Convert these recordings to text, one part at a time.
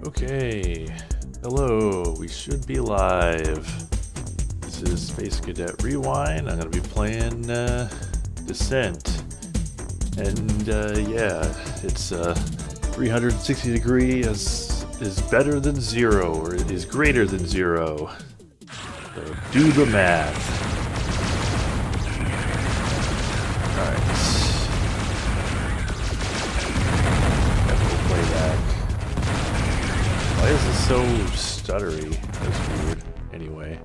Okay, hello, we should be live. This is Space Cadet Rewind. I'm going to be playing Descent. And yeah, it's 360 degree is better than 0, or is greater than 0. So do the math. Alright. Play that. Why is this so stuttery? That's weird. Anyway.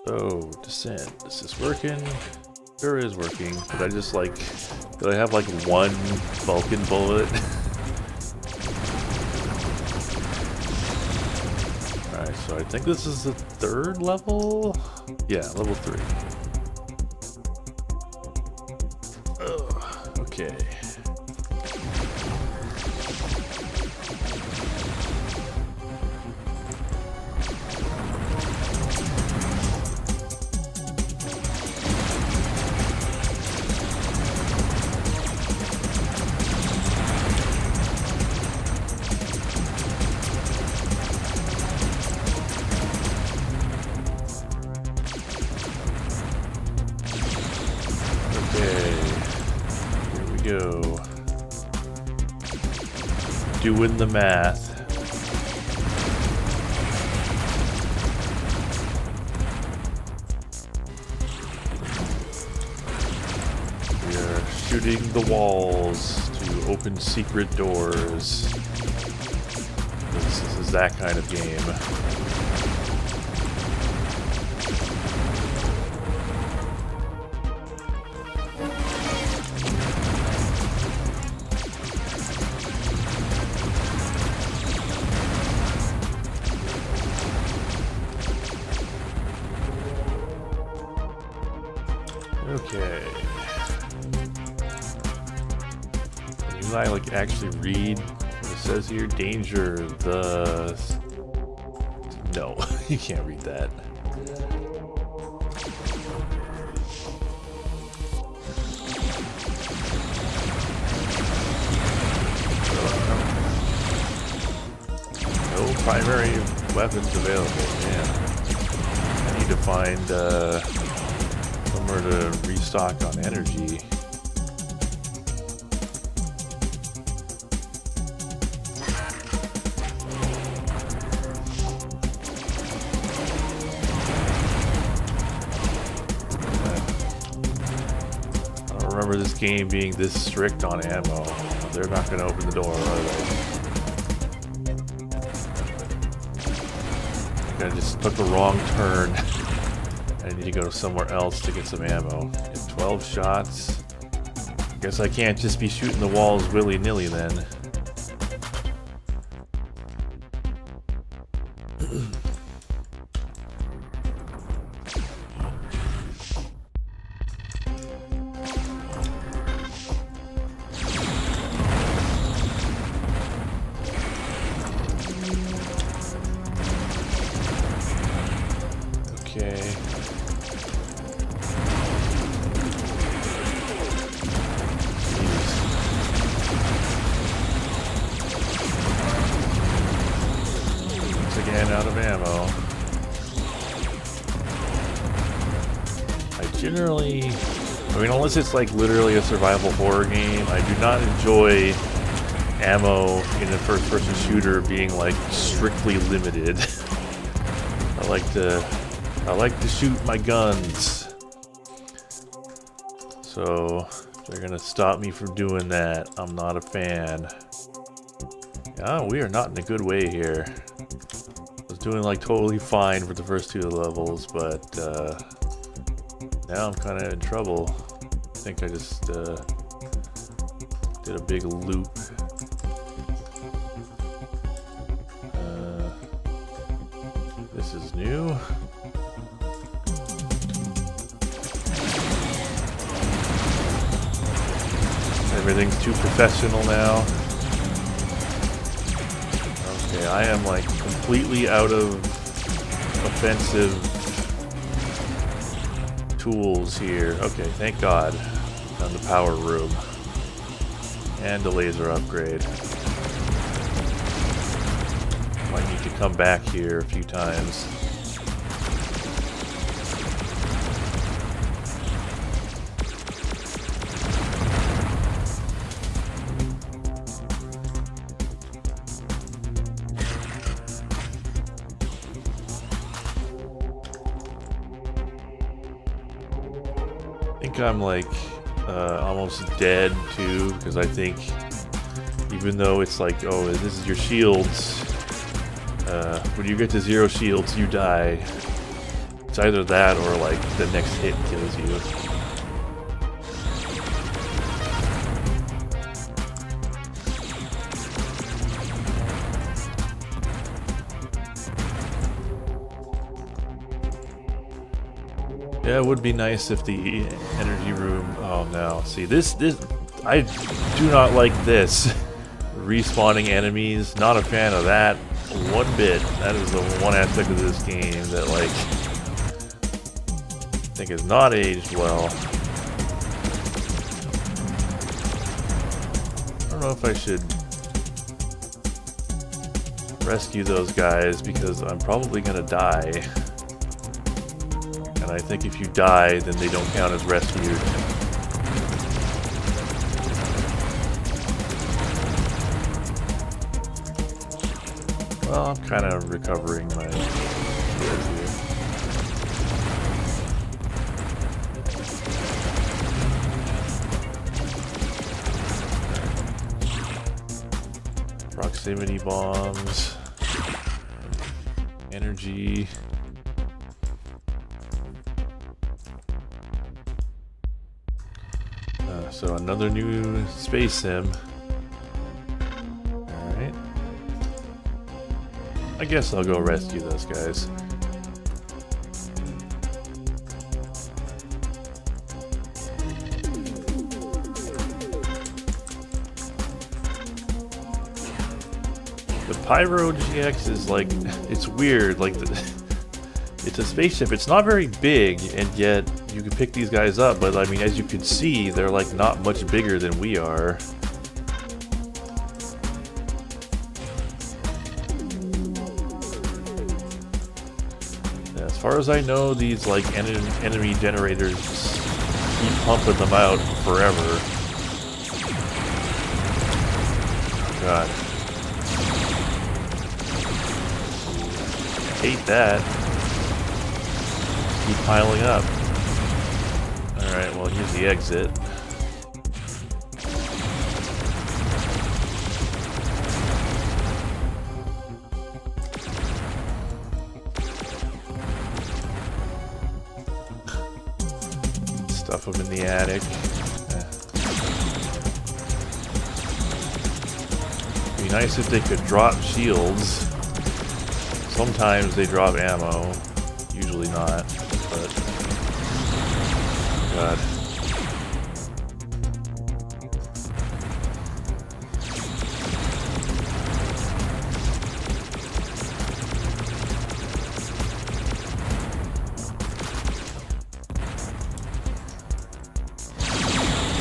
So, Descent. Is this working? Sure is working. Did I just like... Did I have like one Vulcan bullet? Alright, so I think this is the 3rd level? Yeah, level 3. Ugh, okay. Go. Doing the math. We are shooting the walls to open secret doors. This is that kind of game. Okay. Can you like actually read what it says here? Danger, the... No, you can't read that. No primary weapons available, man. I need to find, somewhere to restock on energy. I don't remember this game being this strict on ammo. They're not going to open the door, are they? I think I just took a wrong turn. I need to go somewhere else to get some ammo. Get 12 shots. Guess I can't just be shooting the walls willy-nilly then. Okay. Again, out of ammo. I generally, unless it's like literally a survival horror game, I do not enjoy ammo in a first-person shooter being like strictly limited. I like to shoot my guns. So if they're gonna stop me from doing that, I'm not a fan. Yeah, we are not in a good way here. Doing like totally fine for the first 2 levels, but now I'm kind of in trouble. I think I just did a big loop. This is new. Everything's too professional now. Okay, I am like completely out of offensive tools here. Okay, thank God. Found the power room. And a laser upgrade. Might need to come back here a few times. I think I'm like almost dead too, because I think even though it's like, oh, this is your shields, when you get to 0 shields you die. It's either that or like the next hit kills you. Yeah, it would be nice if the energy room... Oh no, see this I do not like this. Respawning enemies, not a fan of that one bit. That is the one aspect of this game that like I think is not aged well. I don't know if I should rescue those guys because I'm probably gonna die. And I think if you die, then they don't count as rescued. Well, I'm kind of recovering my skills here. Proximity bombs. Energy. So another new space sim. Alright. I guess I'll go rescue those guys. The Pyro GX is like, it's weird, like it's a spaceship. It's not very big, and yet you can pick these guys up, but I mean, as you can see, they're like not much bigger than we are. As far as I know, these like enemy generators just keep pumping them out forever. God. Hate that. Keep piling up. Alright, well here's the exit. Stuff them in the attic. It'd be nice if they could drop shields. Sometimes they drop ammo. Usually not, but... God.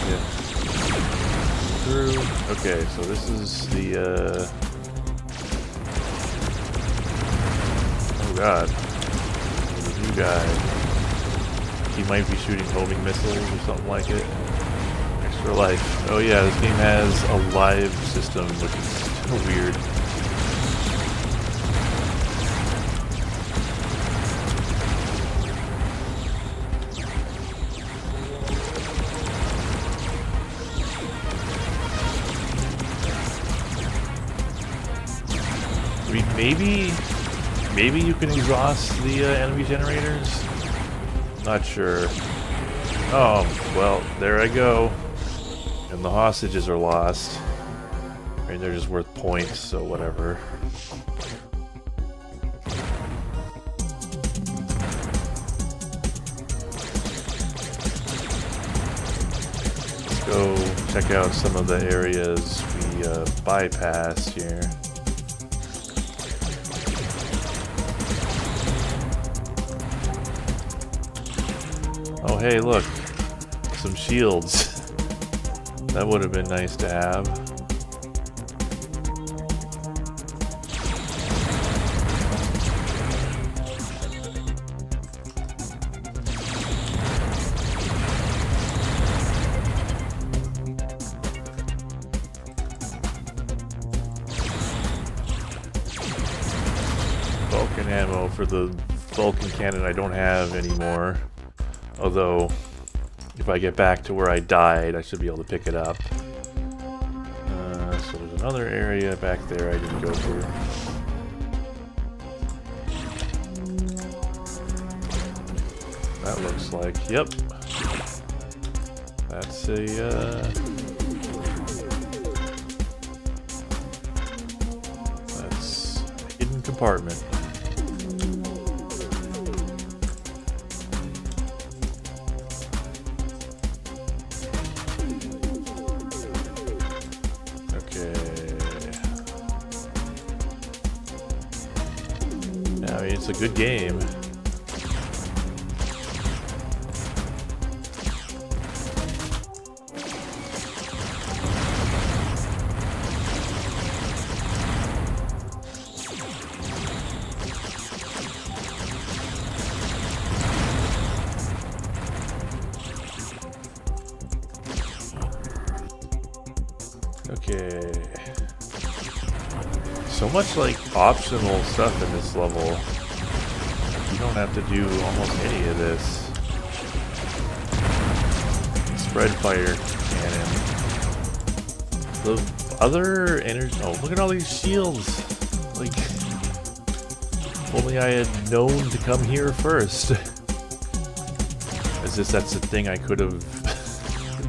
Yeah. Through. Okay, so this is the, Oh god. There's a new guy. He might be shooting homing missiles or something like it. Extra life. Oh yeah, this game has a live system, which is kind of weird. I mean, maybe you can exhaust the enemy generators? Not sure. Oh, well, there I go. And the hostages are lost. I mean, they're just worth points, so whatever. Let's go check out some of the areas we bypassed here. Oh hey, look, some shields. That would have been nice to have. ammo for the Vulcan cannon I don't have anymore. Although, if I get back to where I died, I should be able to pick it up. So there's another area back there I didn't go through. That looks like, yep. That's a, that's a hidden compartment. I mean, it's a good game. Okay. So much like optional stuff in this level. You don't have to do almost any of this. Spread fire cannon. The other energy. Oh, look at all these shields. Like, if only I had known to come here first. As if that's the thing I could have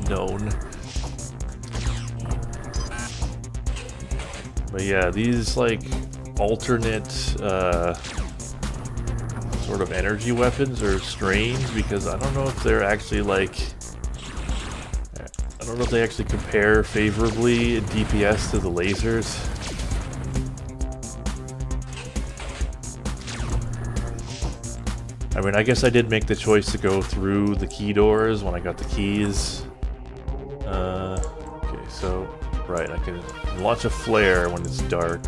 known. But yeah, these like alternate sort of energy weapons are strange because I don't know if they're actually like, I don't know if they actually compare favorably in DPS to the lasers. I mean, I guess I did make the choice to go through the key doors when I got the keys. Okay, so, right, I can launch a flare when it's dark.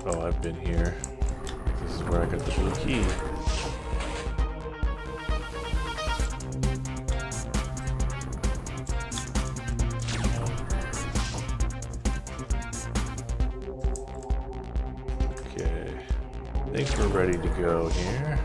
Oh, I've been here. This is where I got the blue key. Okay, I think we're ready to go here.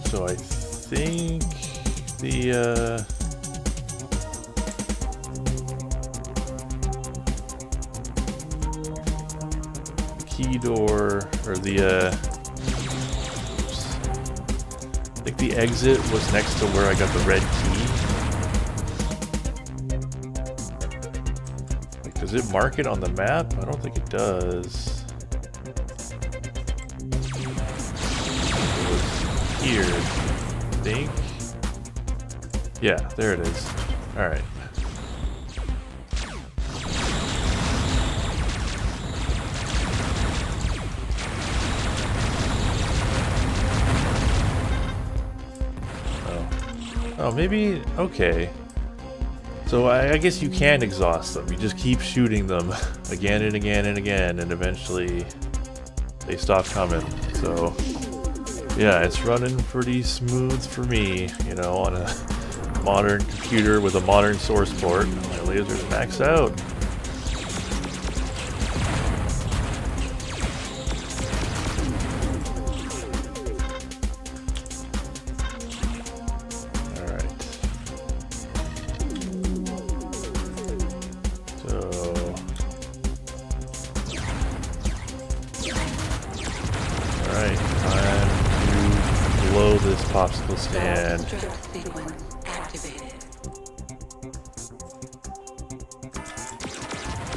So I think the key door, or the oops. I think the exit was next to where I got the red key. Like, does it mark it on the map? I don't think it does. Here, I think. Yeah, there it is. All right. Oh, maybe. Okay. So I guess you can exhaust them. You just keep shooting them again and again and again, and eventually they stop coming. So. Yeah, it's running pretty smooth for me, you know, on a modern computer with a modern source port. My laser's maxed out. Alright. So... Alright, blow this popsicle stand.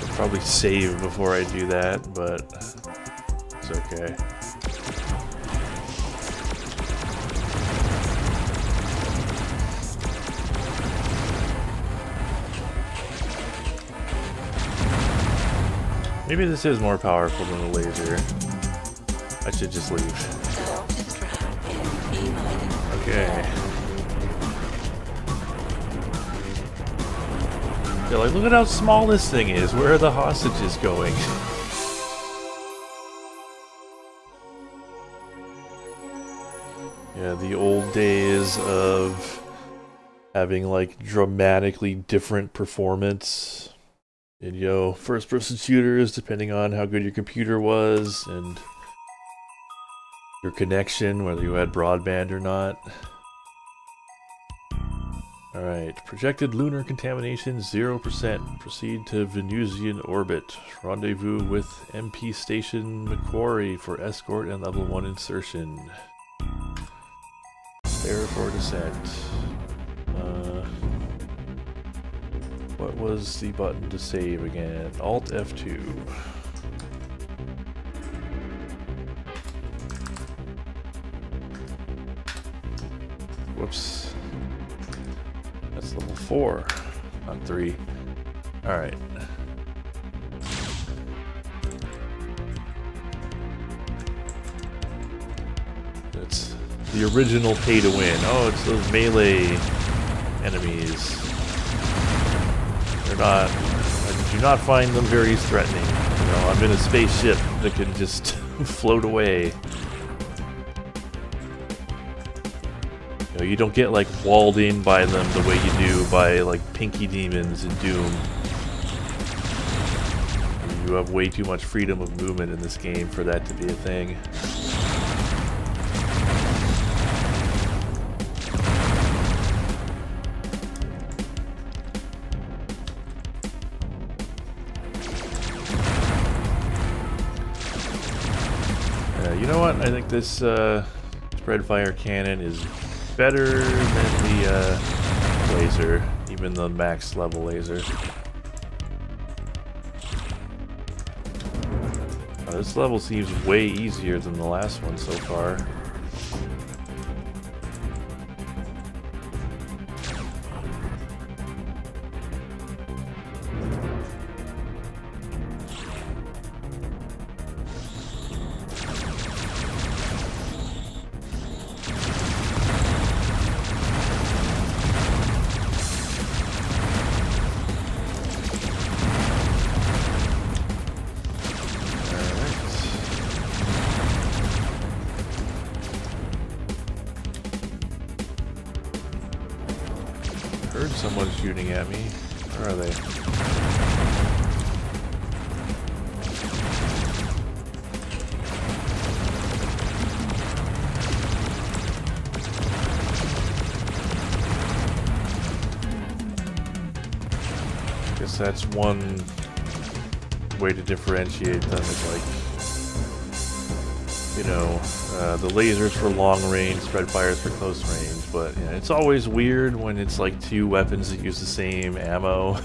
I'll probably save before I do that, but it's okay. Maybe this is more powerful than the laser. I should just leave. Okay. Yeah, like, look at how small this thing is. Where are the hostages going? Yeah, the old days of having, like, dramatically different performance in, you know, first-person shooters, depending on how good your computer was, and your connection, whether you had broadband or not. Alright, projected lunar contamination 0%. Proceed to Venusian orbit. Rendezvous with MP Station Macquarie for escort and level 1 insertion. Prepare for descent. What was the button to save again? Alt F2. Whoops. That's level 4, not 3. Alright. It's the original pay to win. Oh, it's those melee enemies. They're not... I do not find them very threatening. You know, I'm in a spaceship that can just float away. You know, you don't get, like, walled in by them the way you do by, like, Pinky Demons in Doom. You have way too much freedom of movement in this game for that to be a thing. You know what? I think this spread fire cannon is better than the laser, even the max level laser. This level seems way easier than the last one so far. Heard someone shooting at me. Where are they? Guess that's one way to differentiate them, is like, you know, the lasers for long range, spread fires for close range. But yeah, it's always weird when it's like two weapons that use the same ammo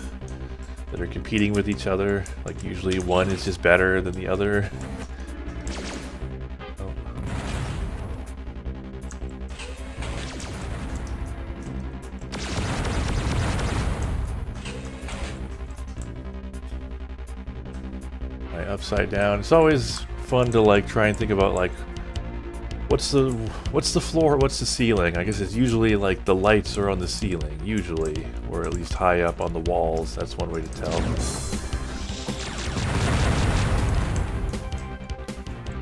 that are competing with each other. Like usually one is just better than the other. Oh. Right, upside down. It's always fun to like try and think about like what's the floor, what's the ceiling? I guess it's usually like the lights are on the ceiling, usually, or at least high up on the walls. That's one way to tell.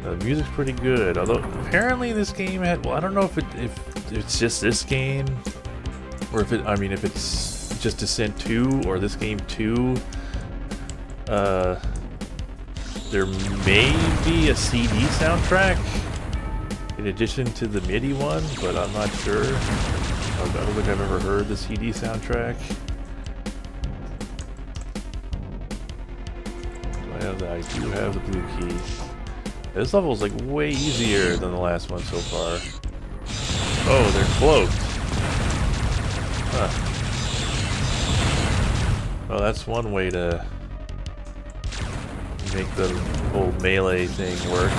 The music's pretty good, although apparently this game had, well, I don't know if it's just this game, or if it's just Descent 2 or this game 2. There may be a CD soundtrack in addition to the MIDI one, but I'm not sure. I don't think I've ever heard the CD soundtrack. I do have the blue key. This level is like way easier than the last one so far. Oh, they're cloaked. Huh. Well, that's one way to make the whole melee thing work.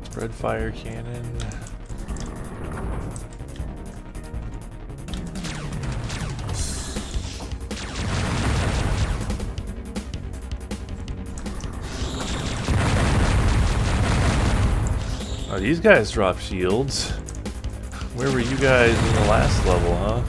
Spread fire cannon. Oh, these guys drop shields. Where were you guys in the last level, huh?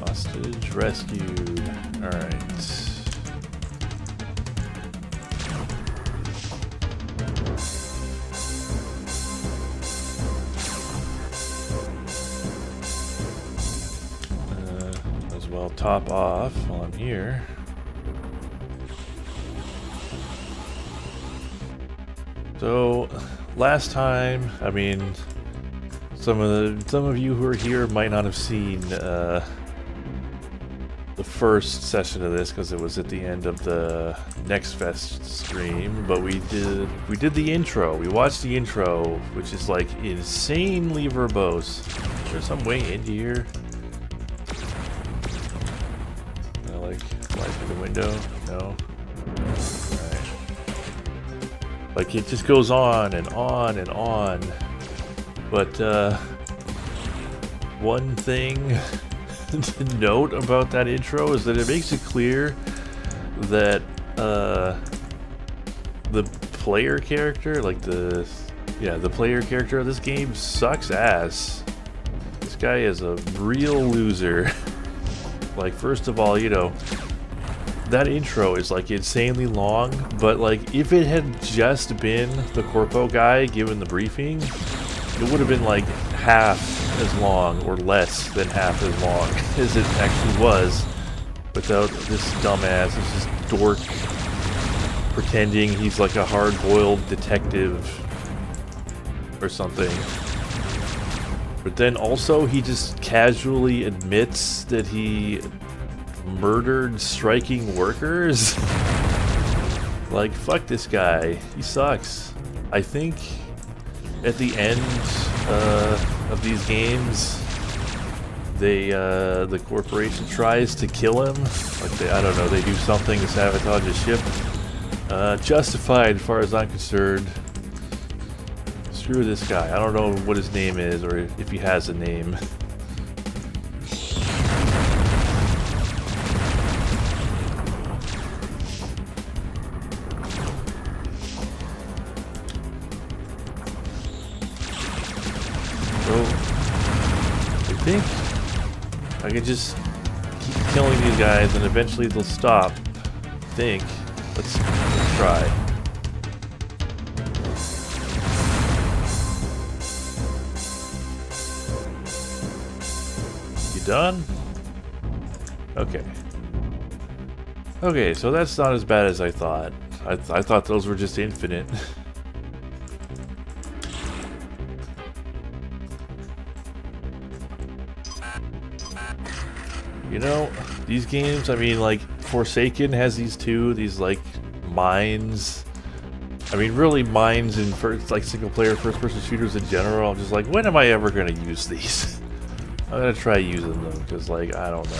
Hostage rescued. Alright. As well top off while I'm here. So last time, I mean, some of you who are here might not have seen the first session of this because it was at the end of the Next Fest stream, but we did the intro. We watched the intro, which is like insanely verbose. Is there some way into here? Like fly through the window? No. Alright. Like it just goes on and on and on. But one thing to note about that intro is that it makes it clear that the player character, like the player character of this game sucks ass. This guy is a real loser. Like, first of all, you know, that intro is like insanely long, but like if it had just been the Corpo guy giving the briefing, it would have been like half as long or less than half as long as it actually was without this dumbass, this just dork pretending he's like a hard-boiled detective or something. But then also he just casually admits that he murdered striking workers. Like, fuck this guy. He sucks. I think at the end of these games, the corporation tries to kill him. Like I don't know, they do something to sabotage his ship. Justified as far as I'm concerned. Screw this guy. I don't know what his name is or if he has a name. So, I think I can just keep killing these guys and eventually they'll stop. I think. Let's try. Done? Okay. Okay, so that's not as bad as I thought. I thought those were just infinite. You know, these games, I mean, like, Forsaken has these too, these, like, mines. I mean, really mines in like single-player first-person shooters in general. I'm just like, when am I ever going to use these? I'm gonna try using them, because, like, I don't know.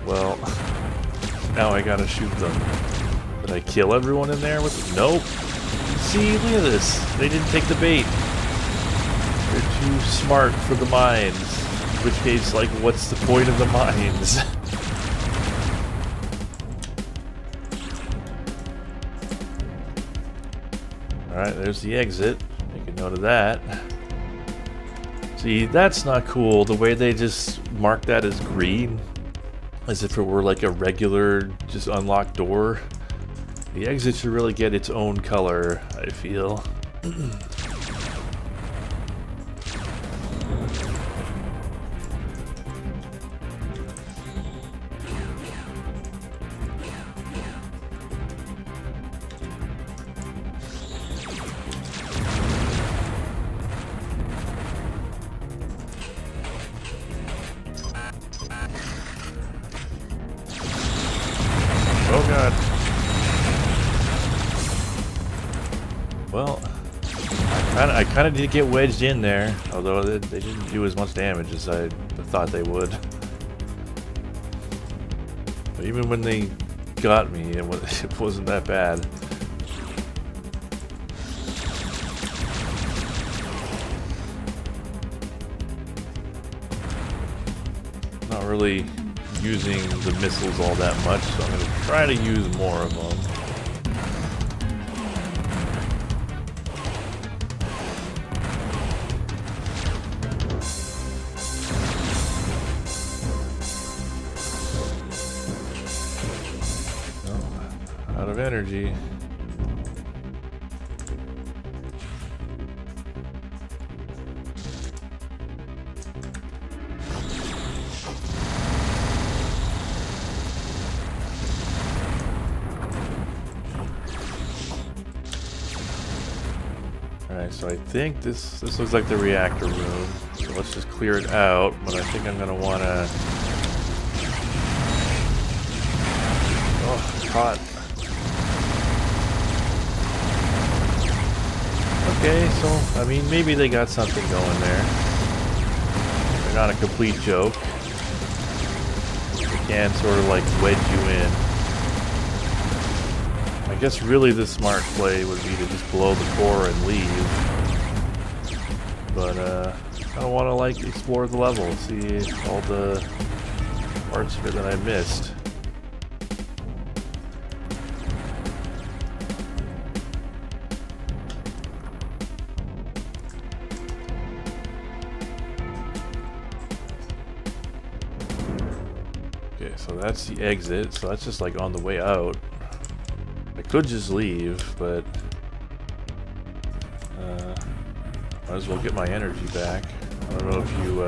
Well, now I gotta shoot them. Did I kill everyone in there with them? Nope. See, look at this. They didn't take the bait. They're too smart for the mines. In which case, like, what's the point of the mines? Alright, there's the exit. Make a note of that. See, that's not cool. The way they just mark that as green, as if it were like a regular, just unlocked door. The exit should really get its own color, I feel. Oh god. Well, I kind of did get wedged in there, although they didn't do as much damage as I thought they would. Even when they got me, it wasn't that bad. Not really using the missiles all that much, so I'm going to try to use more of them. Oh, out of energy. Alright, so I think this looks like the reactor room. So let's just clear it out, but I think I'm gonna wanna... Oh, hot. Okay, so, I mean, maybe they got something going there. They're not a complete joke. They can sort of like wedge you in. I guess really the smart play would be to just blow the core and leave. But I don't want to like explore the level, see all the parts of it that I missed. Okay, so that's the exit, so that's just like on the way out. I could just leave, but might as well get my energy back. I don't know if you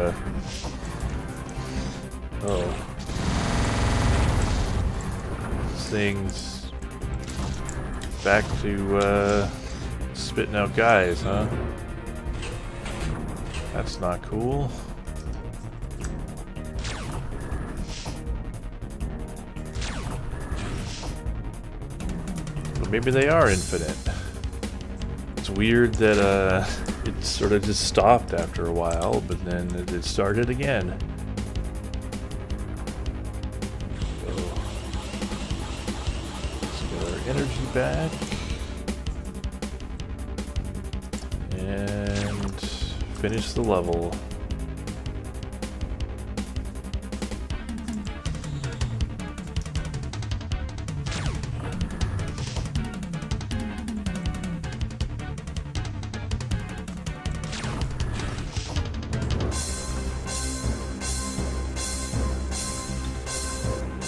oh, this thing's back to spitting out guys, huh? That's not cool. Maybe they are infinite. It's weird that it sort of just stopped after a while, but then it started again. So let's get our energy back and finish the level.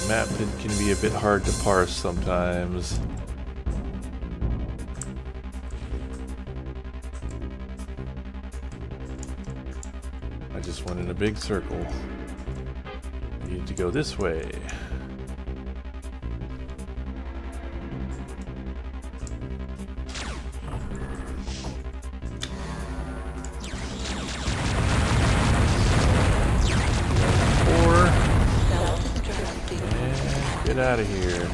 Map can be a bit hard to parse sometimes. I just went in a big circle. I need to go this way. Get out of here.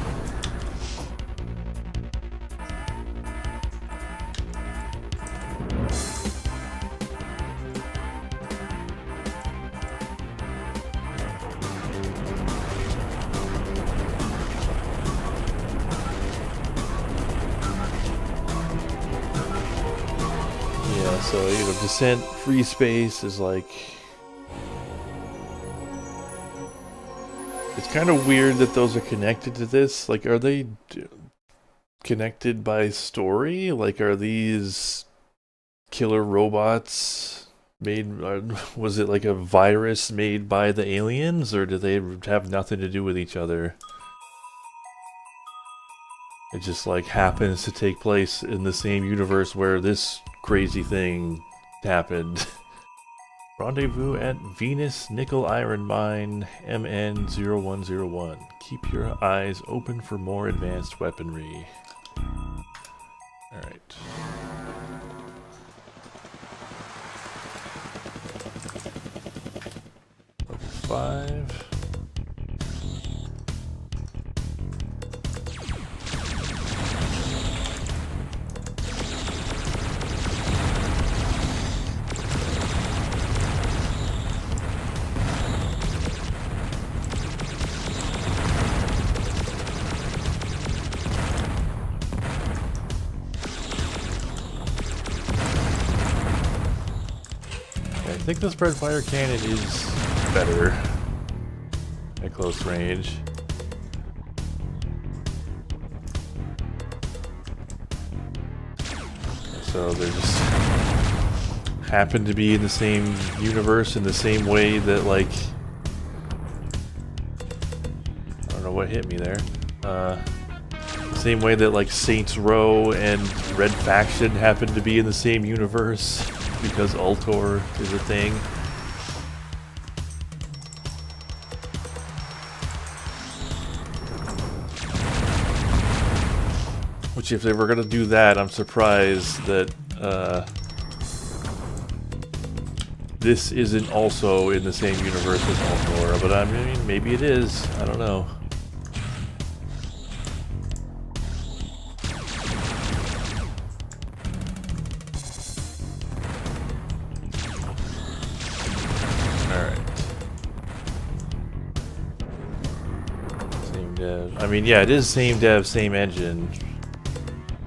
Yeah, so descent free space is like, it's kind of weird that those are connected to this. Like, are they connected by story? Like, are these killer robots made, was it like a virus made by the aliens, or do they have nothing to do with each other? It just like happens to take place in the same universe where this crazy thing happened. Rendezvous at Venus Nickel Iron Mine, MN0101. Keep your eyes open for more advanced weaponry. Alright. Level 5. I think the spread fire cannon is better at close range. So they just happen to be in the same universe in the same way that, like, I don't know what hit me there. The same way that, like, Saints Row and Red Faction happen to be in the same universe because Ultor is a thing. Which, if they were gonna do that, I'm surprised that this isn't also in the same universe as Ultor, but I mean, maybe it is. I don't know. I mean, yeah, it is same dev, same engine.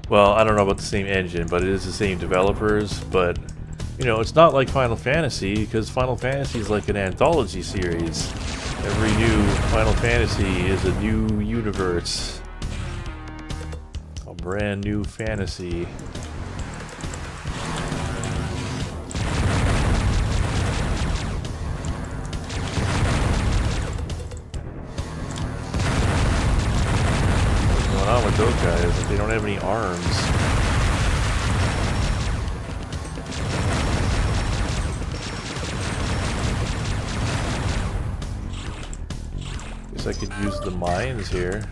Well, I don't know about the same engine, but it is the same developers. But, you know, it's not like Final Fantasy, because Final Fantasy is like an anthology series. Every new Final Fantasy is a new universe. A brand new fantasy. With those guys, they don't have any arms. Guess I could use the mines here.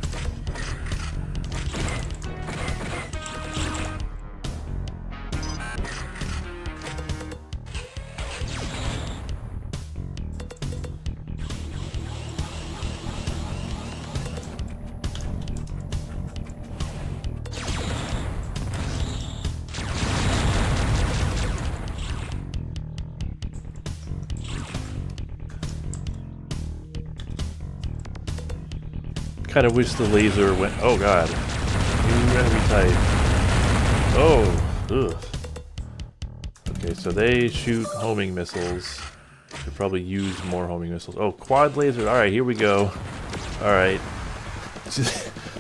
Kind of wish the laser went. Oh god, new enemy type. Oh, ugh. Okay, so they shoot homing missiles. Could probably use more homing missiles. Oh, quad laser. All right, here we go. All right.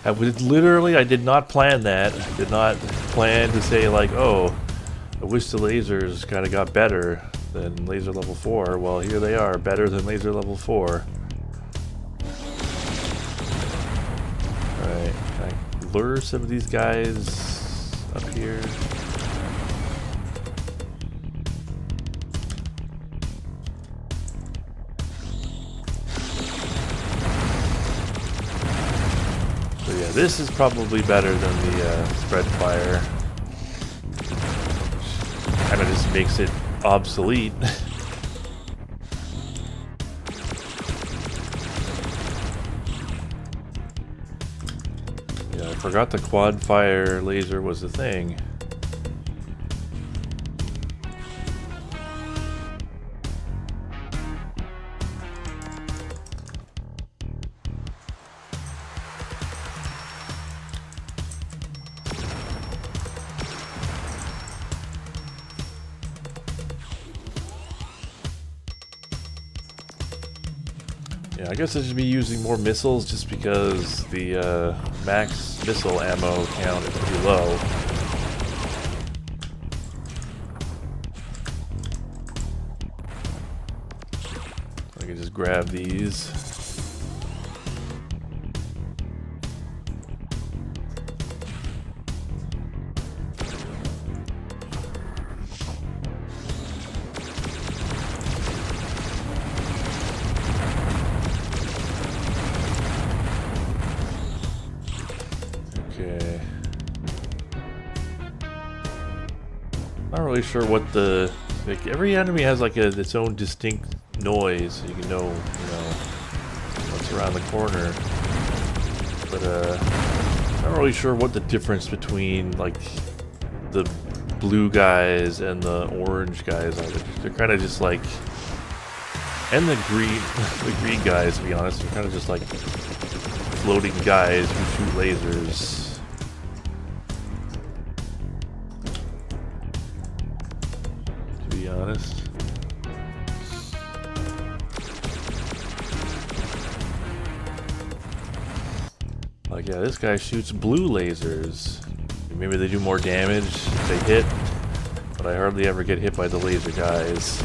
I did not plan that. Did not plan to say like, oh, I wish the lasers kind of got better than laser level 4. Well, here they are, better than laser level 4. Alright, can I lure some of these guys up here? So yeah, this is probably better than the spread fire. Kind of just makes it obsolete. Yeah, I forgot the quad fire laser was a thing. Yeah, I guess I should be using more missiles just because the max missile ammo count is pretty low. I can just grab these. Okay. Not really sure what the like. Every enemy has like its own distinct noise, so you can know what's around the corner. But not really sure what the difference between like the blue guys and the orange guys are. They're kind of just like, and the green guys. To be honest, they're kind of just like floating guys who shoot lasers. To be honest. Like, yeah, this guy shoots blue lasers. Maybe they do more damage if they hit, but I hardly ever get hit by the laser guys.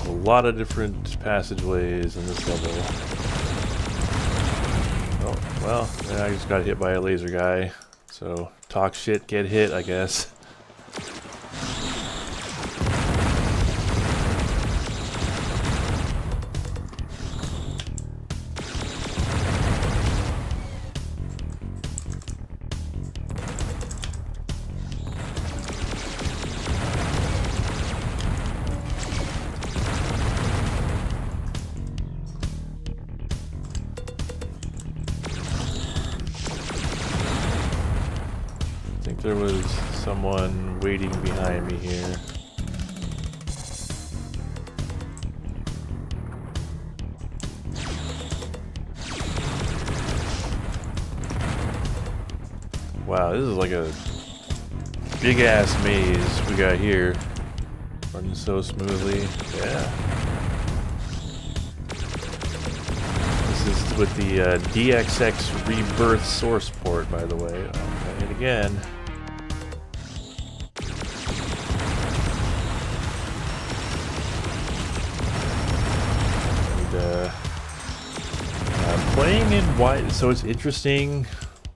A lot of different passageways in this level. Oh, well, I just got hit by a laser guy. So, talk shit, get hit, I guess. I think there was someone waiting behind me here. Wow, this is like a big ass maze we got here. Running so smoothly. Yeah. This is with the DXX Rebirth source port, by the way. Oh, I hit again. Playing in wide, so it's interesting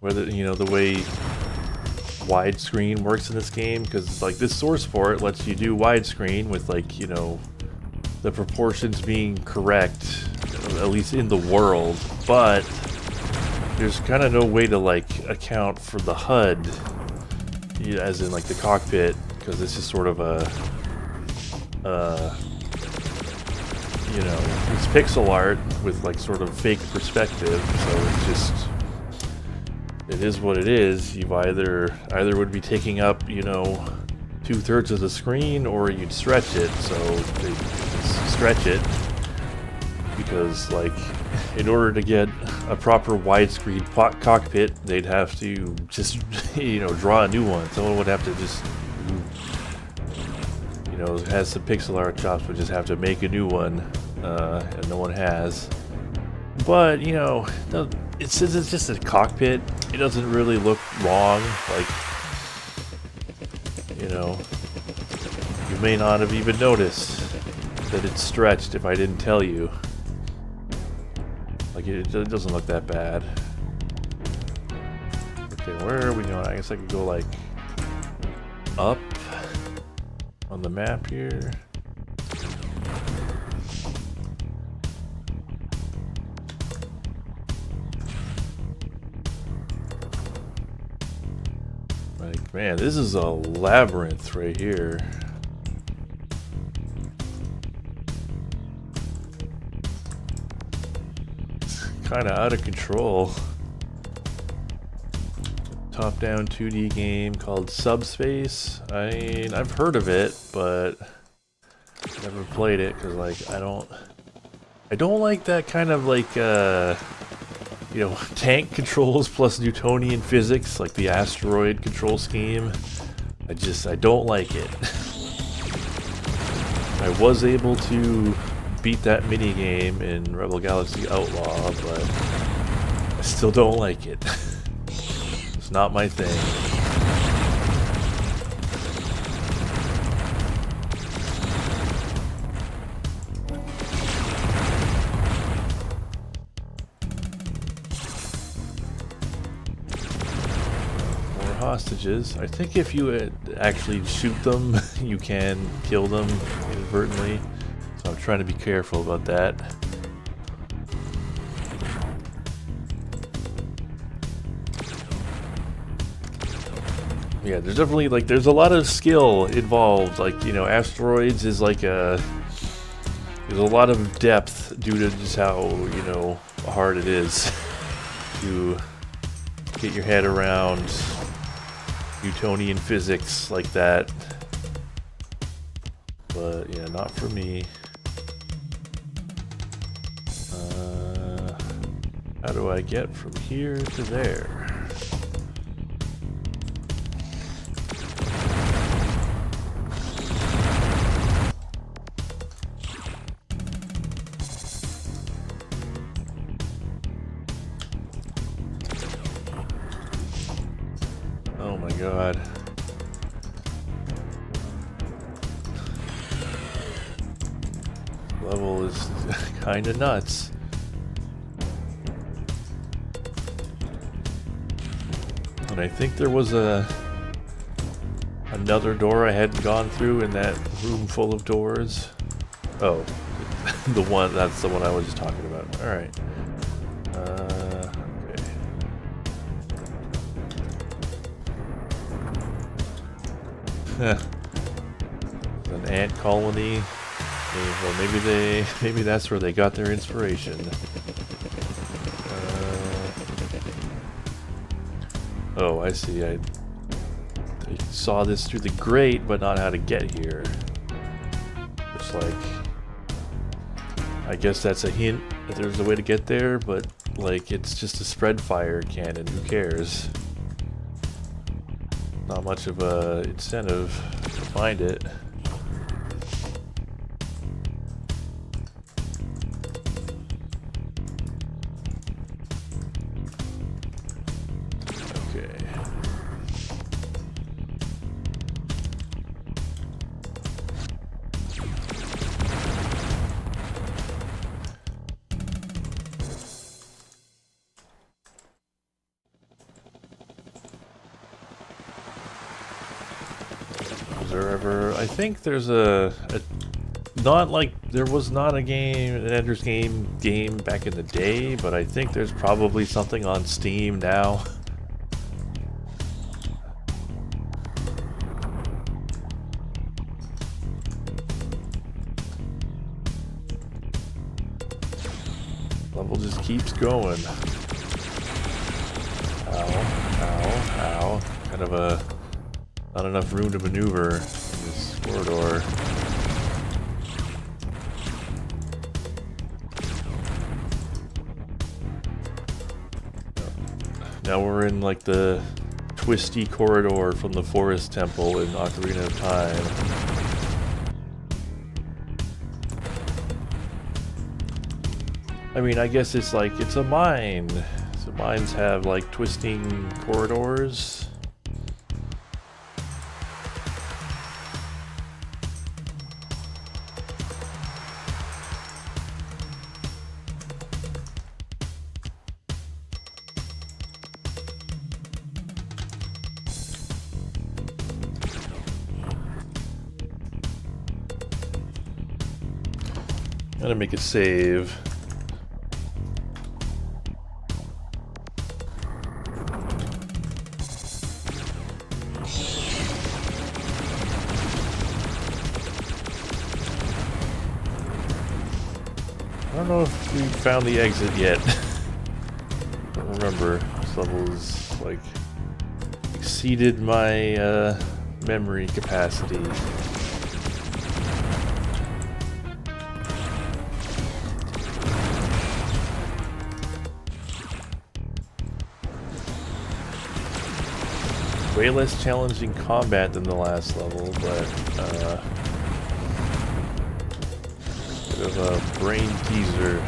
whether, you know, the way widescreen works in this game, because like this source port lets you do widescreen with, like, you know, the proportions being correct, at least in the world, but there's kind of no way to like account for the HUD, as in like the cockpit, because it's just sort of a you know, it's pixel art with like sort of fake perspective, so it's just, it is what it is. You either would be taking up, you know, 2/3 of the screen, or you'd stretch it. So they stretch it because, like, in order to get a proper widescreen cockpit, they'd have to just, you know, draw a new one. Someone would have to just, you know, has some pixel art chops, would just have to make a new one, and no one has. But, you know, it's just a cockpit. It doesn't really look wrong. Like, you know, you may not have even noticed that it's stretched if I didn't tell you. Like, it doesn't look that bad. Okay, where are we going? I guess I could go, like, up on the map here. Like, man, this is a labyrinth right here. It's kind of out of control. Top-down 2D game called Subspace. I mean, I've heard of it, but never played it because, like, I don't like that kind of, like, you know, tank controls plus Newtonian physics, like the asteroid control scheme. I don't like it. I was able to beat that mini game in Rebel Galaxy Outlaw, but I still don't like it. It's not my thing. Hostages. I think if you actually shoot them, you can kill them inadvertently. So I'm trying to be careful about that. Yeah, there's definitely, like, there's a lot of skill involved. Like, you know, asteroids is like there's a lot of depth due to just how, you know, hard it is to get your head around Newtonian physics like that. But yeah, not for me. How do I get from here to there? god. Level is kinda nuts. And I think there was another door I hadn't gone through in that room full of doors. Oh, that's the one I was just talking about. Alright. Okay. An ant colony. Well, maybe that's where they got their inspiration. Oh, I see. I saw this through the grate, but not how to get here. It's like, I guess that's a hint that there's a way to get there, but like it's just a spread fire cannon. Who cares? Not much of a incentive to find it. I think there's not like there was not a game, an Ender's game back in the day, but I think there's probably something on Steam now. Level just keeps going. Ow, ow, ow. Kind of a not enough room to maneuver in this corridor. Now we're in like the twisty corridor from the Forest Temple in Ocarina of Time. I mean, I guess it's like, it's a mine. So mines have like twisting corridors. Gotta make a save. I don't know if we found the exit yet. I don't remember. This level's like exceeded my memory capacity. Way less challenging combat than the last level, but bit of a brain teaser.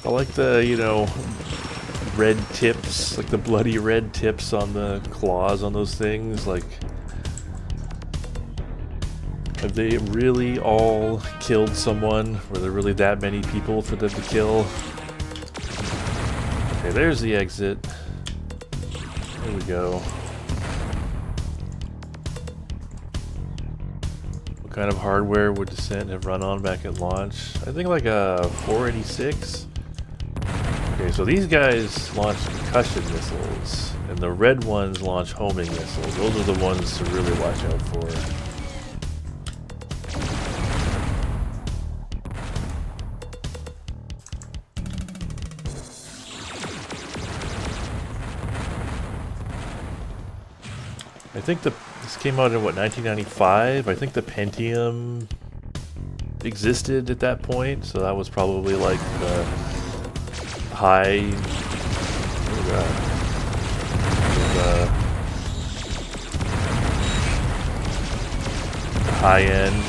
I like the, you know, red tips, like the bloody red tips on the claws on those things. Like, have they really all killed someone? Were there really that many people for them to kill? Okay, there's the exit. There we go. What kind of hardware would Descent have run on back at launch? I think like a 486. Okay, so these guys launch concussion missiles, and the red ones launch homing missiles. Those are the ones to really watch out for. I think this came out in what, 1995? I think the Pentium existed at that point, so that was probably like the high, high end.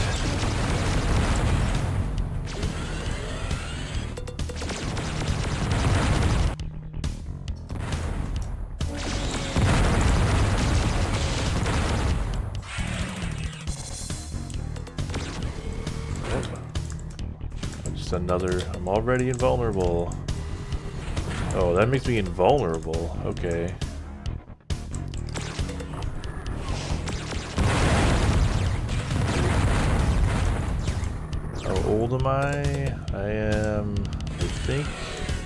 just another... I'm already invulnerable. Oh, that makes me invulnerable. Okay. How old am I? I am, I think,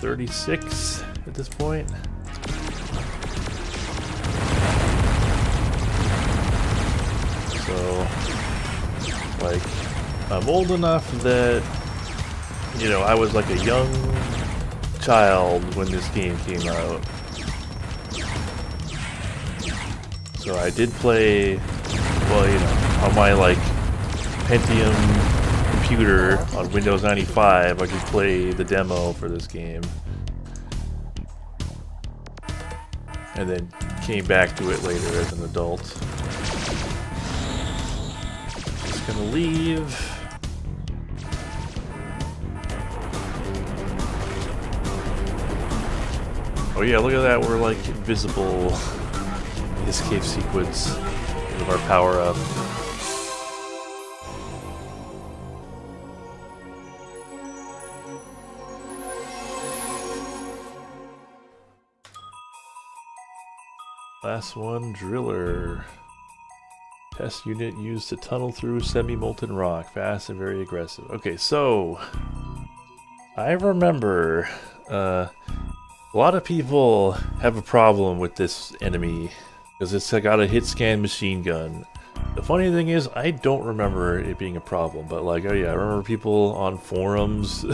36 at this point. So, like, I'm old enough that, you know, I was like a young child when this game came out. So I did play, well, you know, on my like Pentium computer on Windows 95, I could play the demo for this game. And then came back to it later as an adult. Just gonna leave. Oh yeah, look at that, we're like invisible in this cave sequence with our power up. Last one, driller. Test unit used to tunnel through semi-molten rock, fast and very aggressive. Okay, so I remember a lot of people have a problem with this enemy because it's got a hit scan machine gun. The funny thing is, I don't remember it being a problem, but like, oh yeah, I remember people on forums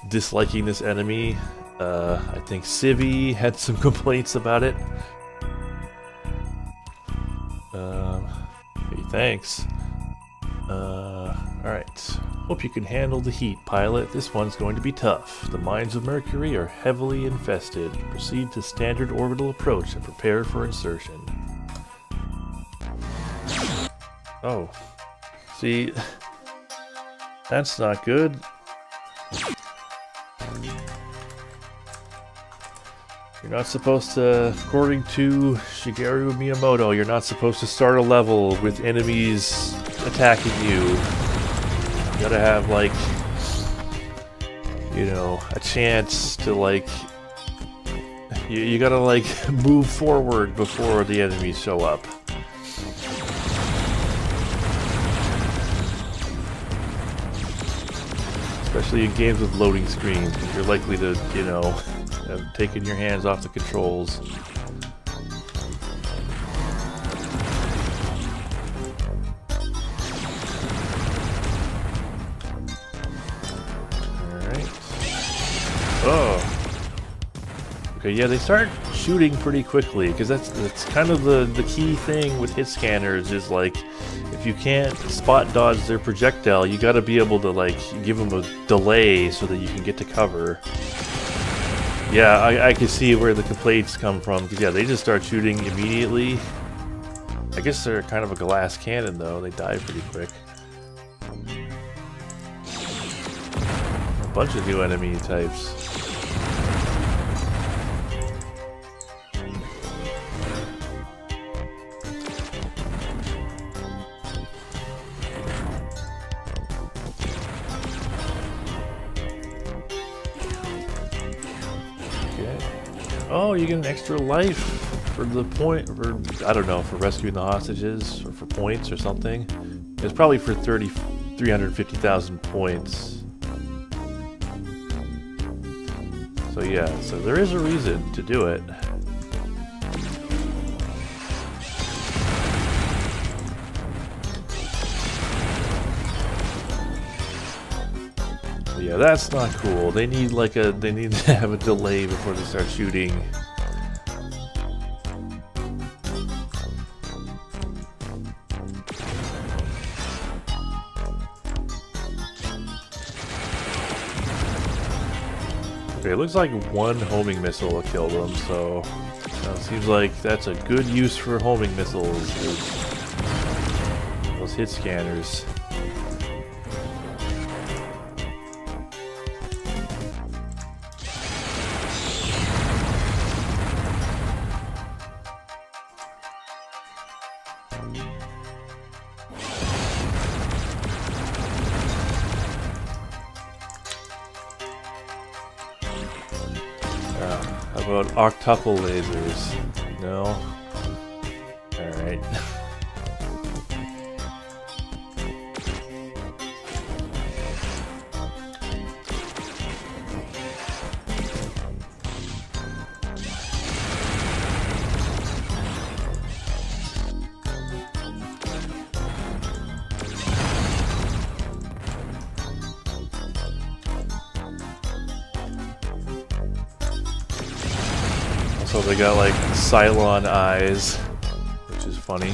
disliking this enemy. I think Civi had some complaints about it. Hey, thanks. Alright. Hope you can handle the heat, pilot. This one's going to be tough. The mines of Mercury are heavily infested. Proceed to standard orbital approach and prepare for insertion. Oh. See, that's not good. You're not supposed to, according to Shigeru Miyamoto, you're not supposed to start a level with enemies attacking you. You gotta have, like, you know, a chance to, like, you gotta, like, move forward before the enemies show up. Especially in games with loading screens, because you're likely to, you know, have taken your hands off the controls. Alright. Oh. Okay, yeah, they start shooting pretty quickly, because that's kind of the key thing with hit scanners is, like, if you can't spot dodge their projectile, you gotta be able to, like, give them a delay so that you can get to cover. Yeah, I can see where the complaints come from, because yeah, they just start shooting immediately. I guess they're kind of a glass cannon though, they die pretty quick. A bunch of new enemy types. Oh, you get an extra life for the point, for, I don't know, for rescuing the hostages, or for points or something. It's probably for 350,000 points. So yeah, so there is a reason to do it. Yeah, that's not cool. They need like they need to have a delay before they start shooting. Okay, it looks like one homing missile will kill them, so it seems like that's a good use for homing missiles. Those hit scanners. What about octuple lasers? No? Alright. So they got like Cylon eyes, which is funny.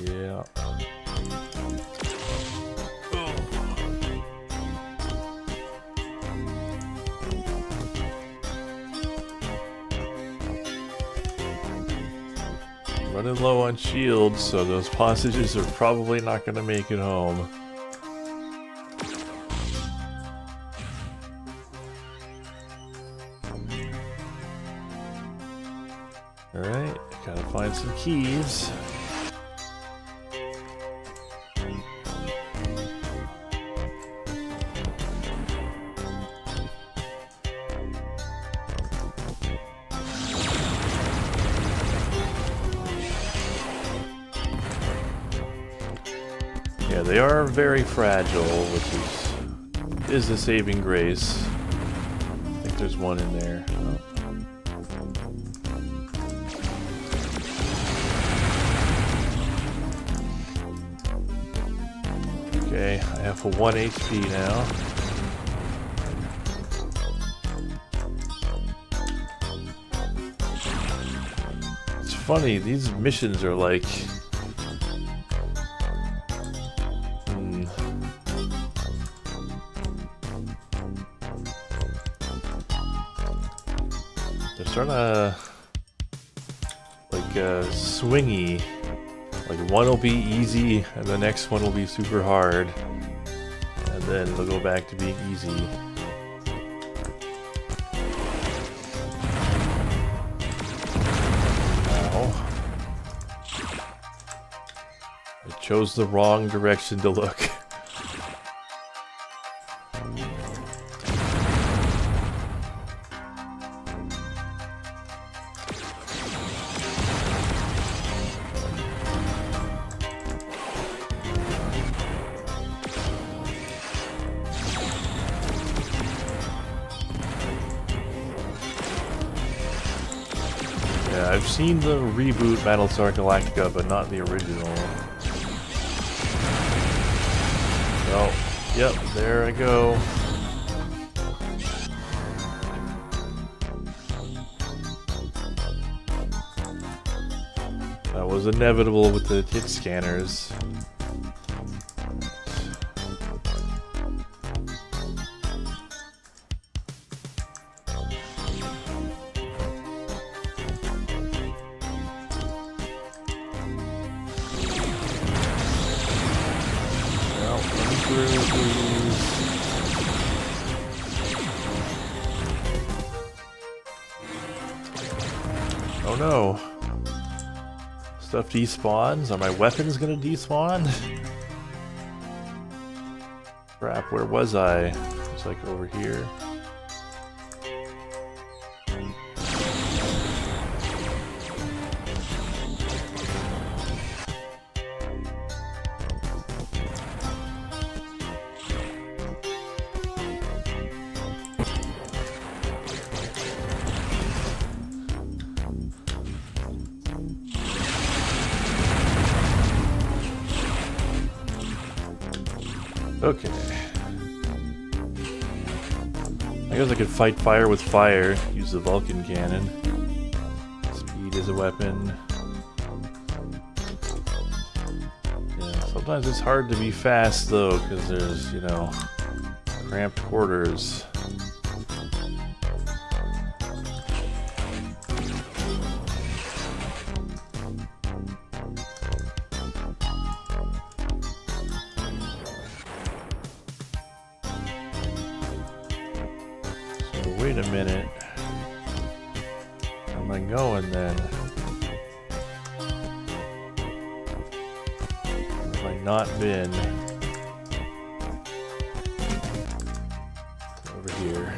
Yeah. Running low on shields, so those hostages are probably not going to make it home. Alright, gotta find some keys. Yeah, they are very fragile, which is a saving grace. I think there's one in there. Oh. Okay, I have a 1 HP now. It's funny, these missions are like... They're sort of... like swingy. Like one will be easy and the next one will be super hard. And then it'll go back to being easy. Ow. I chose the wrong direction to look. Yeah, I've seen the reboot Battlestar Galactica, but not the original. Oh, yep, there I go. That was inevitable with the hit scanners. Oh no. Stuff despawns? Are my weapons gonna despawn? Crap, where was I? It's like over here. Okay. I guess I could fight fire with fire, use the Vulcan cannon. Speed is a weapon. Yeah, sometimes it's hard to be fast though, because there's, you know, cramped quarters. Wait a minute. Where am I going then? Where have I not been? Over here.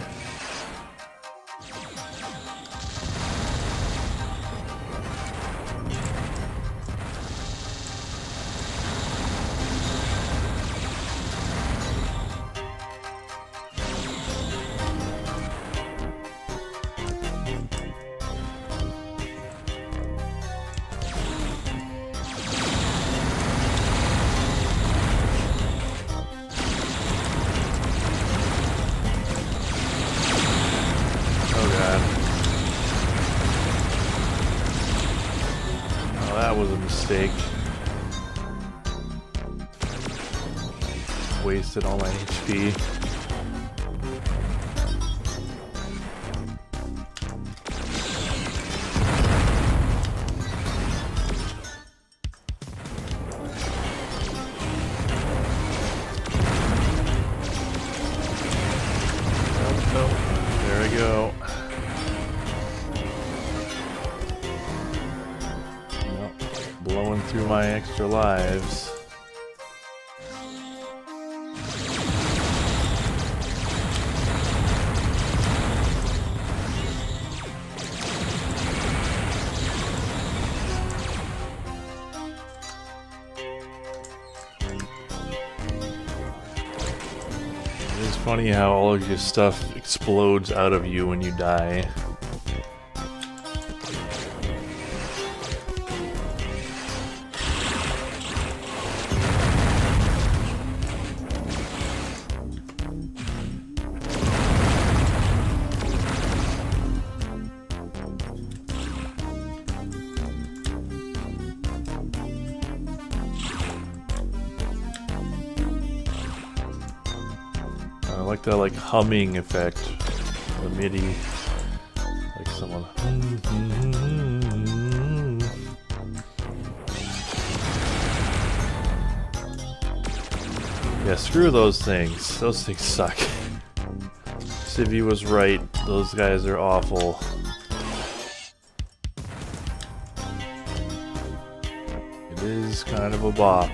was a mistake. Wasted all my HP. There we go. Well, blowing through my extra lives. It's funny how all of your stuff explodes out of you when you die. I like that like humming effect, the MIDI, like someone. Yeah, screw those things. Those things suck. Civvy was right. Those guys are awful. It is kind of a bop.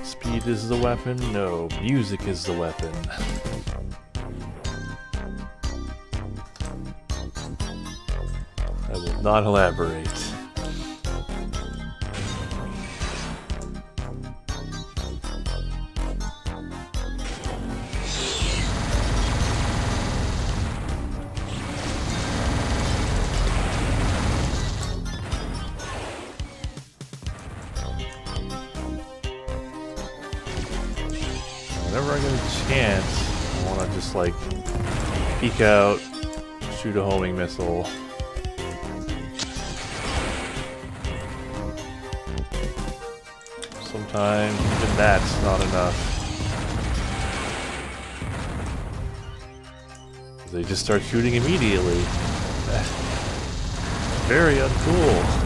Speed is the weapon? No, music is the weapon. I will not elaborate. Whenever I get a chance, I want to just like peek out, shoot a homing missile. Sometimes even that's not enough. They just start shooting immediately. Very uncool.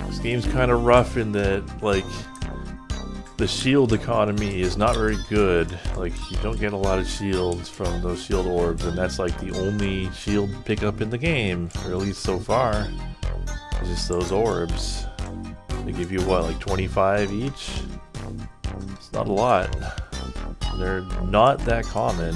This game's kind of rough in that, like, the shield economy is not very good. Like, you don't get a lot of shields from those shield orbs, and that's like the only shield pickup in the game, or at least so far. It's just those orbs. They give you, what, like 25 each? It's not a lot. They're not that common.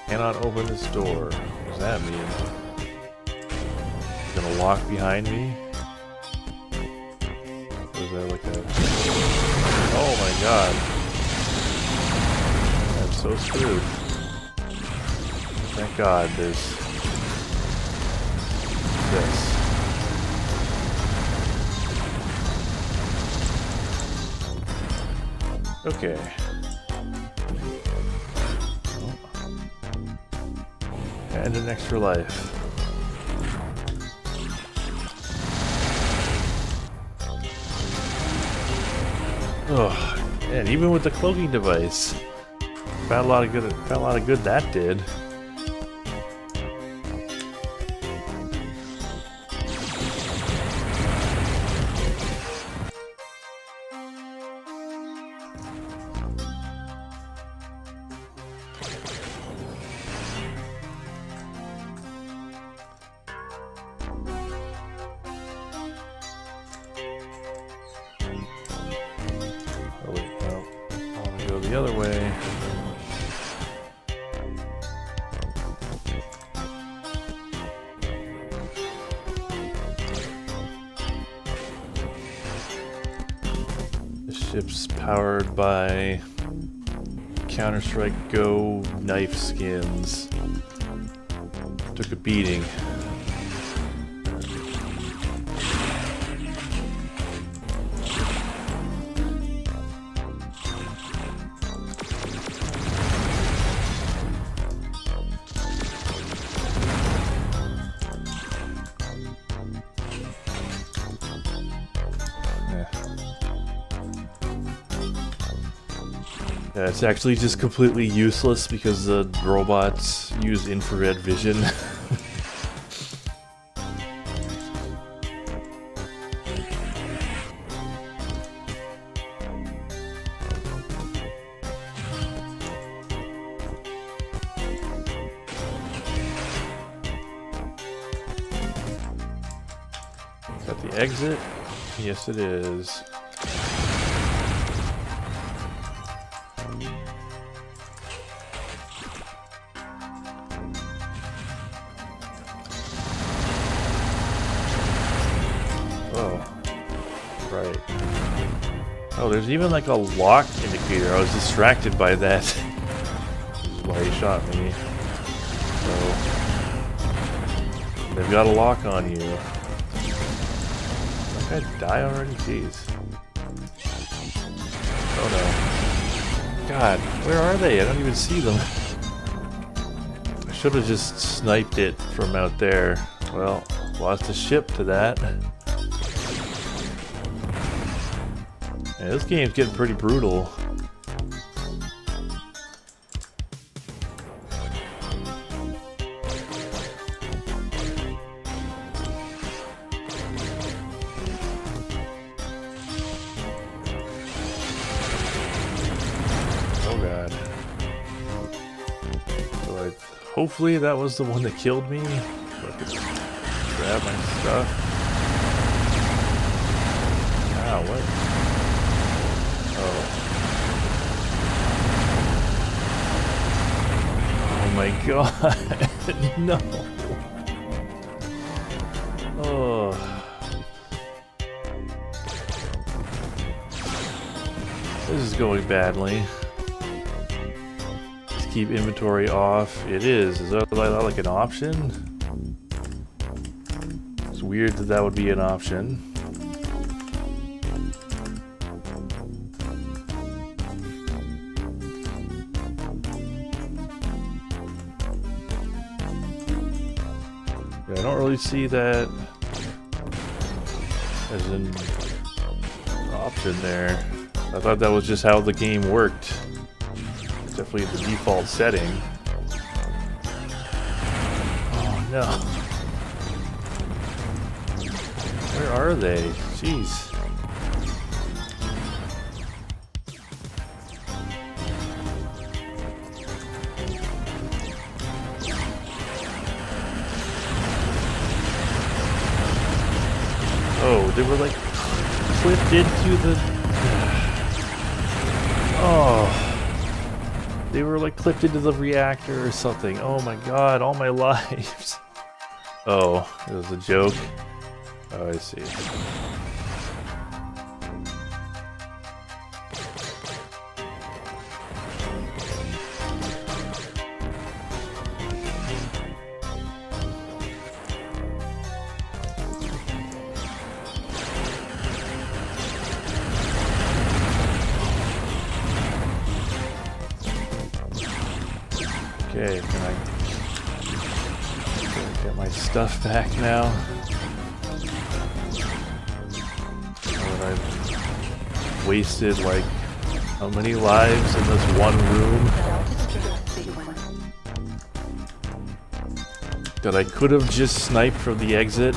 Cannot open this door. What does that mean? He's a lock behind me? Or is that like a... Oh my god. I'm so screwed. Thank god there's this. Okay. And an extra life. Oh, and even with the cloaking device, found a lot of good that did. Oh wait, no. I want to go the other way. The ship's powered by Counter-Strike Go knife skins. Took a beating. Yeah, it's actually just completely useless because the robots use infrared vision. Is that the exit? Yes, it is. Oh, right. Oh, there's even like a lock indicator. I was distracted by that. This is why he shot me. So, they've got a lock on you. Did that guy die already? Jeez. Oh no. God, where are they? I don't even see them. I should have just sniped it from out there. Well, lost a ship to that. Yeah, this game's getting pretty brutal. Oh god. So hopefully that was the one that killed me. So I could grab my stuff. Ah, what? Oh my god, no. Oh. This is going badly. Just keep inventory off. It is. Is that like an option? It's weird that that would be an option. I don't really see that as an option there. I thought that was just how the game worked. It's definitely the default setting. Oh no. Where are they? Jeez. Oh, they were like clipped into the... Oh. They were like clipped into the reactor or something. Oh my god, all my lives. Oh, it was a joke? Oh, I see. Okay, can I get my stuff back now? I've wasted like how many lives in this one room that I could have just sniped from the exit.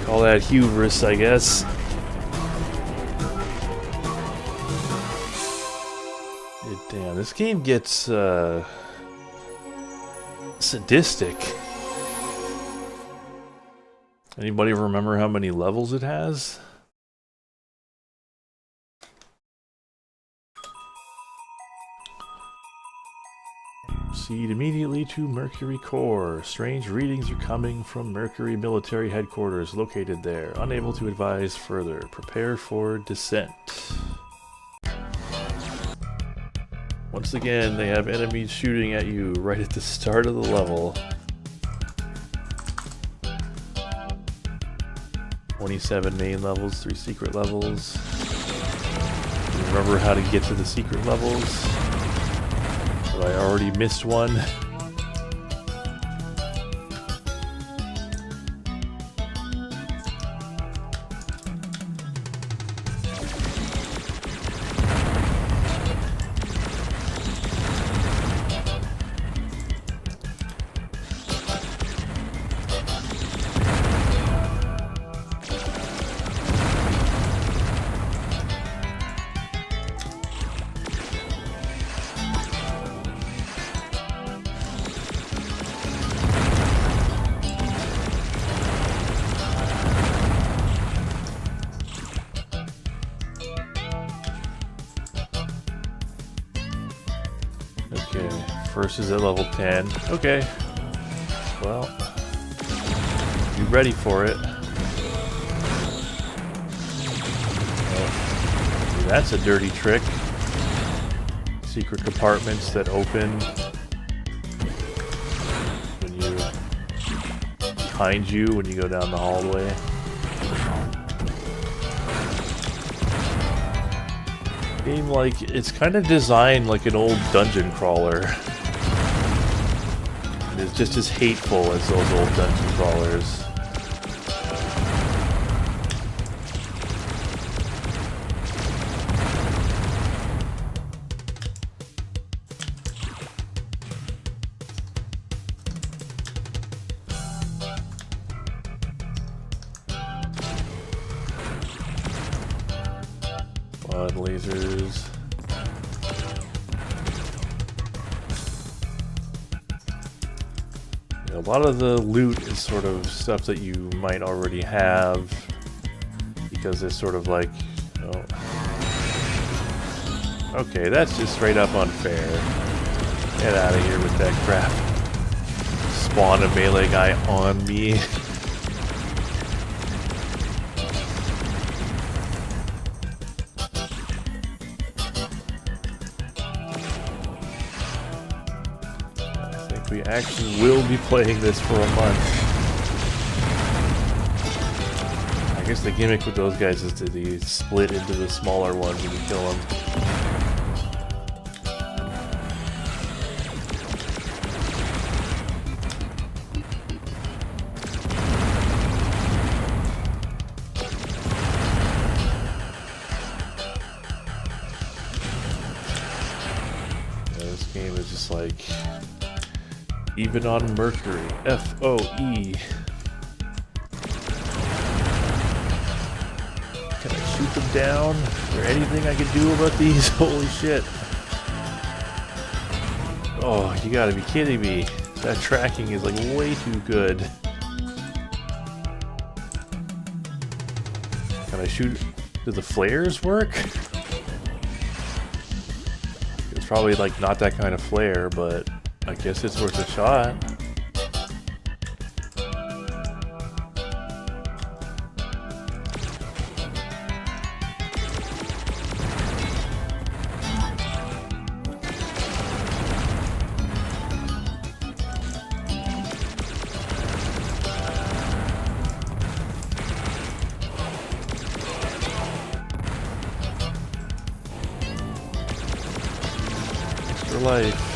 Call that hubris, I guess. Damn, this game gets sadistic. Anybody remember how many levels it has? Proceed immediately to Mercury Core. Strange readings are coming from Mercury Military Headquarters located there. Unable to advise further. Prepare for descent. Once again, they have enemies shooting at you right at the start of the level. 27 main levels, 3 secret levels. You remember how to get to the secret levels? But I already missed one. Okay, first is at level 10. Okay. Well, be ready for it. Oh, that's a dirty trick. Secret compartments that open when you behind you when you go down the hallway. Game, like, it's kind of designed like an old dungeon crawler. It's just as hateful as those old dungeon crawlers. Blood lasers. Yeah, a lot of the loot is sort of stuff that you might already have because it's sort of like, oh. Okay, that's just straight up unfair. Get out of here with that crap. Spawn a melee guy on me. We actually will be playing this for a month. I guess the gimmick with those guys is that they split into the smaller ones when you kill them. Yeah, this game is just like... Even on Mercury. F-O-E. Can I shoot them down? Is there anything I can do about these? Holy shit. Oh, you gotta be kidding me. That tracking is like way too good. Can I shoot? Do the flares work? It's probably like not that kind of flare, but I guess it's worth a shot. Extra life.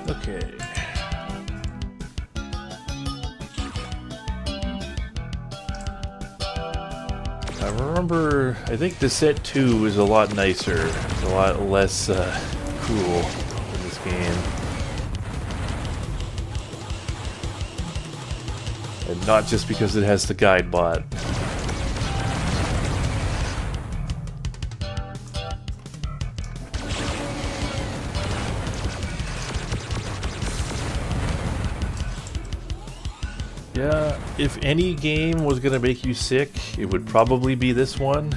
Okay. I remember, I think the set 2 is a lot nicer. It's a lot less cruel in this game. And not just because it has the guide bot. Yeah, if any game was gonna make you sick, it would probably be this one.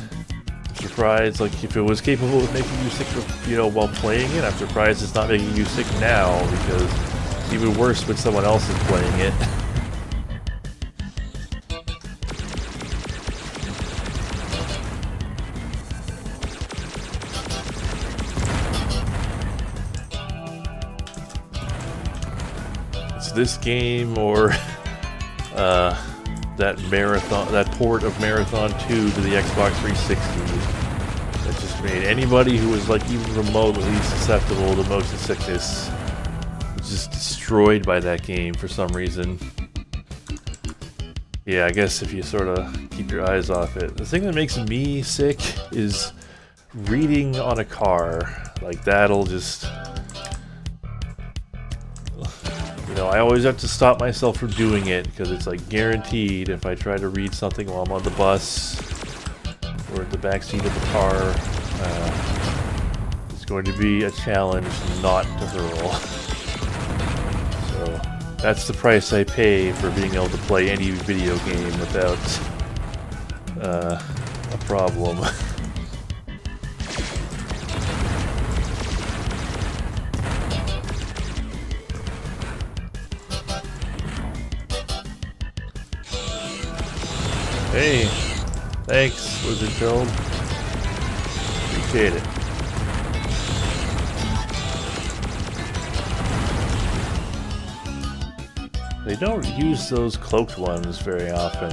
I'm surprised, like, if it was capable of making you sick, you know, while playing it, I'm surprised it's not making you sick now, because it's even worse when someone else is playing it. It's this game, or that port of Marathon 2 to the Xbox 360 that just made anybody who was like even remotely susceptible to motion sickness just destroyed by that game for some reason. Yeah, I guess if you sort of keep your eyes off it. The thing that makes me sick is reading on a car. Like, that'll just... You know, I always have to stop myself from doing it because it's like guaranteed if I try to read something while I'm on the bus or in the backseat of the car, it's going to be a challenge not to hurl. So that's the price I pay for being able to play any video game without a problem. Hey, thanks, Wizard Film. Appreciate it. They don't use those cloaked ones very often.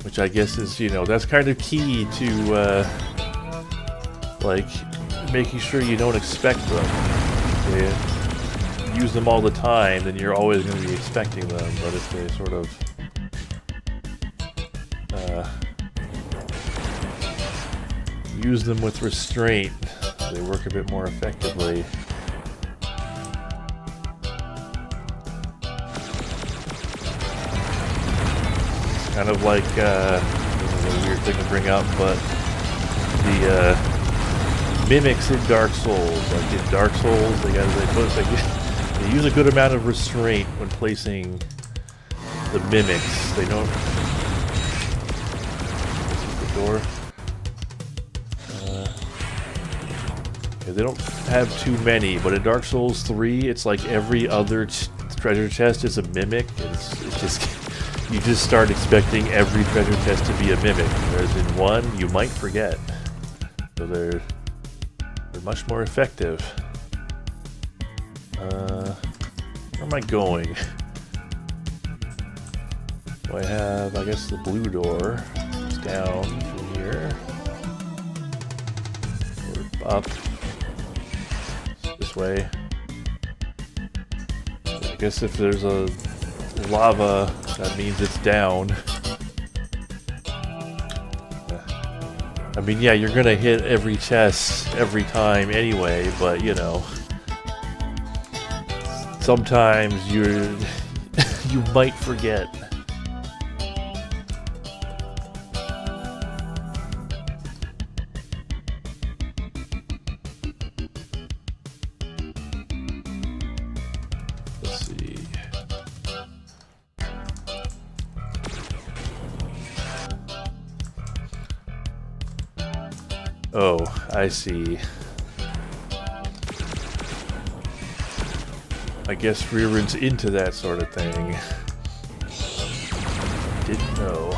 Which I guess is, you know, that's kind of key to, like, making sure you don't expect them. They use them all the time, then you're always going to be expecting them. But if they sort of use them with restraint, they work a bit more effectively. It's kind of like this is a weird thing to bring up, but the mimics in Dark Souls, like in Dark Souls, they use a good amount of restraint when placing the mimics. They don't... the door. Yeah, they don't have too many, but in Dark Souls 3, it's like every other treasure chest is a mimic. It's just... you just start expecting every treasure chest to be a mimic, whereas in 1, you might forget. So they're much more effective. Where am I going? So I have, I guess, the blue door. It's down from here. Or up. This way. I guess if there's a lava, that means it's down. I I mean, yeah, you're gonna hit every chest every time anyway, but you know, sometimes you might forget. Let's see. Oh, I see. I guess rearrands into that sort of thing. Didn't know.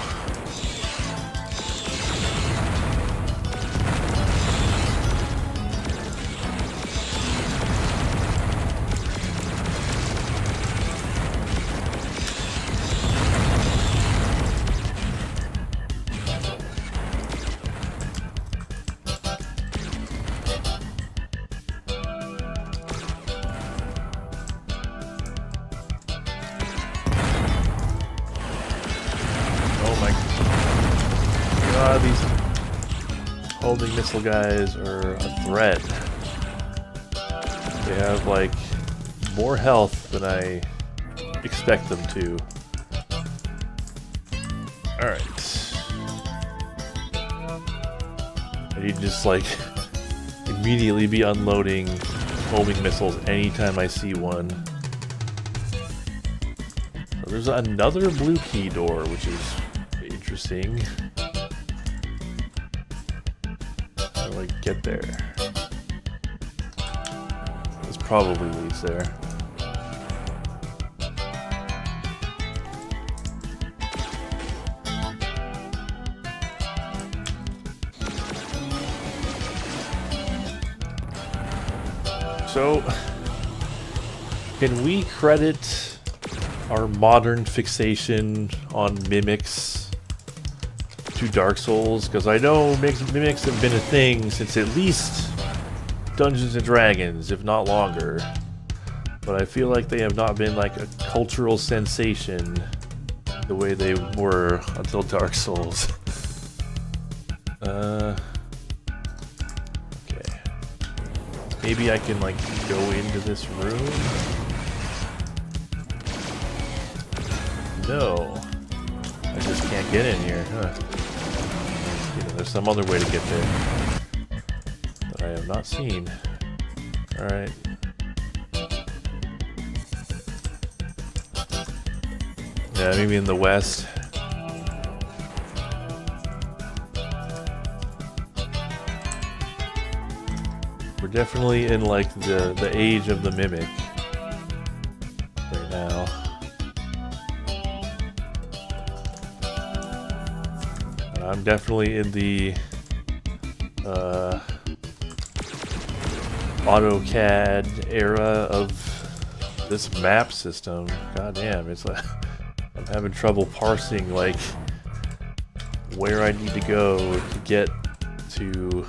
These holding missile guys are a threat. They have like more health than I expect them to. Alright. I need to just like immediately be unloading homing missiles anytime I see one. So there's another blue key door, which is interesting. How do I get there? This probably leads there. So, can we credit our modern fixation on mimics to Dark Souls? Because I know mimics have been a thing since at least Dungeons and Dragons, if not longer. But I feel like they have not been like a cultural sensation the way they were until Dark Souls. Okay. Maybe I can like go into this room? No. I just can't get in here, huh? You know, there's some other way to get there that I have not seen. Alright. Yeah, maybe in the west. We're definitely in like the age of the mimic right now. I'm definitely in the AutoCAD era of this map system. God damn, it's like I'm having trouble parsing like where I need to go to get to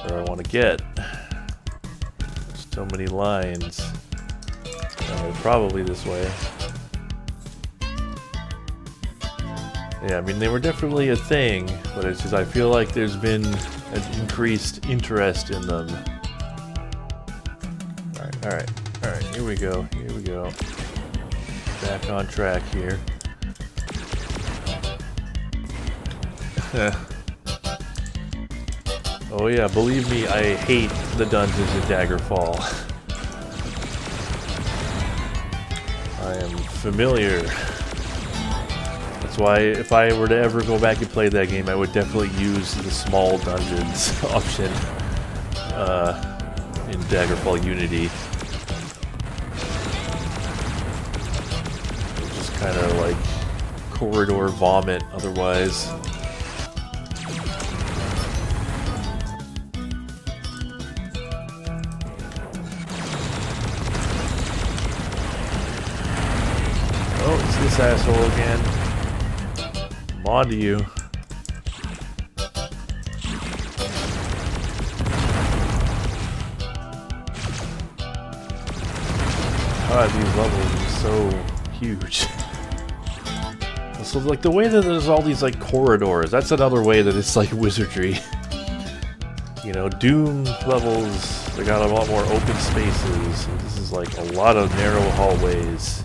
where I want to get. There's so many lines. Probably this way. Yeah, I mean, they were definitely a thing, but it's just I feel like there's been an increased interest in them. Alright, here we go, Back on track here. Oh yeah, believe me, I hate the dungeons in Daggerfall. I am familiar. That's why if I were to ever go back and play that game, I would definitely use the small dungeons option in Daggerfall Unity. Just kind of like corridor vomit otherwise. Oh, it's this asshole again. I'm on to you. God, these levels are so huge. So like the way that there's all these like corridors, that's another way that it's like wizardry. You know, Doom levels, they got a lot more open spaces. And this is like a lot of narrow hallways.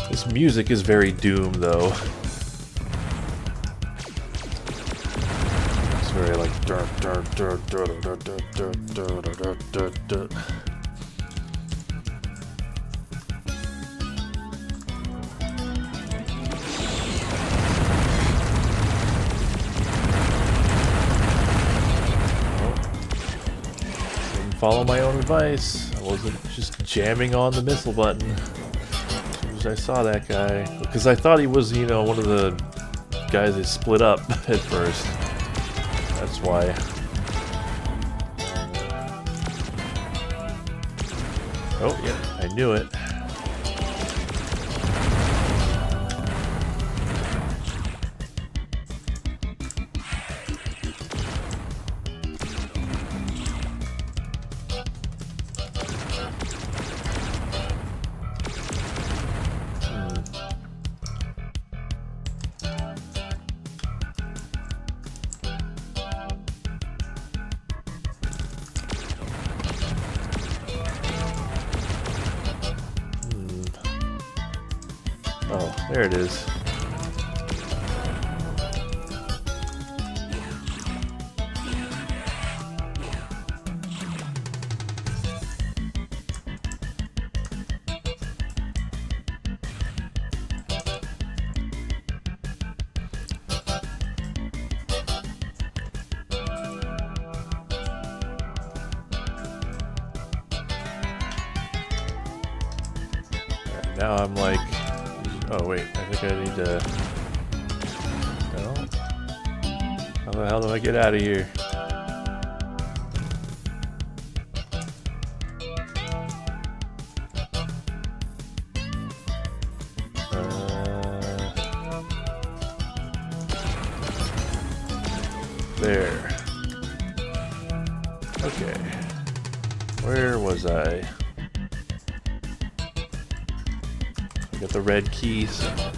This music is very Doom, though. It's very like Didn't follow my own advice. I wasn't just jamming on the missile button. I saw that guy because I thought he was, you know, one of the guys that split up at first. That's why. Oh yeah, I knew it. Oh, there it is. Right, now I'm like... Oh wait, I think I need to... No? How the hell do I get out of here? There. Okay. Where was I? Got the red key, so I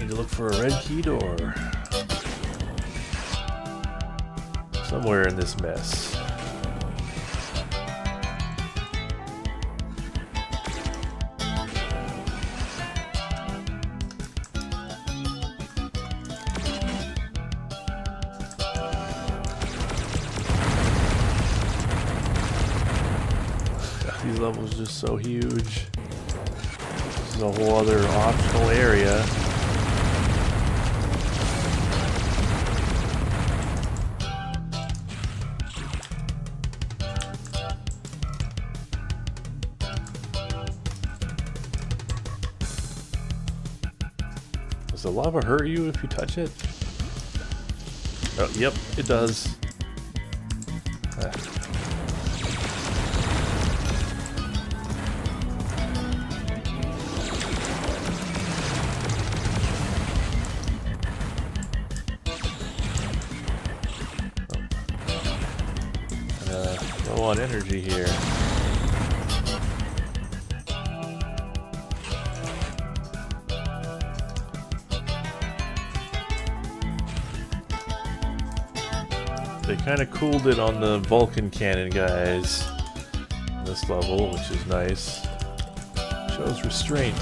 need to look for a red key door somewhere in this mess. These levels are just so huge. This is a whole other optional area. Does the lava hurt you if you touch it? Oh, yep, it does. Low on energy here. They kind of cooled it on the Vulcan cannon guys in this level, which is nice. Shows restraint.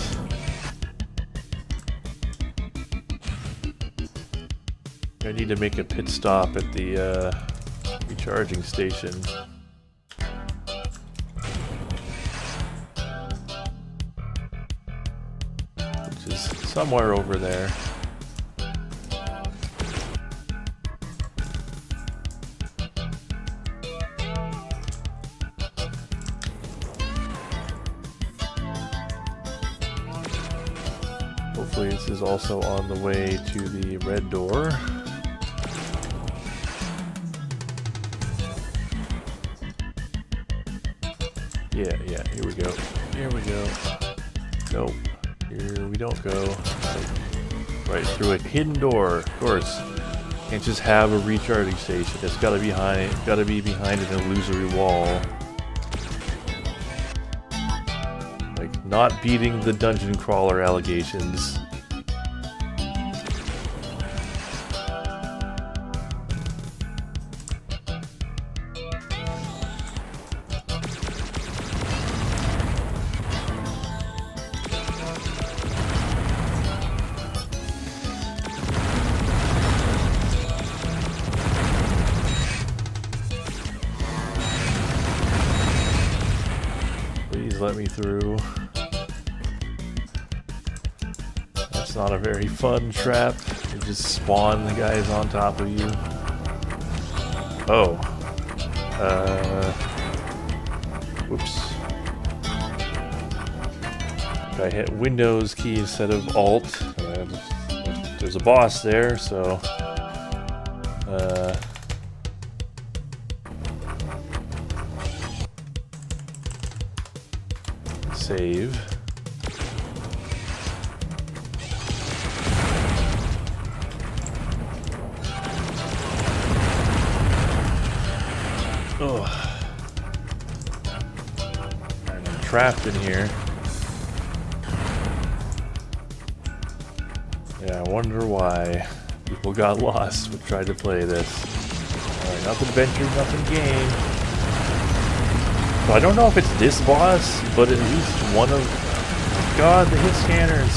I need to make a pit stop at the recharging station. Which is somewhere over there. Hopefully this is also on the way to the red door. Yeah, here we go. Here we go. Nope. Here we don't go. Right through a hidden door, of course. Can't just have a recharging station. It's gotta be behind an illusory wall. Like, not beating the dungeon crawler allegations. Let me through. That's not a very fun trap. You just spawn the guys on top of you. Oh. Whoops. I hit Windows key instead of Alt. There's a boss there, so... Save. Oh. And I'm trapped in here. Yeah, I wonder why people got lost when tried to play this. Alright, nothing venture, nothing gain. So I don't know if it's this boss, but at least one of... Oh God, the hit scanners!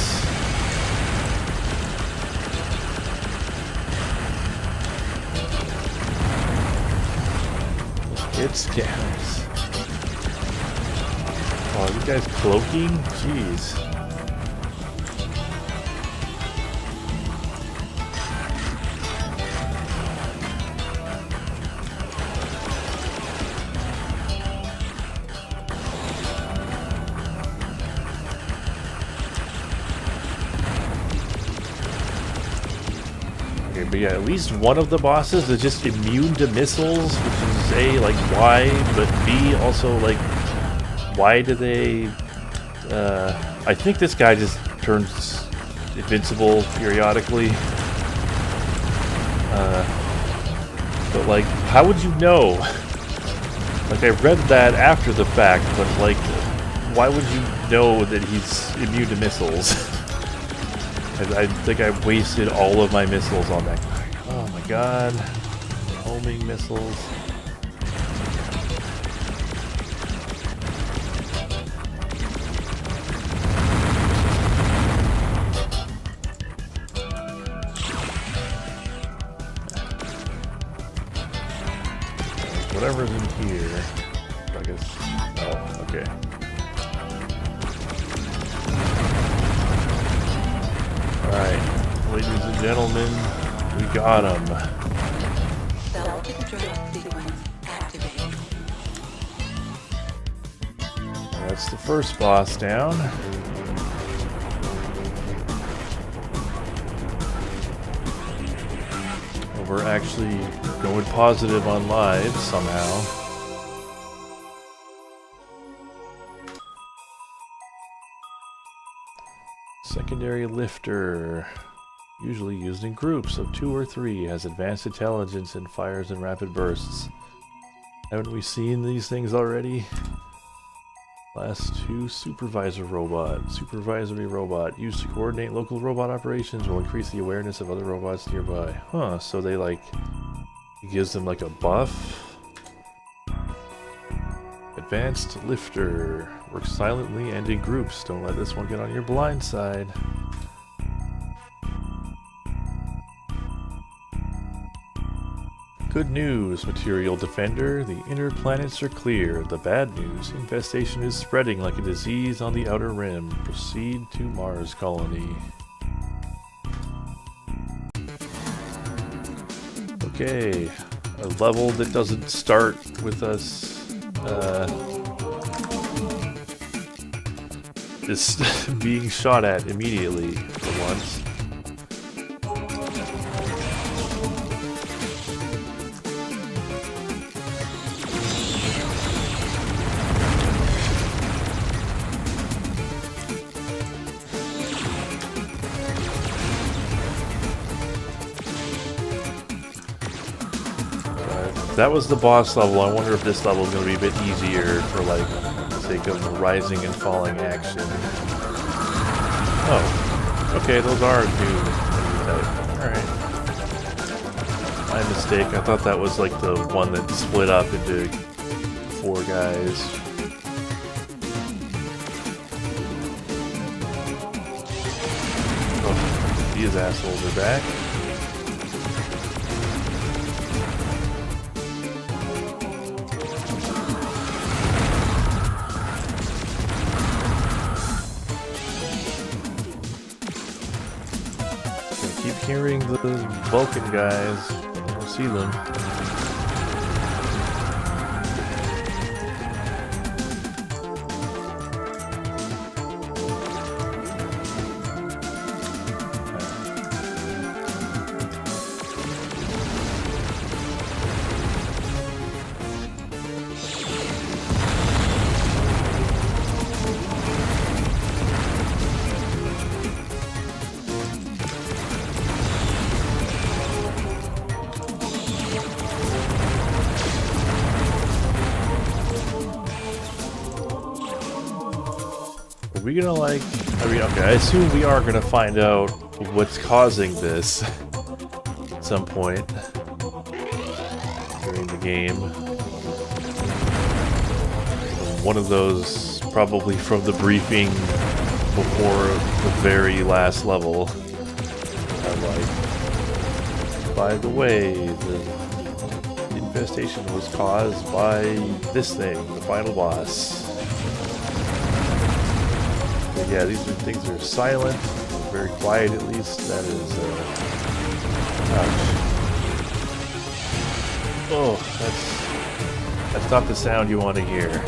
Hit scanners. Oh, you guys cloaking? Jeez. But yeah, at least one of the bosses is just immune to missiles, which is A, like, why, but B, also, like, why do they, I think this guy just turns invincible periodically, but, like, how would you know? Like, I read that after the fact, but, like, why would you know that he's immune to missiles? I think I wasted all of my missiles on that guy. Oh my God. Homing missiles. Whatever's in here. I guess. Oh, okay. Alright, ladies and gentlemen, we got him. That's the first boss down. And we're actually going positive on lives somehow. Secondary lifter, usually used in groups of 2 or 3, has advanced intelligence and fires in rapid bursts. Haven't we seen these things already? Last 2, supervisory robot, used to coordinate local robot operations, will increase the awareness of other robots nearby. Huh, so they like, it gives them like a buff. Advanced lifter. Works silently and in groups. Don't let this one get on your blind side. Good news, material defender. The inner planets are clear. The bad news, infestation is spreading like a disease on the outer rim. Proceed to Mars colony. Okay, a level that doesn't start with us just being shot at immediately for once. That was the boss level. I wonder if this level is going to be a bit easier for, like, the sake of rising and falling action. Oh. Okay, those are new type. Alright. My mistake. I thought that was, like, the one that split up into 4 guys. Oh, these assholes are back. Hearing the Vulcan guys. I don't see them. Are we gonna, like, I mean, okay, I assume we are gonna find out what's causing this at some point during the game. One of those probably from the briefing before the very last level. I'm like, by the way, the infestation was caused by this thing, the final boss. Yeah, these things are silent, very quiet at least. That is, ouch. Oh, that's not the sound you want to hear.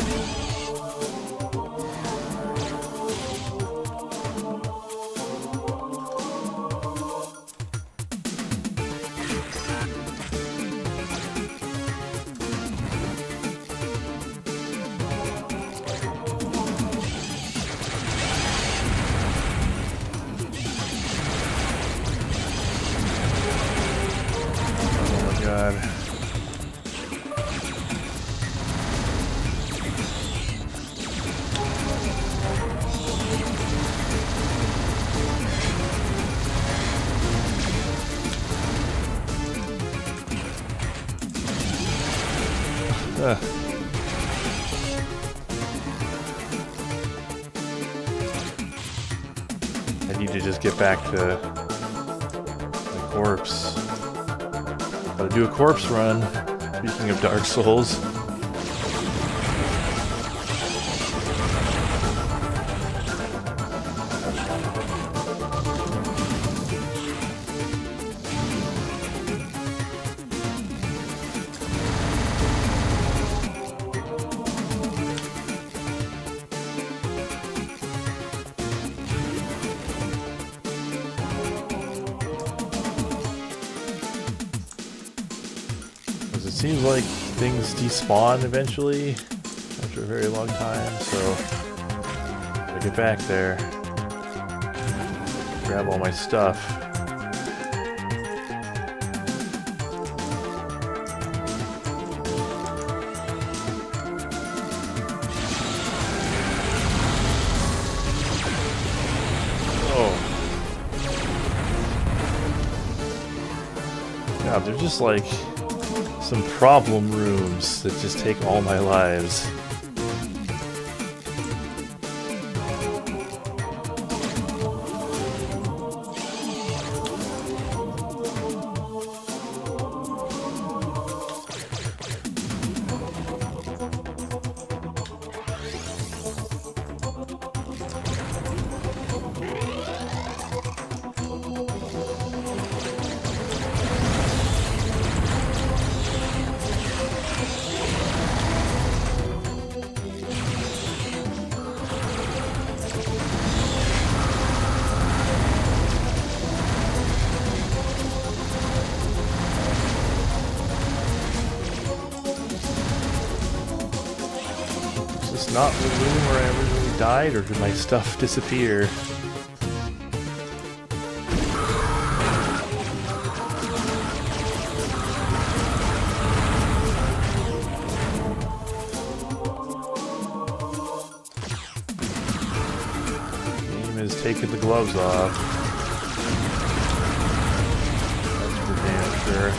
God. I need to just get back to the corpse. Gotta do a corpse run. Speaking of Dark Souls. It seems like things despawn eventually after a very long time, so gotta get back there, grab all my stuff. Oh. God, they're just like some problem rooms that just take all my lives. Not the room where I originally died, or did my stuff disappear? is taking the gloves off. That's for damn sure.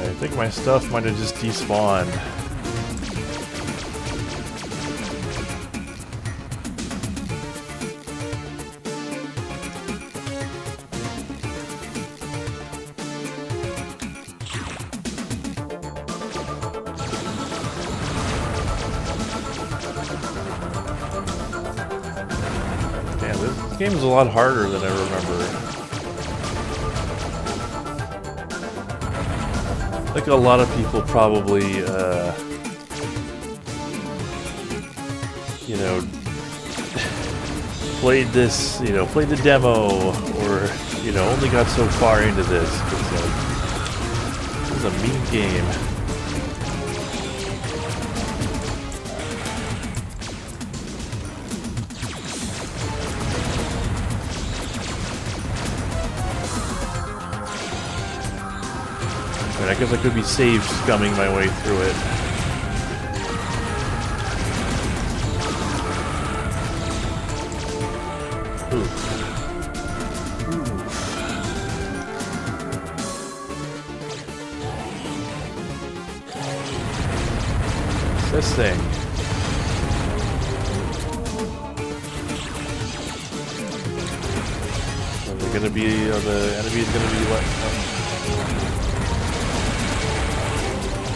I think my stuff might have just despawned. Damn, this game is a lot harder than I remember. I think a lot of people probably, you know, played this, you know, played the demo, or, you know, only got so far into this. This is a mean game. I guess I could be saved scumming my way through it. Oof. What's this thing? Are they gonna be, are the enemies gonna be what?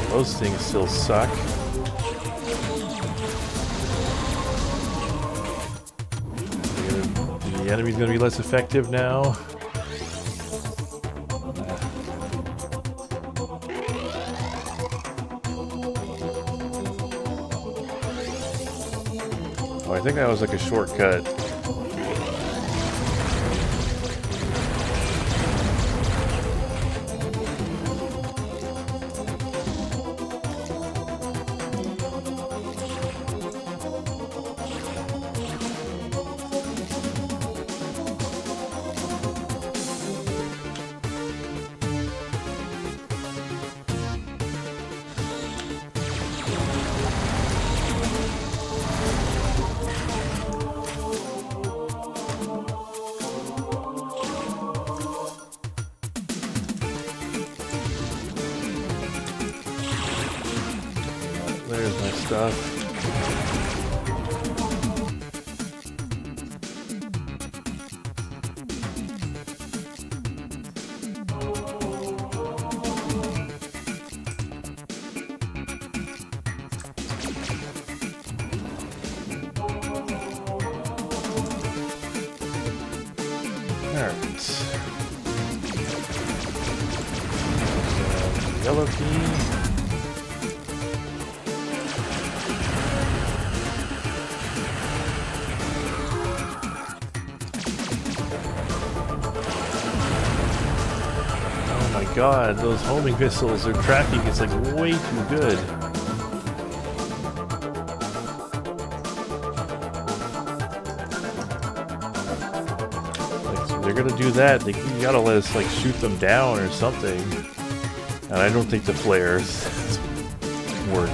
Those things still suck. The enemy's gonna be less effective now. Oh, I think that was like a shortcut. There's my stuff. Alright. Yellow key. God, those homing missiles, their tracking is like way too good. Like, so they're gonna do that. You gotta let us like shoot them down or something. And I don't think the flares work.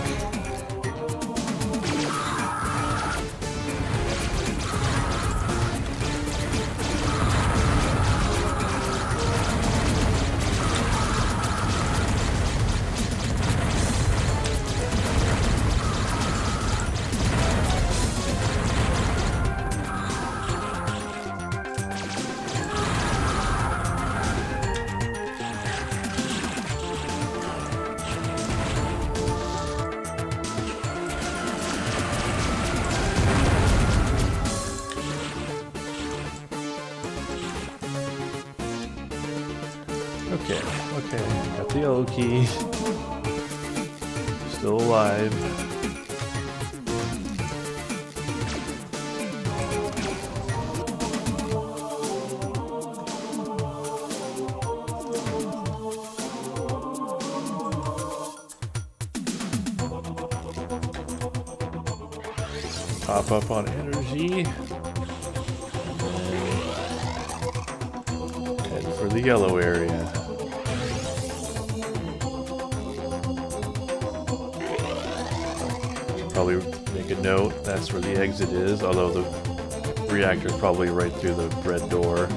Okay, got the yellow key. Still alive. Top up on energy. And head for the yellow area. Probably make a note, that's where the exit is, although the reactor is probably right through the red door.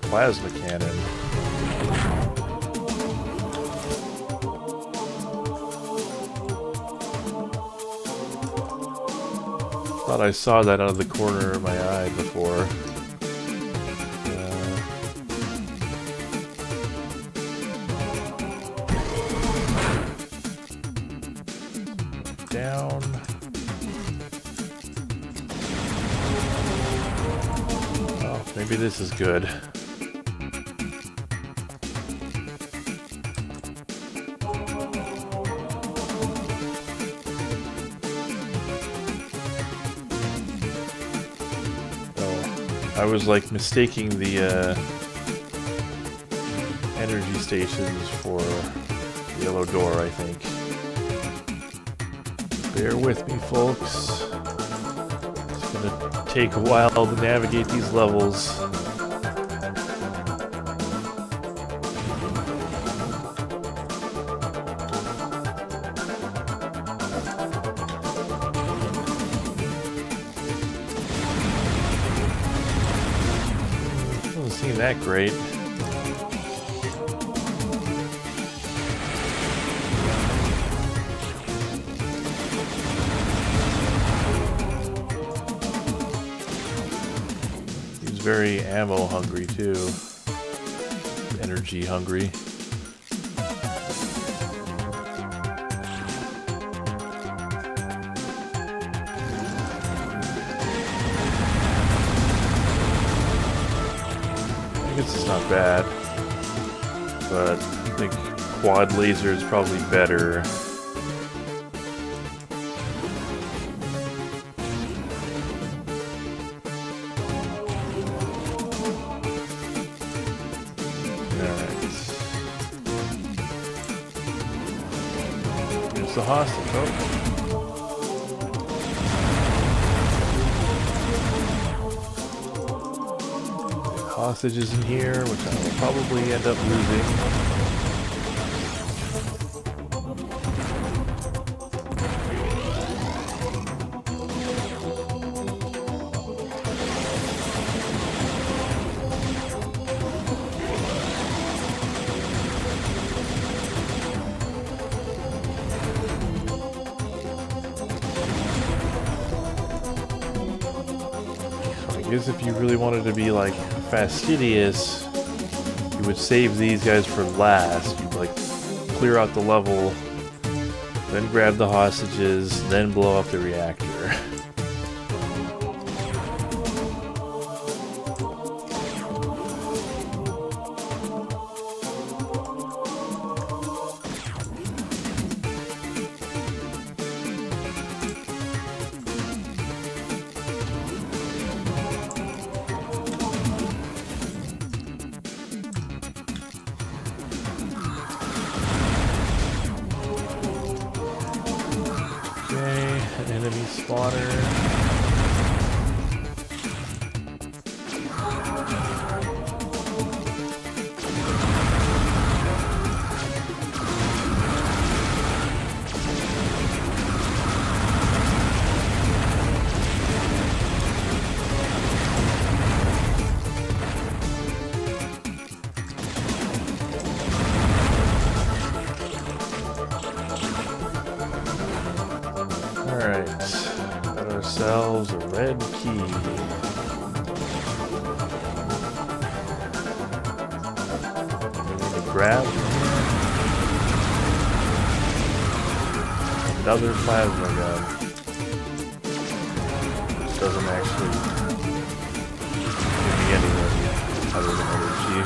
Plasma cannon. Thought I saw that out of the corner of my eye before. Down. Oh, maybe this is good. I was like mistaking the energy stations for the yellow door, I think. Bear with me, folks. It's gonna take a while to navigate these levels. Doesn't seem that great. He's very ammo hungry too. Energy hungry. I guess it's not bad, but I think quad laser is probably better. The hostage. Oh. Hostages in here, which I will probably end up losing. I guess if you really wanted to be like fastidious, you would save these guys for last. You'd like clear out the level, then grab the hostages, then blow up the reactor. Enemy spawner. Alright, got ourselves a red key. We need to grab another plasma gun. Which doesn't actually give me anything other than energy.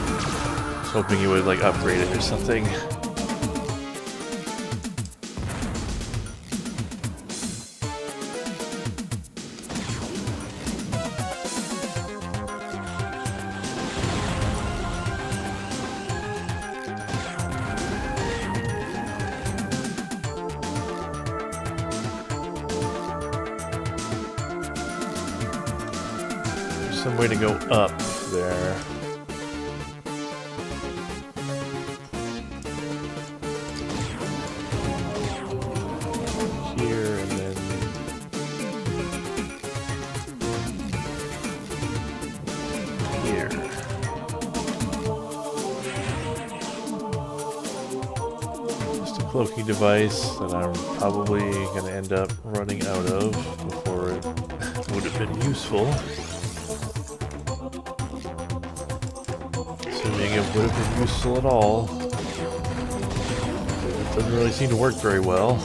I was hoping you would like upgrade it or something. some way to go up there. Here and then here. Just a cloaking device that I'm probably going to end up running out of before it would have been useful. Assuming it would have been useful at all. It doesn't really seem to work very well.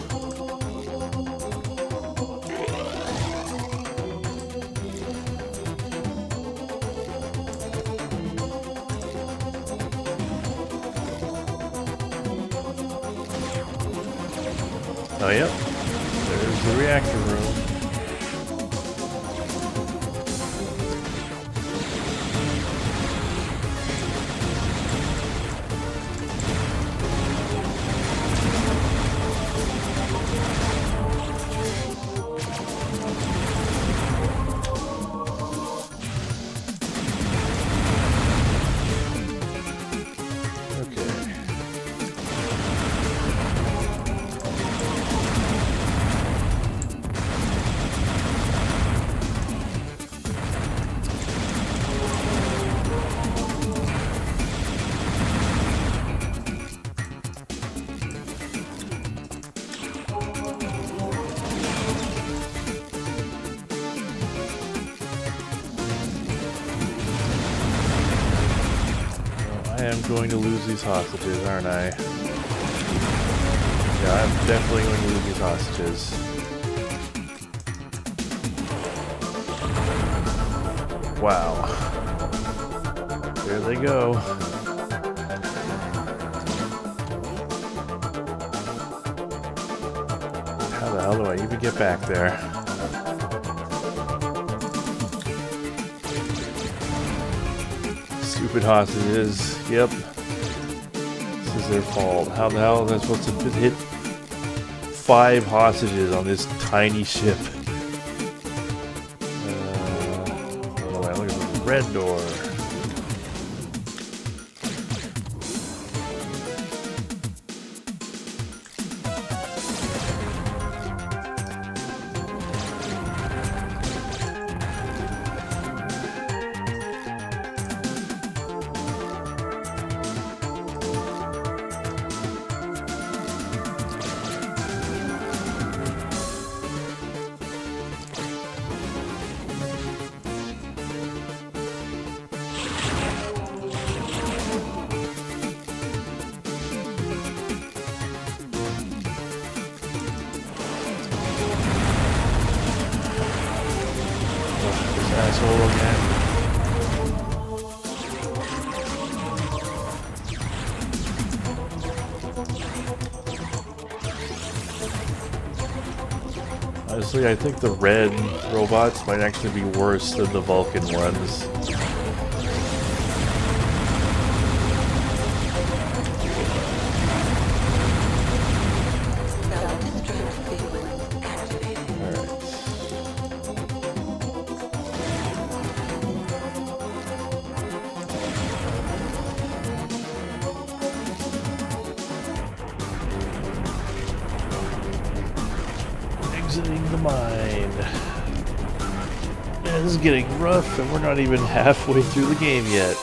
Oh, yep. There's the reactor room. I am going to lose these hostages, aren't I? Yeah, I'm definitely going to lose these hostages. Wow. There they go. How the hell do I even get back there? Stupid hostages. Yep. This is their fault. How the hell am I supposed to hit 5 hostages on this tiny ship? Oh, look at the red door. Asshole again. Honestly, I think the red robots might actually be worse than the Vulcan ones. Exiting the mine. Yeah, this is getting rough, and we're not even halfway through the game yet.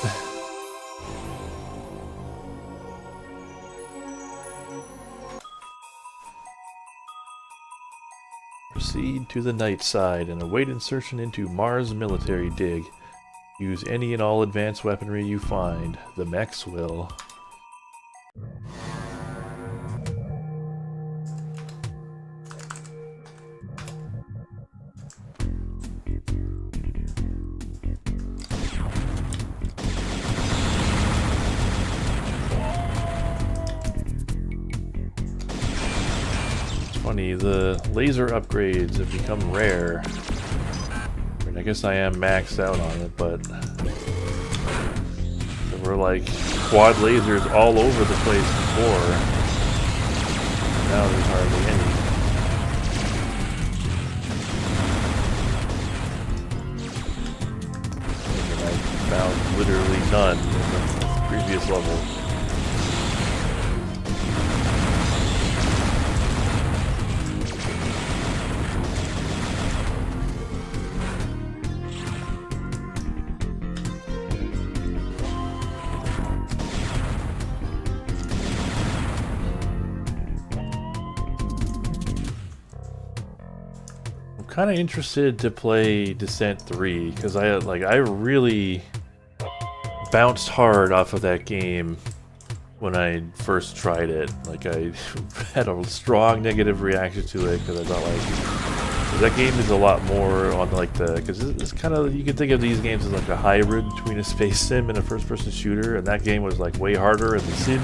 Proceed to the night side and await insertion into Mars military dig. Use any and all advanced weaponry you find. The mechs will. Funny, the laser upgrades have become rare. I mean, I guess I am maxed out on it, but there were like quad lasers all over the place before. Now there's hardly any. none in the previous level. Kind of interested to play Descent 3 because I really bounced hard off of that game when I first tried it. Like I had a strong negative reaction to it because I thought like that game is a lot more on like the because it's kind of, you can think of these games as like a hybrid between a space sim and a first-person shooter, and that game was like way harder in the sim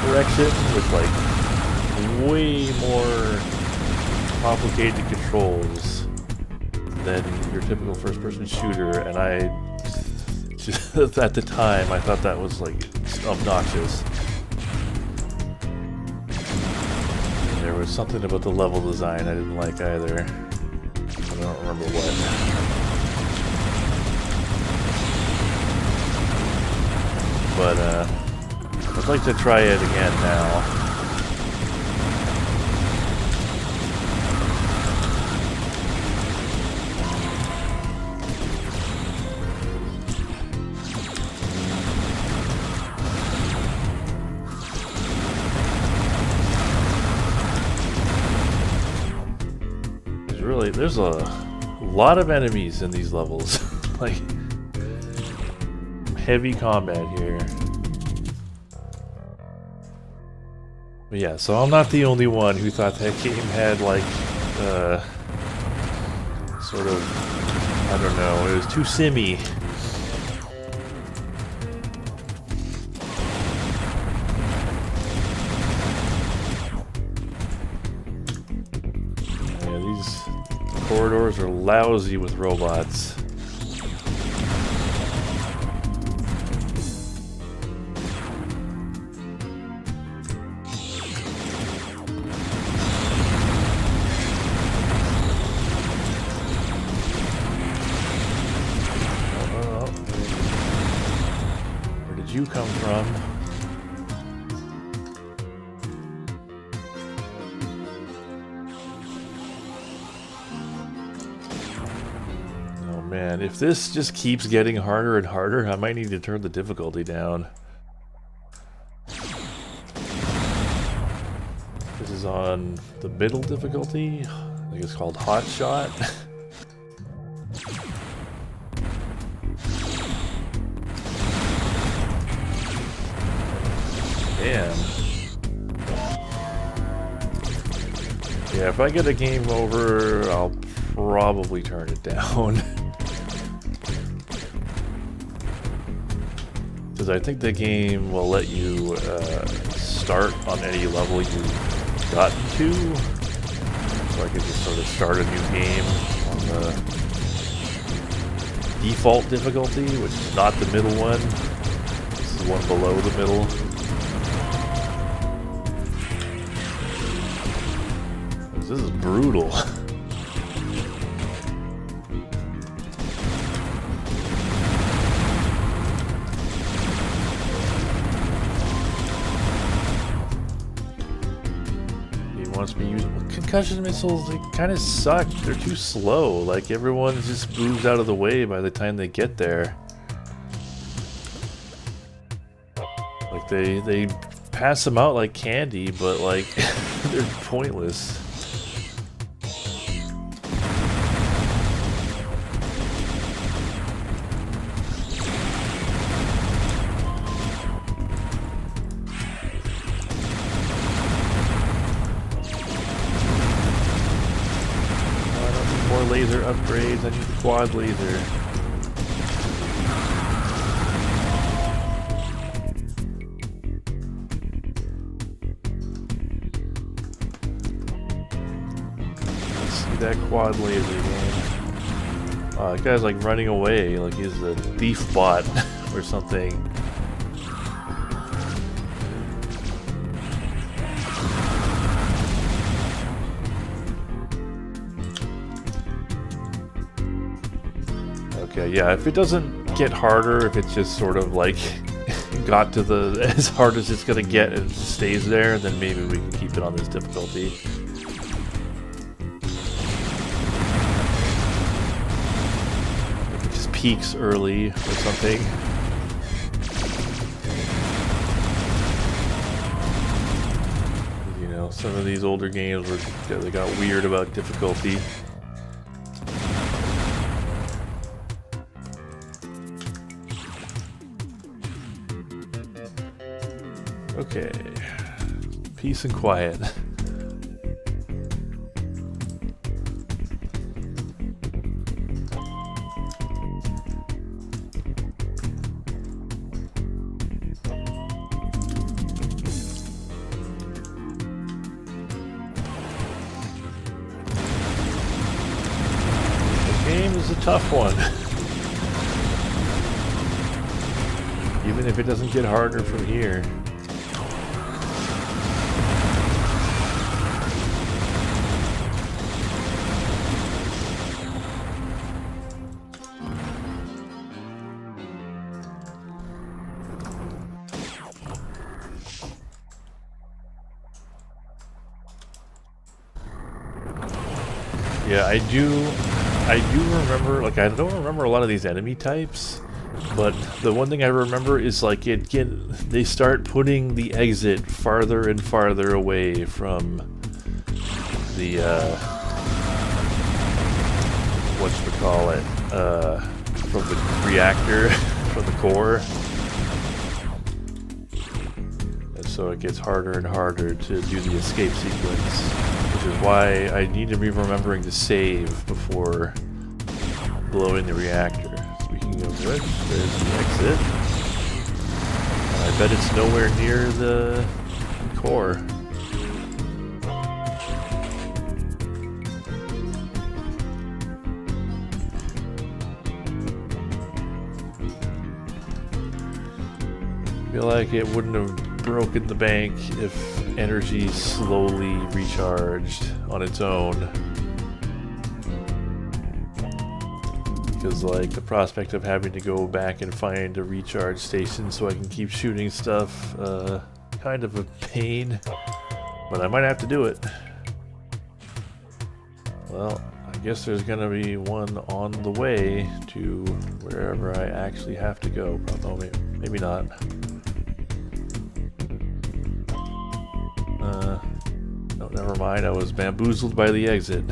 direction with like way more complicated controls than your typical first-person shooter, and I just at the time I thought that was like obnoxious. And there was something about the level design I didn't like either. I don't remember what. But I'd like to try it again now. There's a lot of enemies in these levels. Like, heavy combat here. But yeah, so I'm not the only one who thought that game had like, sort of, I don't know, it was too simmy. Corridors are lousy with robots. Where did you come from? Man, if this just keeps getting harder and harder, I might need to turn the difficulty down. This is on the middle difficulty. I think it's called Hot Shot. Damn. Yeah, if I get a game over, I'll probably turn it down. Because I think the game will let you start on any level you've gotten to. So I could just sort of start a new game on the default difficulty, which is not the middle one. This is one below the middle. This is brutal. Wants me using concussion missiles. They kind of suck. They're too slow. Like, everyone just moves out of the way by the time they get there. Like, they pass them out like candy, but like they're pointless. Laser upgrades. I need the quad laser. Let's see that quad laser game. That guy's like running away, like he's a thief bot or something. Okay, yeah, if it doesn't get harder, if it's just sort of like got to the as hard as it's gonna get and it just stays there, then maybe we can keep it on this difficulty. If it just peaks early or something. You know, some of these older games were they got weird about difficulty. Okay, peace and quiet. The game is a tough one. Even if it doesn't get harder from here. Yeah, I do remember, like, I don't remember a lot of these enemy types, but the one thing I remember is, like, they start putting the exit farther and farther away from the, whatchamacallit, from the reactor, from the core. And so it gets harder and harder to do the escape sequence. Which is why I need to be remembering to save before blowing the reactor. Speaking of which, there's the exit. And I bet it's nowhere near the core. I feel like it wouldn't have broken the bank if energy slowly recharged on its own. Because, like, the prospect of having to go back and find a recharge station so I can keep shooting stuff, kind of a pain. But I might have to do it. Well, I guess there's gonna be one on the way to wherever I actually have to go. Oh, maybe not. No, never mind. I was bamboozled by the exit.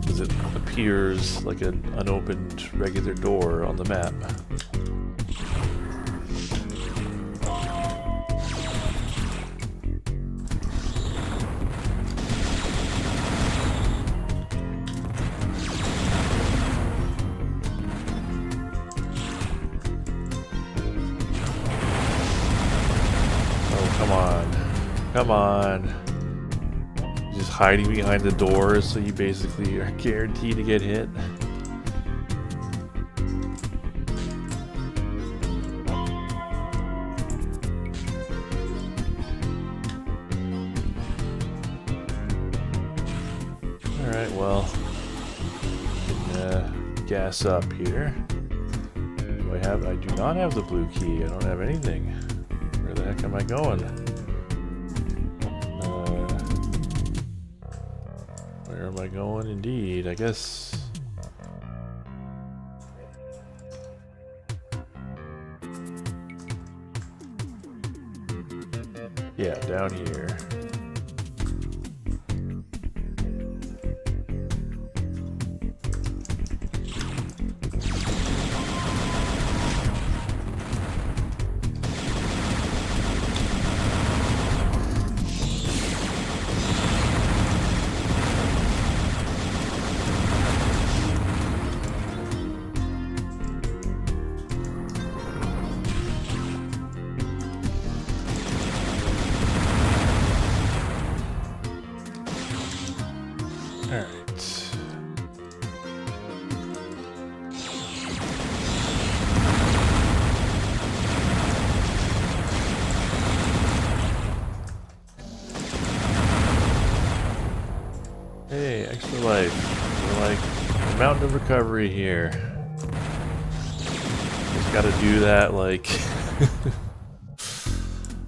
Because it appears like an unopened regular door on the map. Come on. Just hiding behind the doors so you basically are guaranteed to get hit. Alright, well, we can gas up here. I do not have the blue key. I don't have anything. Where the heck am I going? Where am I going? Indeed, I guess. Yeah, down here. Hey, extra life. We're like a mountain of recovery here. Just gotta do that like,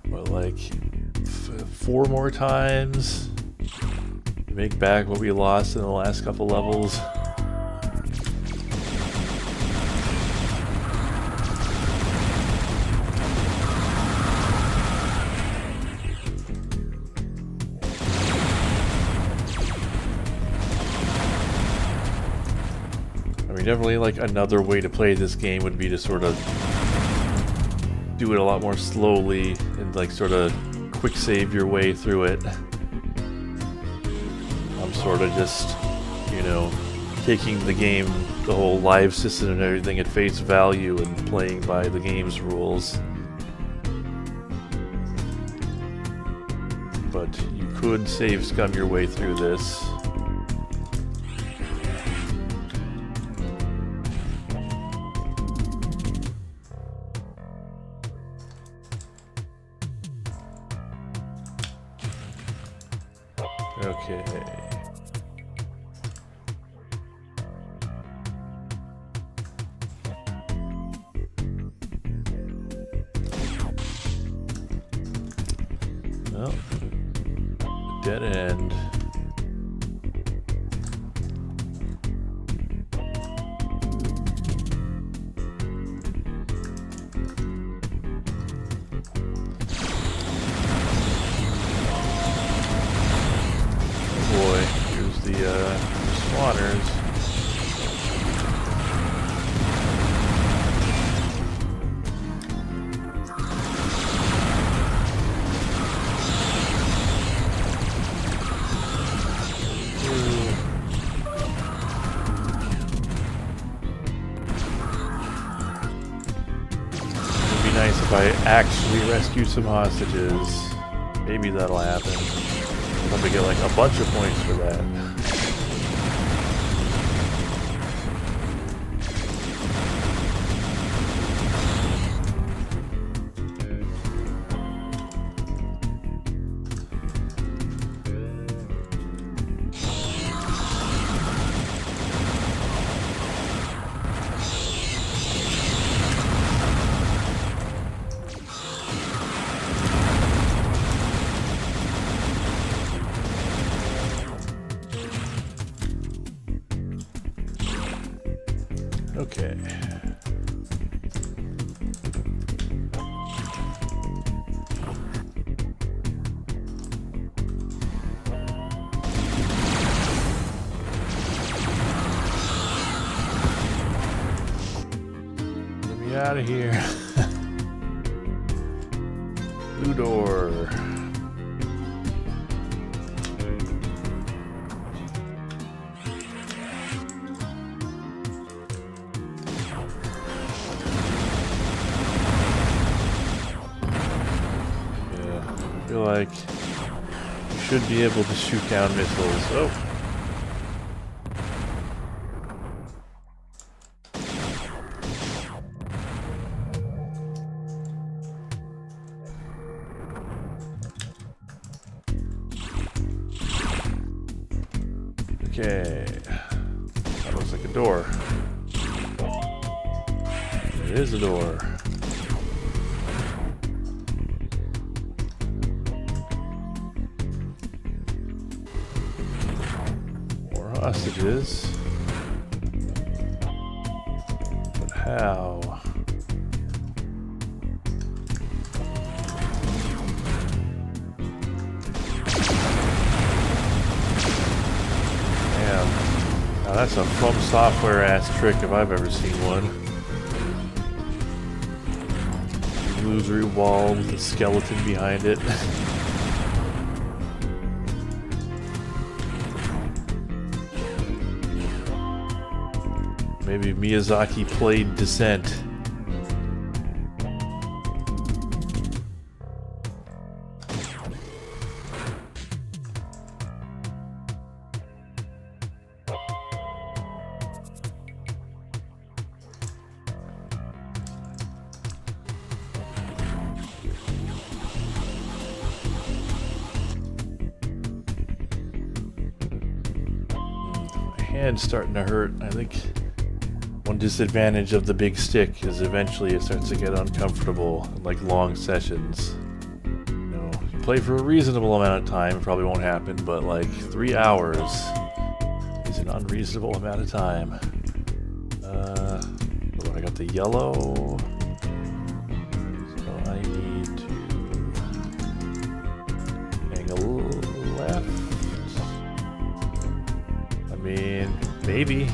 what, like 4 more times to make back what we lost in the last couple levels. Definitely, like, another way to play this game would be to sort of do it a lot more slowly and, like, sort of quick save your way through it. I'm sort of just, you know, taking the game, the whole live system and everything at face value and playing by the game's rules. But you could save scum your way through this. Okay. Well, dead end. Spawners. It'd be nice if I actually rescue some hostages. Maybe that'll happen. I'm gonna get like a bunch of points for that. Okay. Get me out of here. Blue door. I feel like you should be able to shoot down missiles. Oh. Okay. That looks like a door. It is a door. Hostages. But how? Damn. Now that's a From Software ass trick if I've ever seen one. Illusory wall with a skeleton behind it. Maybe Miyazaki played Descent. hand's starting to hurt. I think one disadvantage of the big stick is eventually it starts to get uncomfortable in like long sessions. You know, if you play for a reasonable amount of time, it probably won't happen, but like 3 hours is an unreasonable amount of time. I got the yellow, so I need to hang a left. I mean, maybe.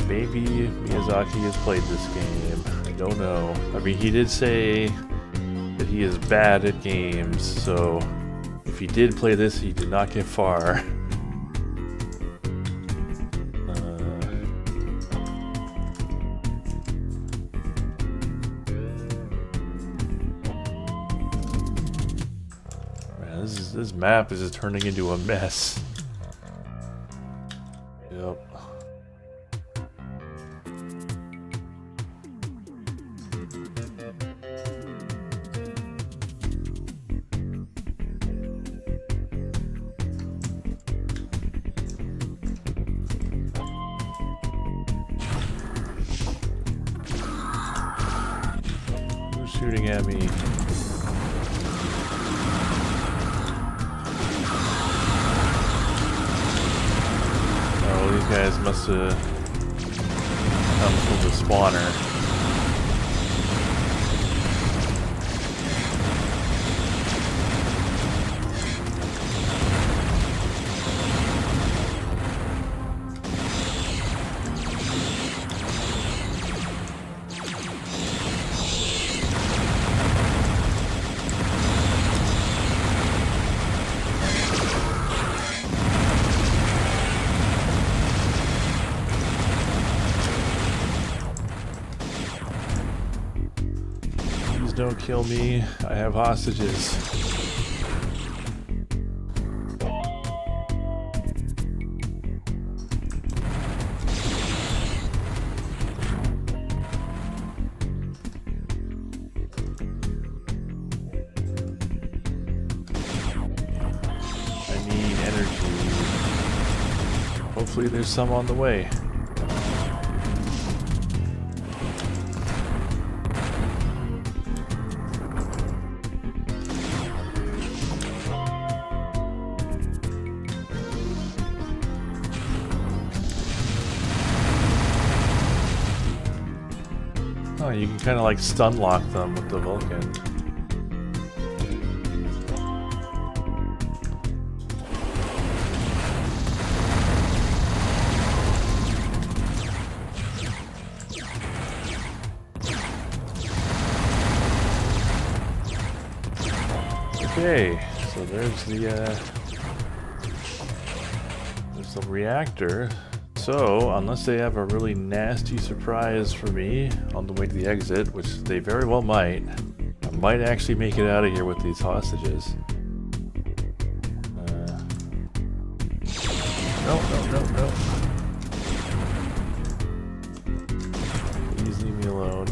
Maybe Miyazaki has played this game. I don't know. I mean, he did say that he is bad at games, so if he did play this, he did not get far. Man, this map is just turning into a mess. Yep. Shooting at me. Oh, these guys must have come from the spawner. Don't kill me. I have hostages. I need energy. Hopefully there's some on the way. Oh, you can kind of like stun lock them with the Vulcan. Okay, so there's the reactor. So, unless they have a really nasty surprise for me on the way to the exit, which they very well might, I might actually make it out of here with these hostages. No. Please leave me alone.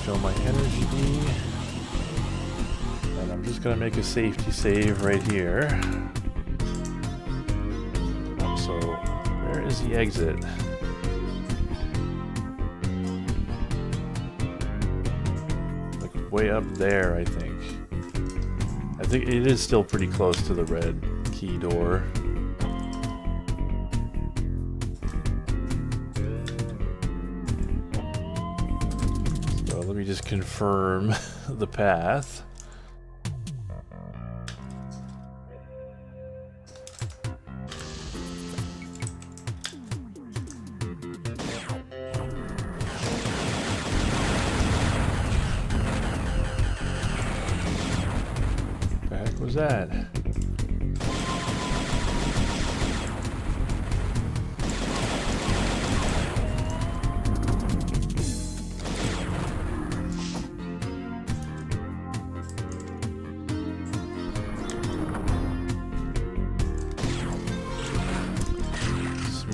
Refill my energy. And I'm just gonna make a safety save right here. So, where is the exit? Like way up there, I think. I think it is still pretty close to the red key door. So let me just confirm the path. What the heck was that?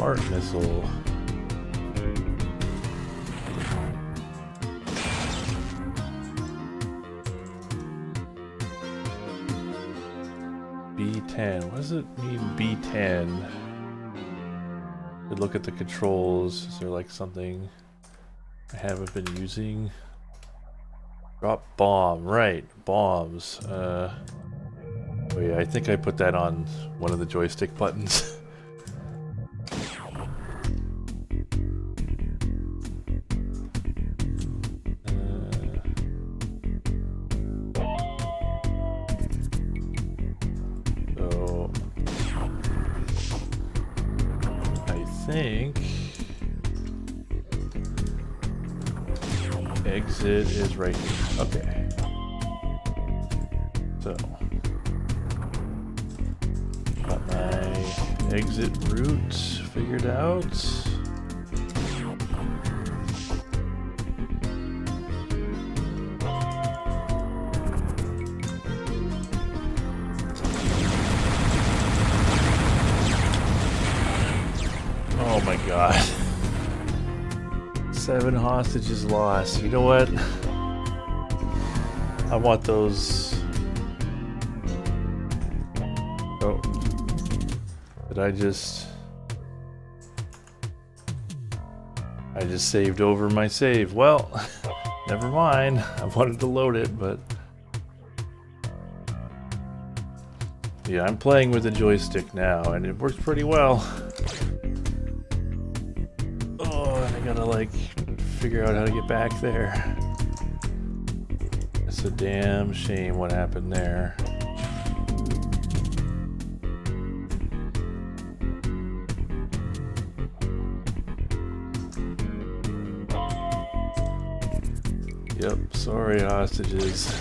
Smart missile. B10. What does it mean, B10? Look at the controls. Is there like something I haven't been using? Drop bomb, right? Bombs. Oh yeah, I think I put that on one of the joystick buttons. So I think exit is right here. Okay. So got my exit route figured out. Oh my god. 7 hostages lost. You know what? I want those. Oh. Did I just saved over my save. Well, never mind. I wanted to load it, but yeah, I'm playing with the joystick now and it works pretty well. I gotta like figure out how to get back there. It's a damn shame what happened there. Yep, sorry hostages.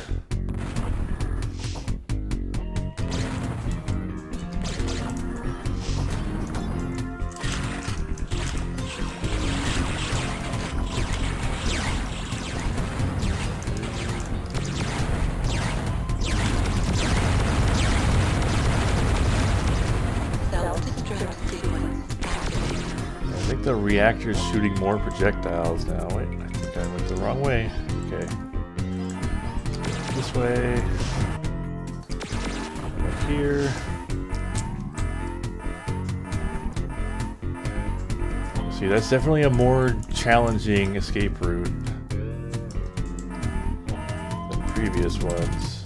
The reactor's shooting more projectiles now. Wait, I think I went the wrong way. Okay. This way. Up here. See, that's definitely a more challenging escape route than previous ones.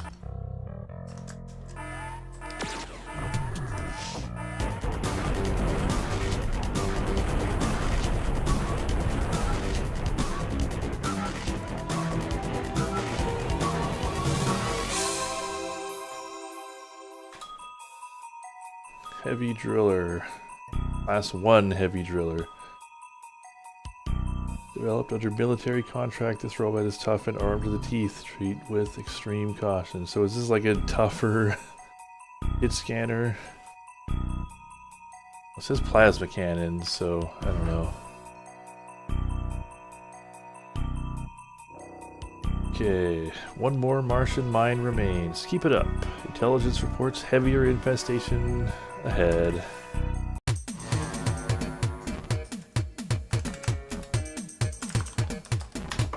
Heavy driller. Class 1 heavy driller. Developed under military contract, this robot is tough and armed to the teeth. Treat with extreme caution. So is this like a tougher hit scanner? It says plasma cannon, so I don't know. Okay, one more Martian mine remains. Keep it up. Intelligence reports heavier infestation ahead.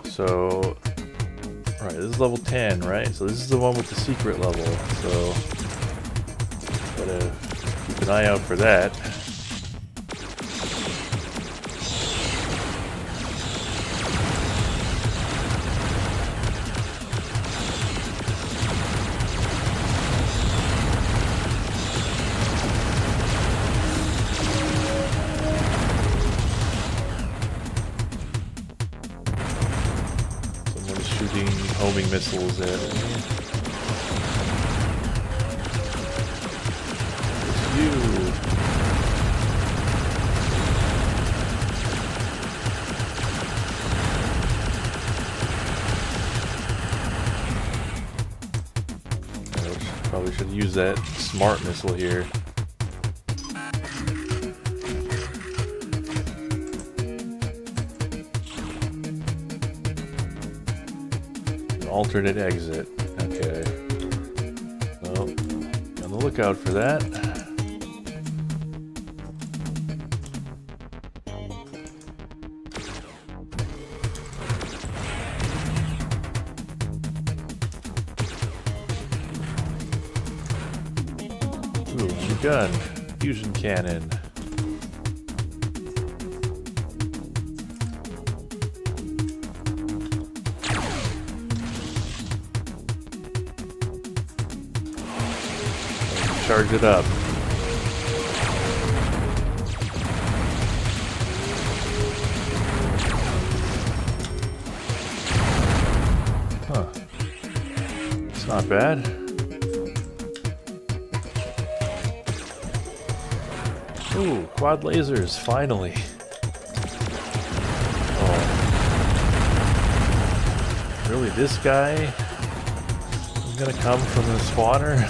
So, alright, this is level 10, right? So this is the one with the secret level, so gotta keep an eye out for that. Homing missiles at me. It's you. Probably should use that smart missile here. Alternate exit. Okay. Well, on the lookout for that. gun. Fusion cannon. Charge it up. Huh. It's not bad. Ooh, quad lasers, finally. Oh. Really, this guy is gonna come from the spawner?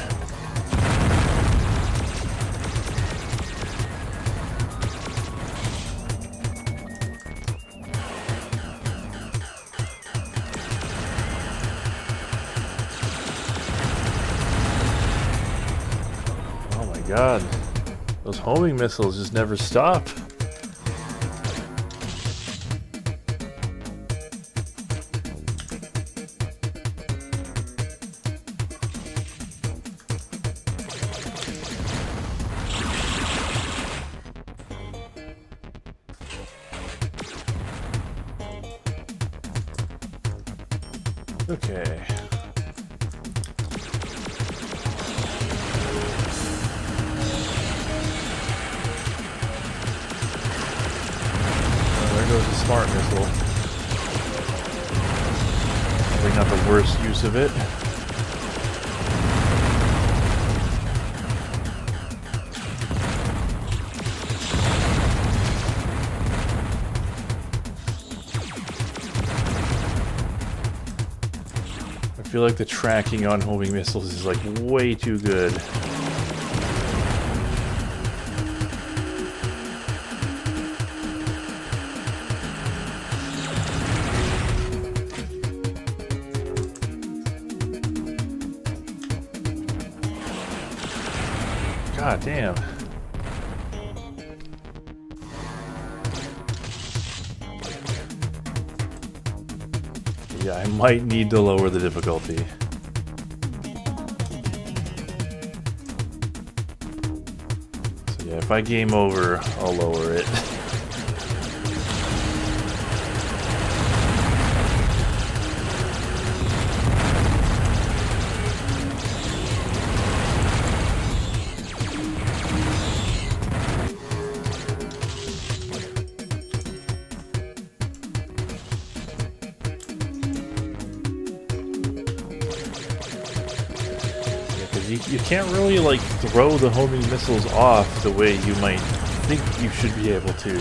God, those homing missiles just never stop. Okay. Goes a smart missile. Probably not the worst use of it. I feel like the tracking on homing missiles is like way too good. God damn. Yeah, I might need to lower the difficulty. So yeah, if I game over, I'll lower it. You can't really like throw the homing missiles off the way you might think you should be able to.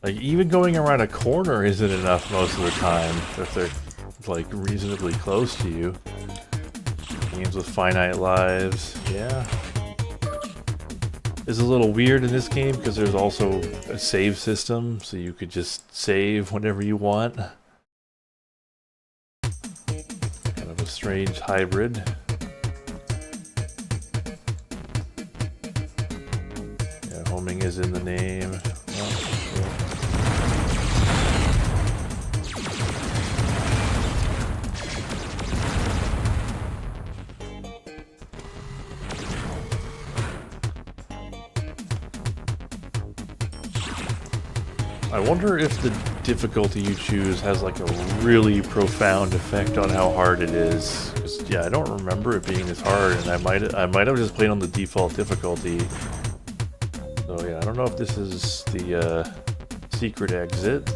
Like even going around a corner isn't enough most of the time if they're like reasonably close to you. Games with finite lives, yeah. Is a little weird in this game because there's also a save system, so you could just save whenever you want. Kind of a strange hybrid. Yeah, homing is in the name. I wonder if the difficulty you choose has like a really profound effect on how hard it is. 'Cause, yeah, I don't remember it being this hard, and I might have just played on the default difficulty. So yeah, I don't know if this is the secret exit.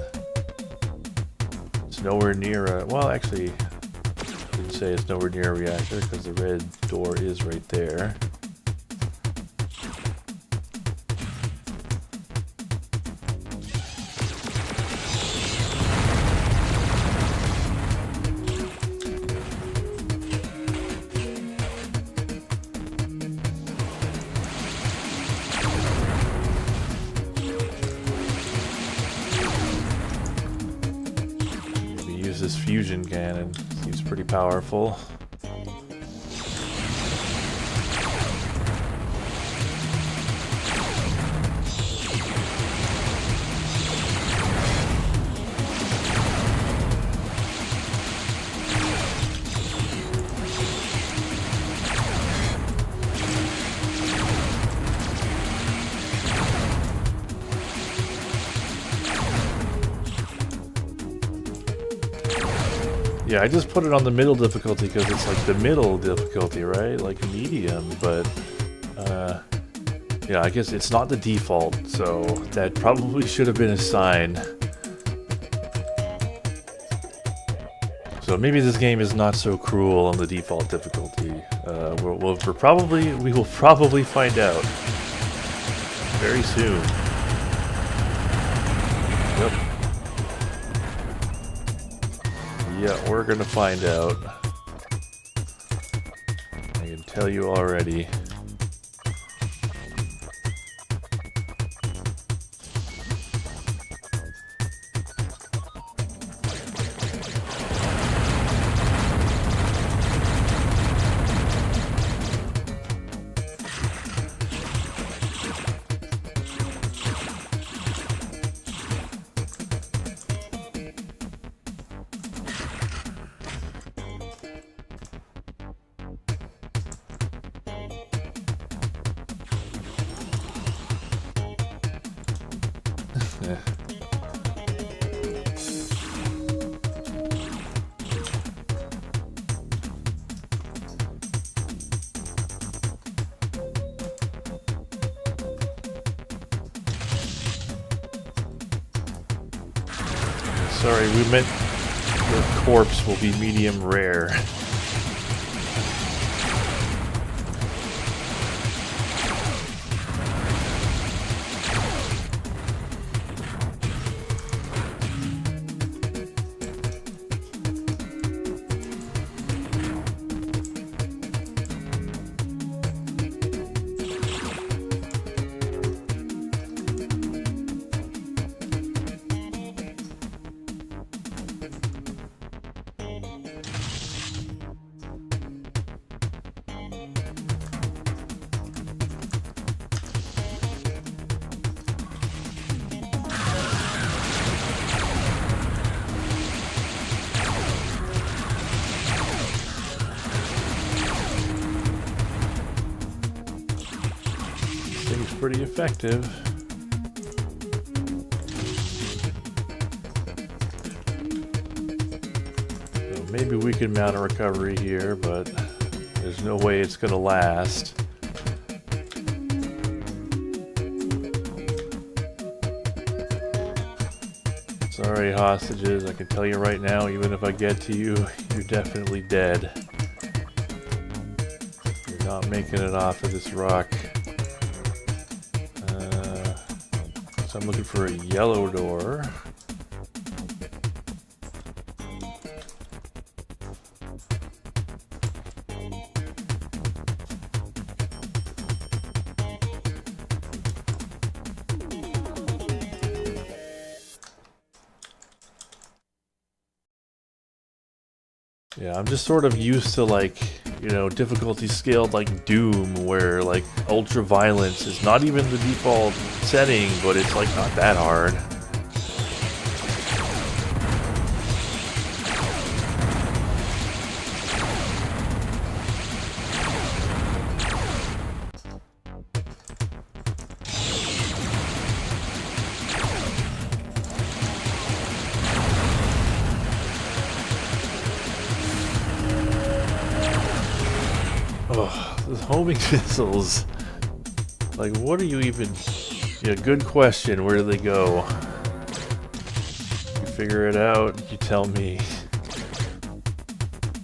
It's nowhere near a, well, actually, I didn't say it's nowhere near a reactor because the red door is right there. This fusion cannon seems pretty powerful. Yeah, I just put it on the middle difficulty because it's like the middle difficulty, right? Like medium, but yeah, I guess it's not the default, so that probably should have been a sign. So maybe this game is not so cruel on the default difficulty. We will probably find out very soon. Yep. Yeah, we're gonna find out. I can tell you already. Yeah. Sorry, we meant your corpse will be medium rare. Seems pretty effective. So maybe we can mount a recovery here, but there's no way it's gonna last. Sorry, hostages, I can tell you right now, even if I get to you, you're definitely dead. You're not making it off of this rock. So I'm looking for a yellow door. Yeah, I'm just sort of used to, like, you know, difficulty scaled like Doom, where like ultra violence is not even the default setting, but it's like not that hard. Oh, those homing missiles. Like, what are you even... Yeah, good question. Where do they go? You figure it out, you tell me.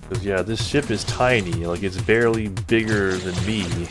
Because, yeah, this ship is tiny. Like, it's barely bigger than me.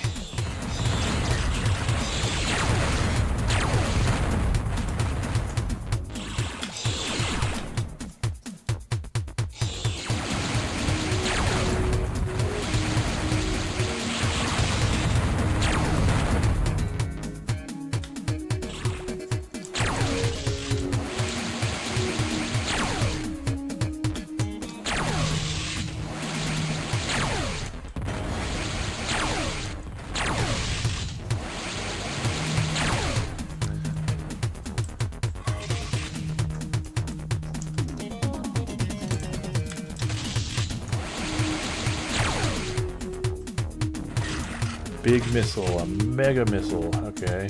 Big missile, a mega missile. Okay.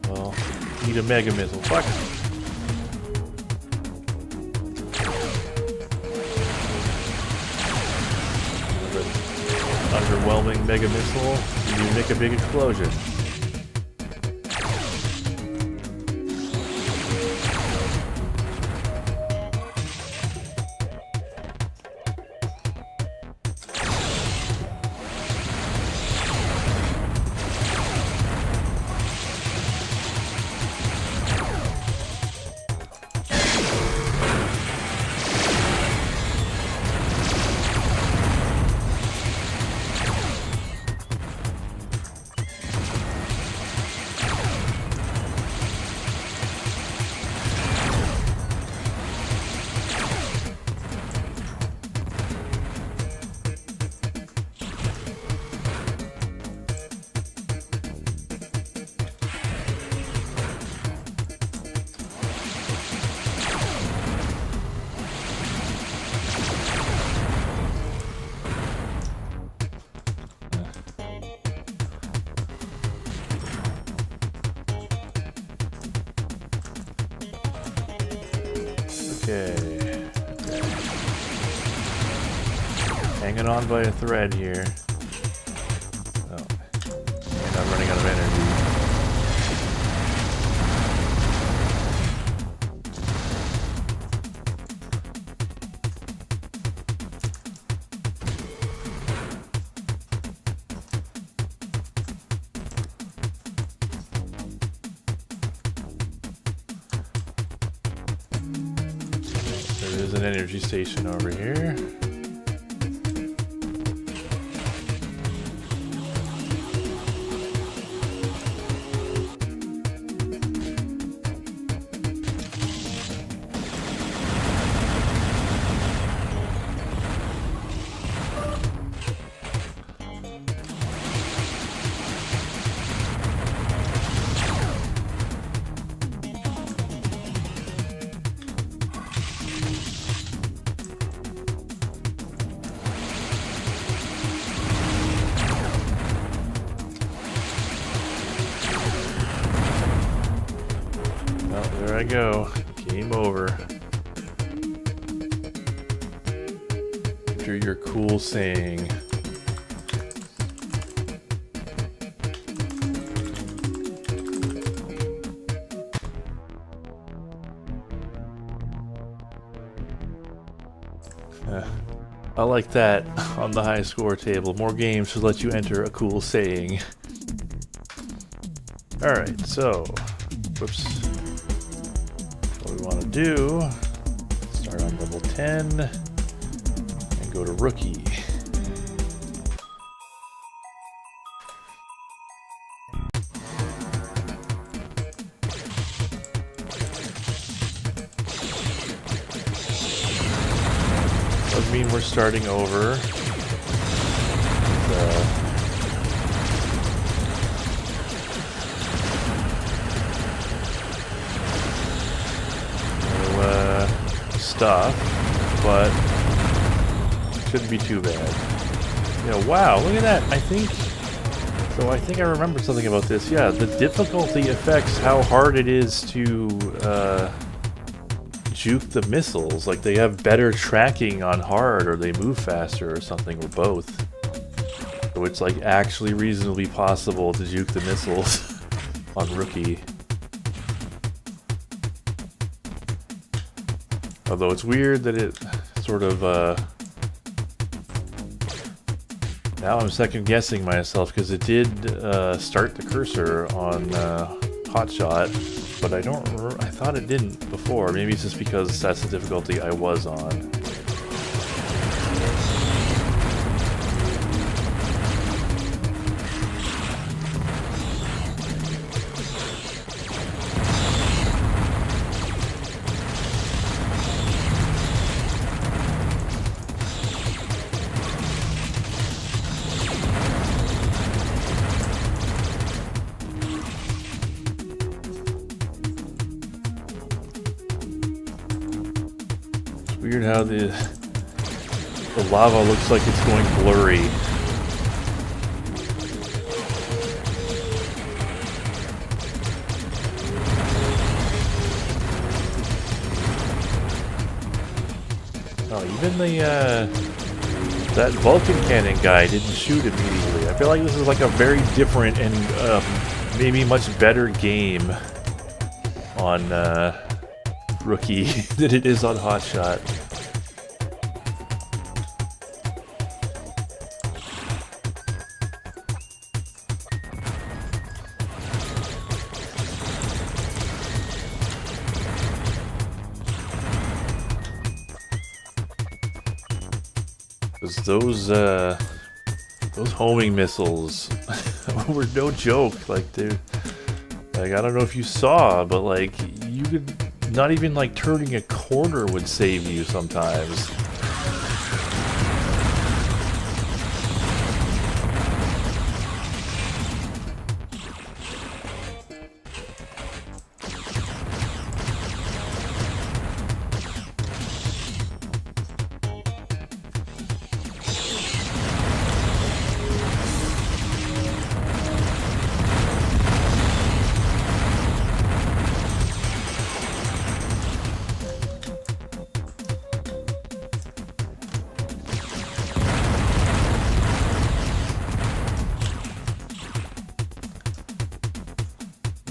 Well, need a mega missile. Fuck. underwhelming mega missile, you make a big explosion. Okay. Hanging on by a thread here. Oh. And I'm running out of energy. There's an energy station over here. There I go. Game over. After your cool saying. I like that on the high score table. More games should let you enter a cool saying. Alright, so. Whoops. What we want to do, start on level 10 and go to rookie. Doesn't mean we're starting over. Stuff, but shouldn't be too bad. Yeah, wow, look at that. I think I remember something about this. Yeah, the difficulty affects how hard it is to juke the missiles. Like, they have better tracking on hard, or they move faster or something, or both. So it's like actually reasonably possible to juke the missiles on rookie. Although it's weird that it sort of, now I'm second guessing myself, because it did start the cursor on Hotshot, but I thought it didn't before. Maybe it's just because that's the difficulty I was on. Weird how the lava looks like it's going blurry. Oh, even the that Vulcan cannon guy didn't shoot immediately. I feel like this is like a very different and maybe much better game on Rookie than it is on Hotshot. Those homing missiles were no joke. Like, dude, like, I don't know if you saw, but like, you could not even like turning a corner would save you sometimes.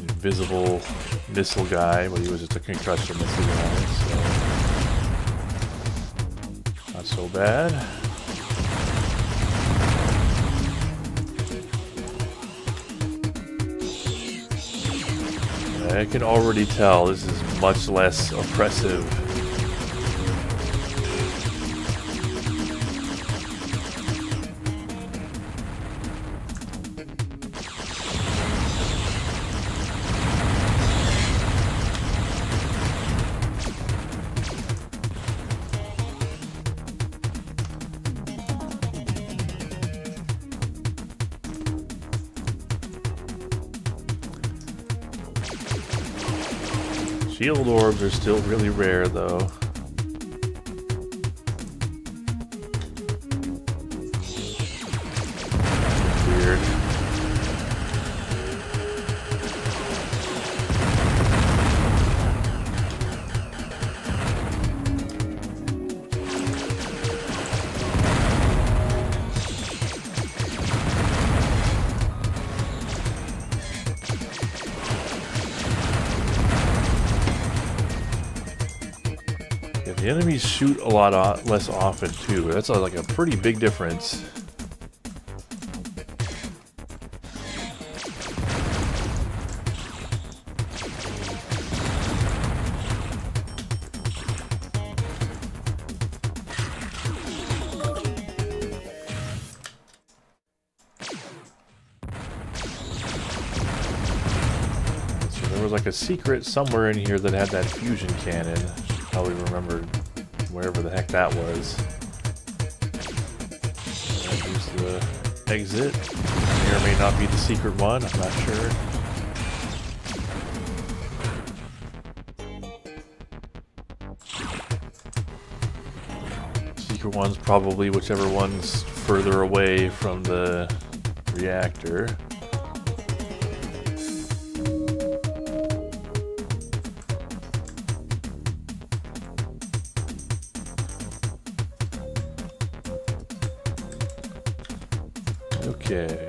Invisible missile guy, but he was just a concussion missile guy, so not so bad. I can already tell this is much less oppressive. Shield orbs are still really rare, though. Weird. The enemies shoot a lot less often too. That's like a pretty big difference. So there was like a secret somewhere in here that had that fusion cannon. Probably remembered wherever the heck that was. Here's the exit. May or may not be the secret one, I'm not sure. Secret one's probably whichever one's further away from the reactor. Okay.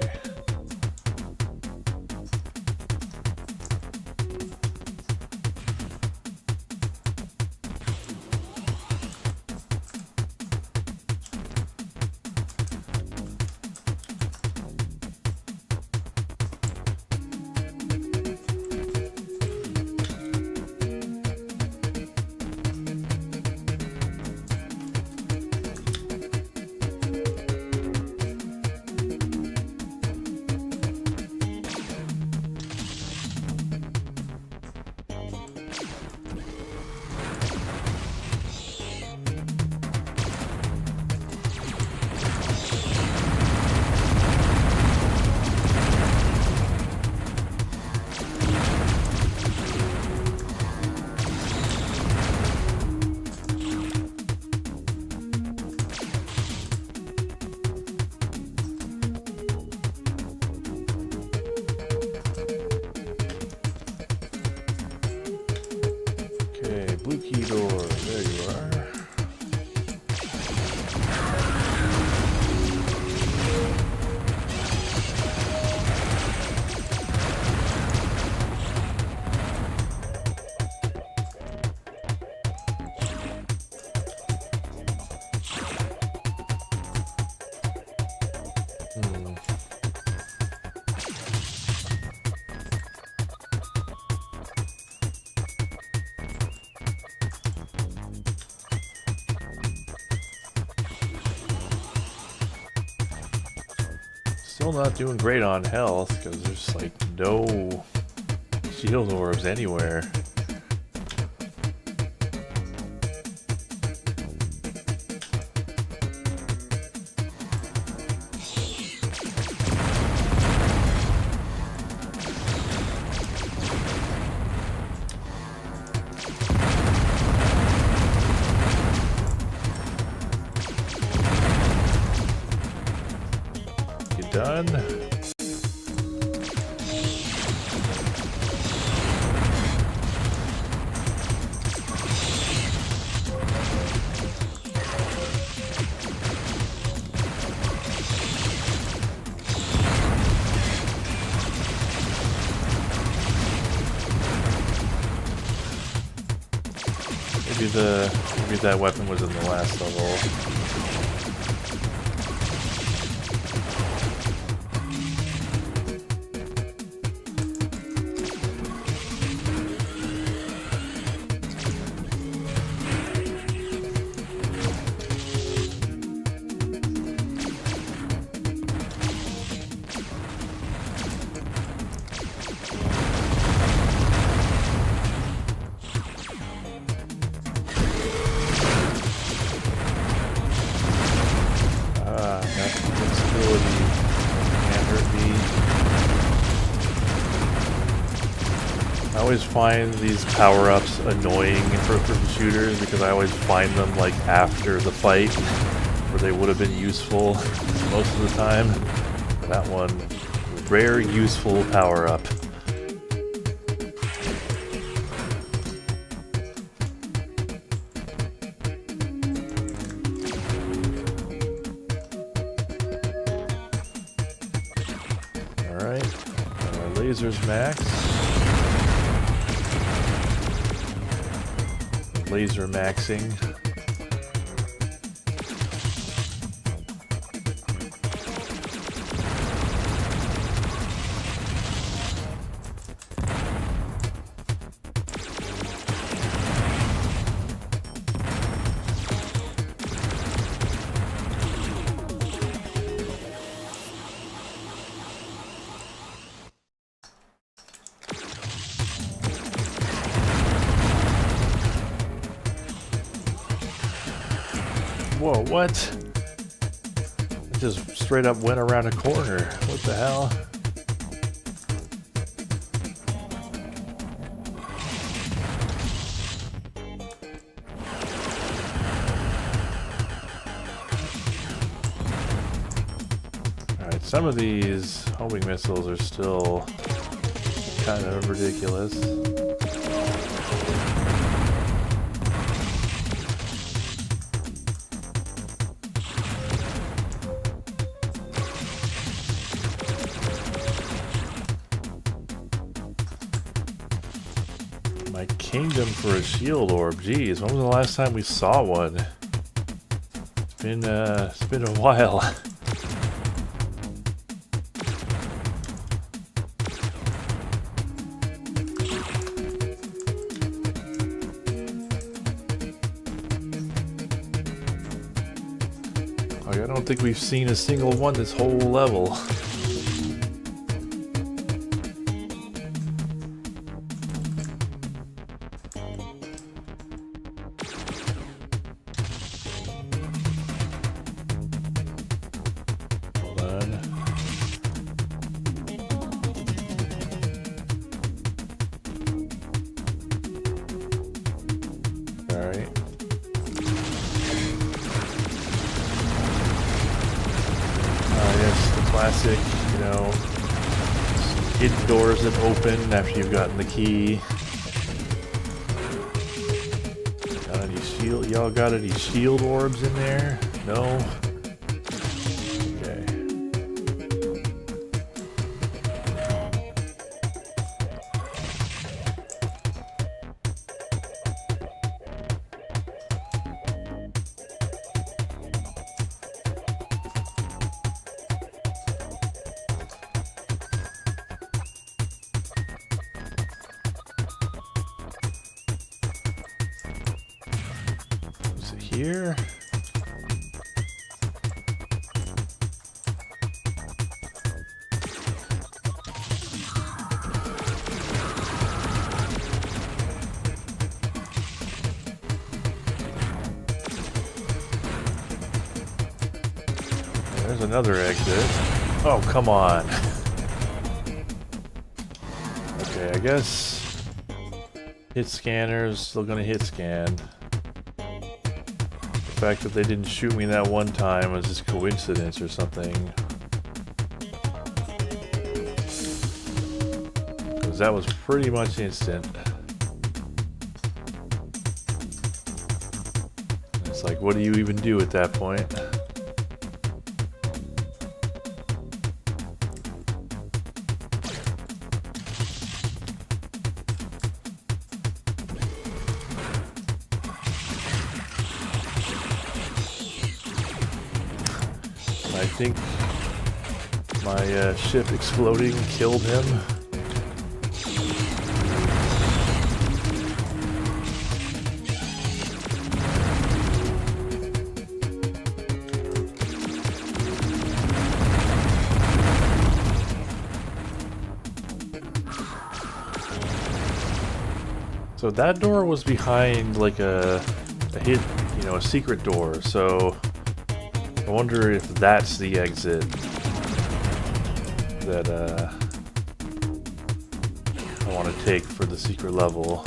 still not doing great on health because there's like no shield orbs anywhere. Done. Maybe that weapon was in the last level. I always find these power-ups annoying in first-person shooters because I always find them like after the fight where they would have been useful most of the time. That one, rare useful power-up. Alright, lasers max. Laser maxing. Whoa, what? It just straight up went around a corner. What the hell? Alright, some of these homing missiles are still kind of ridiculous. My kingdom for a shield orb. Jeez, when was the last time we saw one? It's been a while. Like, I don't think we've seen a single one this whole level. Classic, you know, hidden doors that open after you've gotten the key. Got any shield? Y'all got any shield orbs in there? No? Okay. Here. There's another exit. Oh, come on. Okay, I guess hit scanner's still gonna hit scan. The fact that they didn't shoot me that one time was just coincidence or something. Because that was pretty much instant. It's like, what do you even do at that point? I think my ship exploding killed him. So that door was behind like a hit, you know, a secret door. So I wonder if that's the exit that I want to take for the secret level.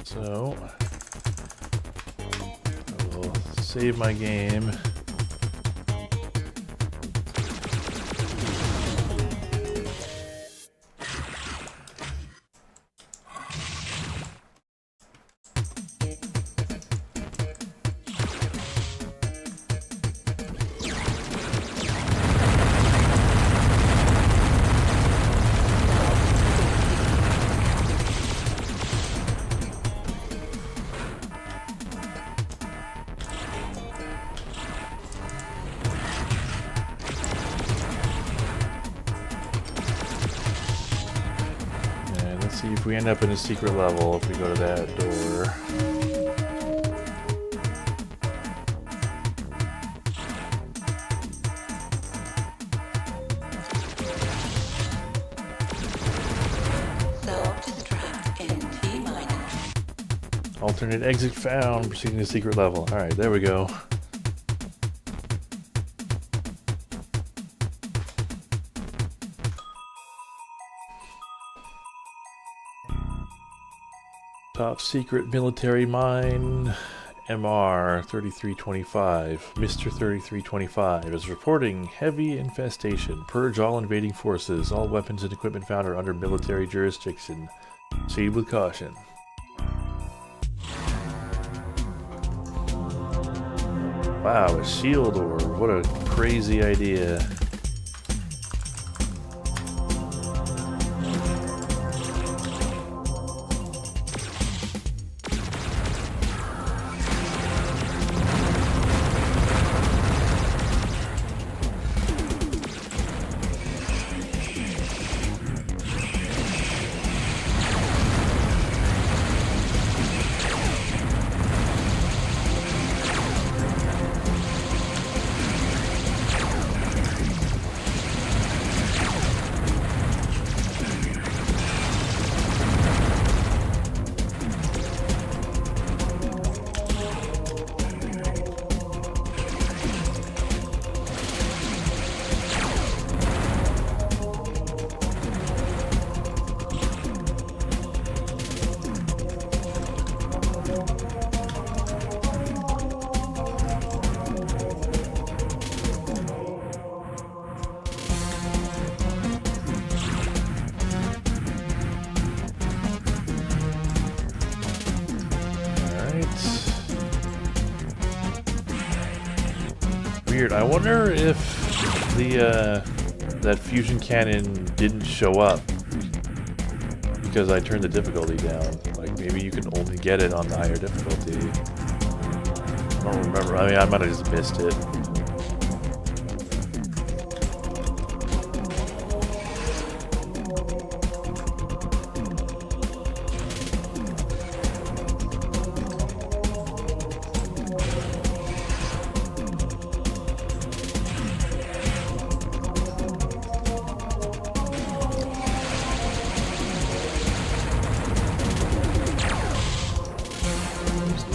So, I will save my game. See if we end up in a secret level if we go to that door. Alternate exit found, proceeding to secret level. Alright, there we go. Top secret military mine, MR 3325. Mr. 3325 is reporting heavy infestation. Purge all invading forces. All weapons and equipment found are under military jurisdiction. Proceed with caution. Wow, a shield orb. What a crazy idea. Weird. I wonder if the that fusion cannon didn't show up because I turned the difficulty down. Like, maybe you can only get it on the higher difficulty. I don't remember. I mean, I might have just missed it.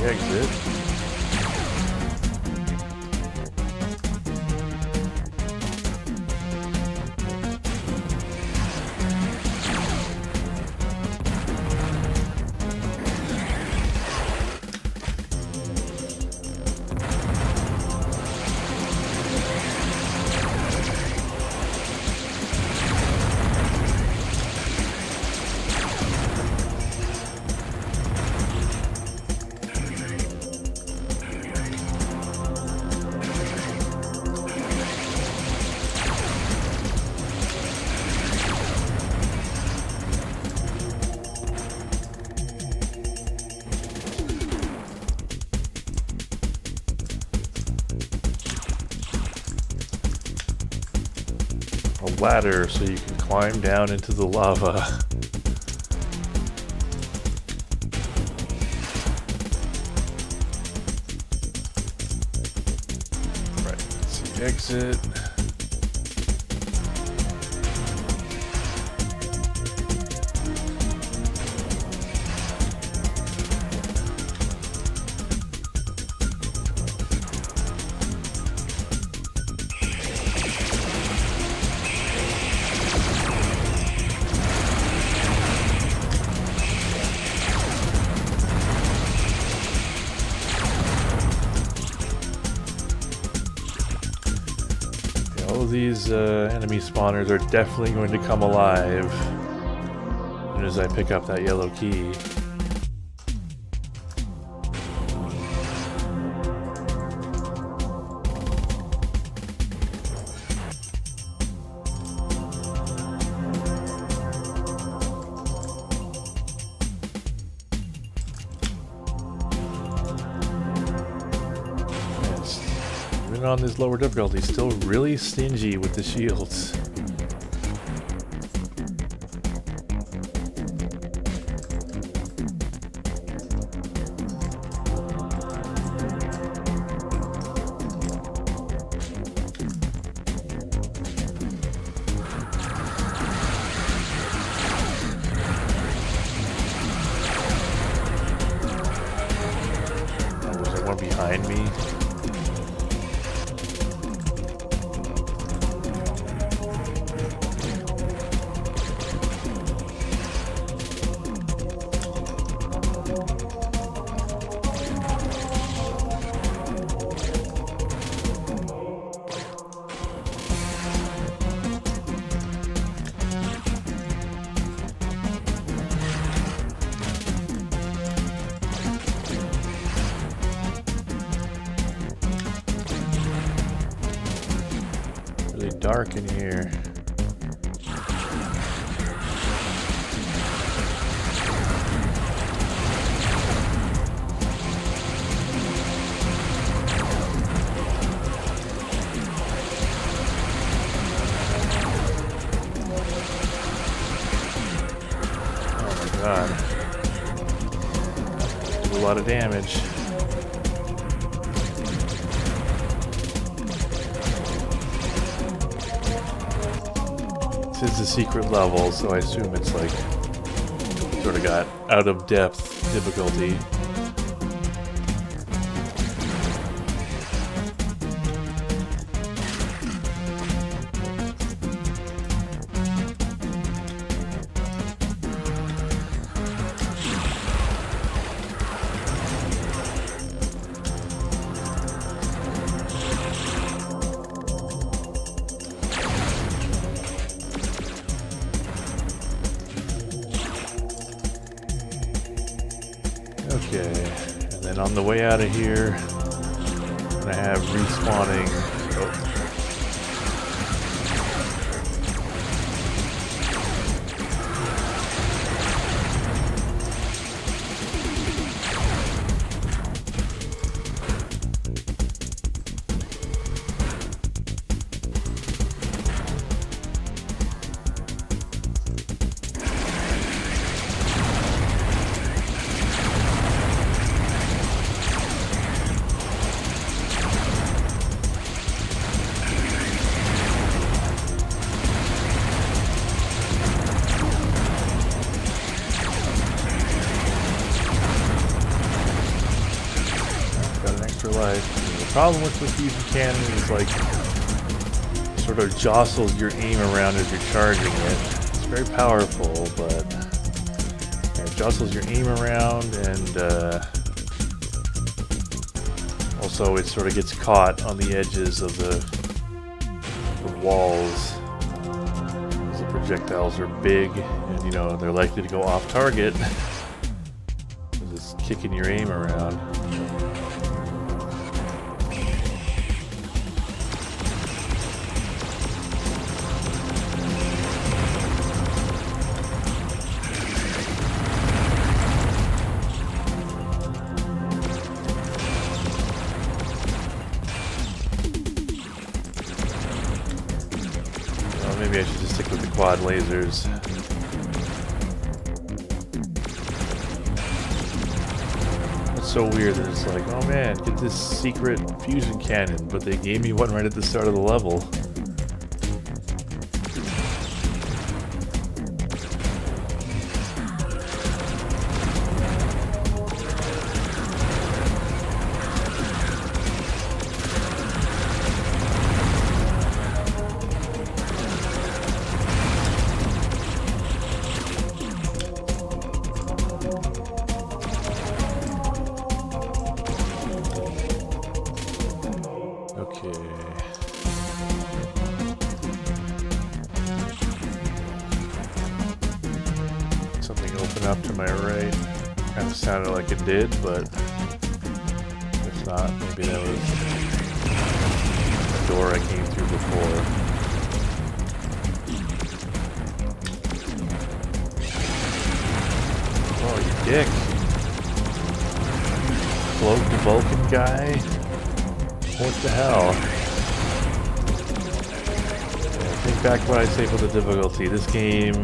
Exit. Ladder so you can climb down into the lava. Right, let's see, exit. All of these enemy spawners are definitely going to come alive as soon as I pick up that yellow key. On this lower difficulty, still really stingy with the shields. Oh, was there one behind me? Dark in here. Oh my god. Did a lot of damage. This is a secret level, so I assume it's like sort of got out of depth difficulty. Okay, and then on the way out of here, I'm gonna have respawning. Oh. problem with the fusion cannon is like sort of jostles your aim around as you're charging it. It's very powerful, but yeah, it jostles your aim around, and also it sort of gets caught on the edges of the walls. The projectiles are big, and you know they're likely to go off target. Just kicking your aim around. Maybe I should just stick with the quad lasers. It's so weird that it's like, oh man, get this secret fusion cannon, but they gave me one right at the start of the level. Something opened up to my right. Kind of sounded like it did, but if not, maybe that was the door I came through before. Oh, you dick. Cloaked Vulcan guy? What the hell? Think back to what I say for the difficulty. This game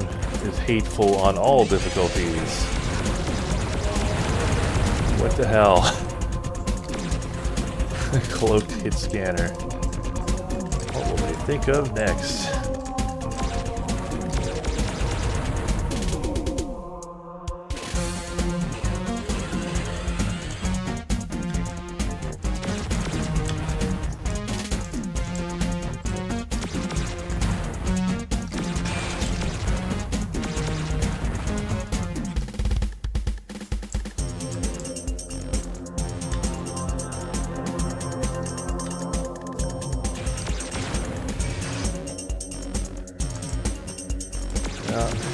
is hateful on all difficulties. What the hell? Cloaked hit scanner. What will they think of next?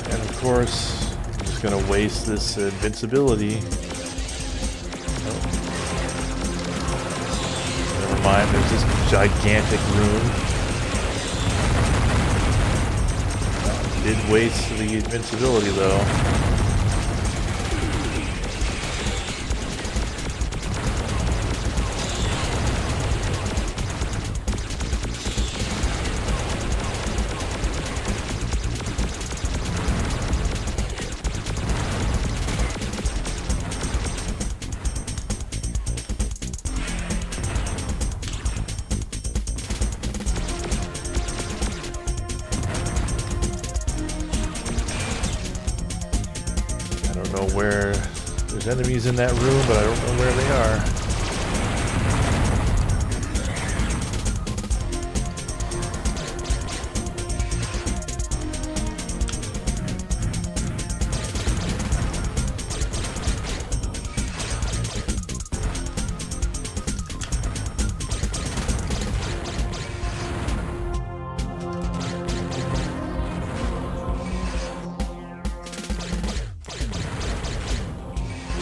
And of course, I'm just gonna waste this invincibility. Oh. Never mind, there's this gigantic room. Did waste the invincibility though. I don't know where there's enemies in that room, but I don't know where they are.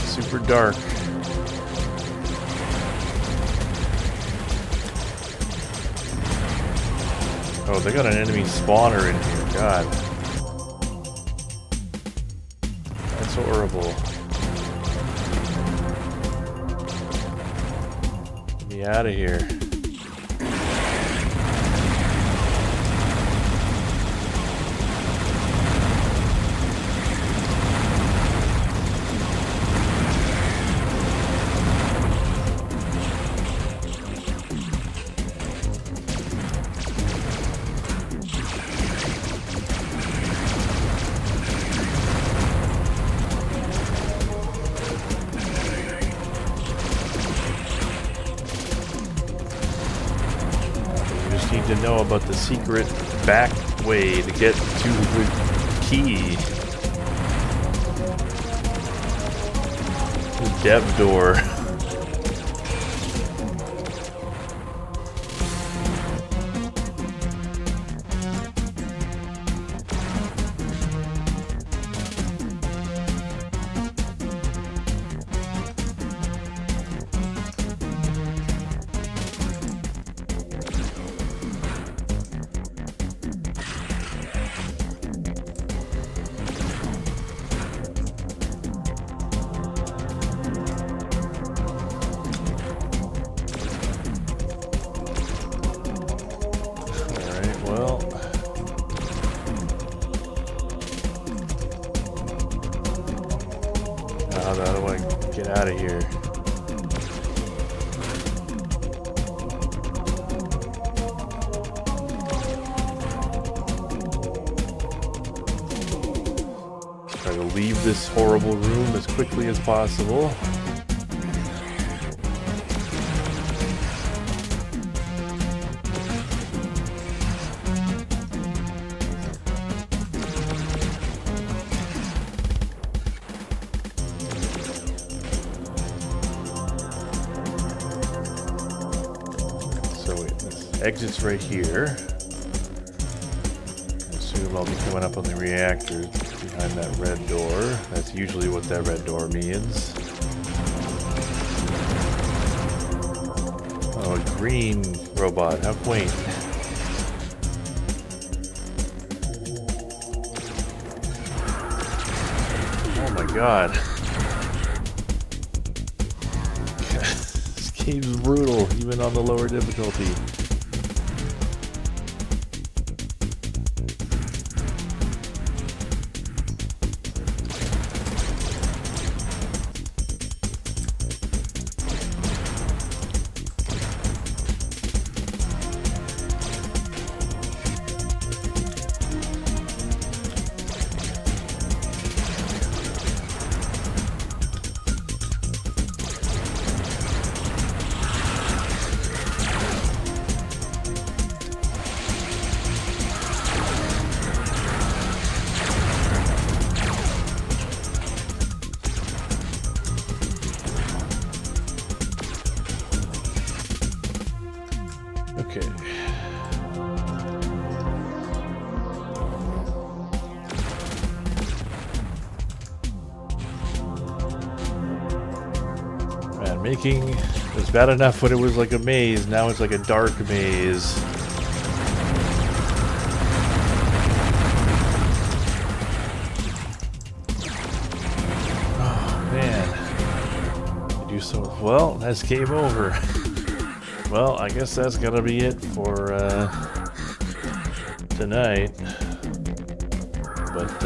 Super dark. Oh, they got an enemy spawner in here. God. That's horrible. Get me out of here. just need to know about the secret back way to get to the key. The dev door. How do I get out of here? Try to leave this horrible room as quickly as possible. Exit's right here. I assume I'll be coming up on the reactor behind that red door. That's usually what that red door means. Oh, a green robot. How quaint. Oh my god. This game's brutal, even on the lower difficulty. Okay. Man, making it was bad enough when it was like a maze. Now it's like a dark maze. Oh man. You do so well. That's game over. Well, I guess that's gonna be it for tonight. But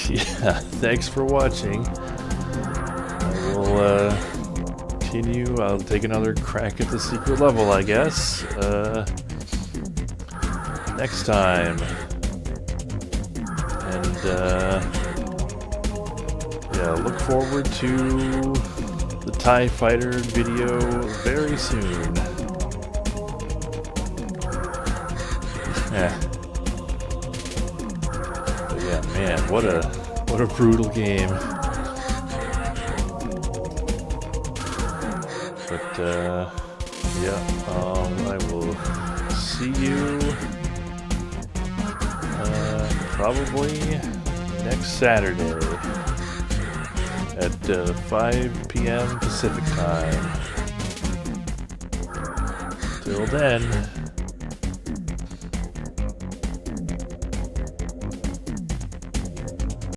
yeah, thanks for watching. I will continue. I'll take another crack at the secret level, I guess. Next time. And yeah, look forward to the TIE Fighter video very soon. Yeah. But yeah, man, what a brutal game. But yeah, I will see you probably next Saturday at 5 p.m. Pacific time. Till then.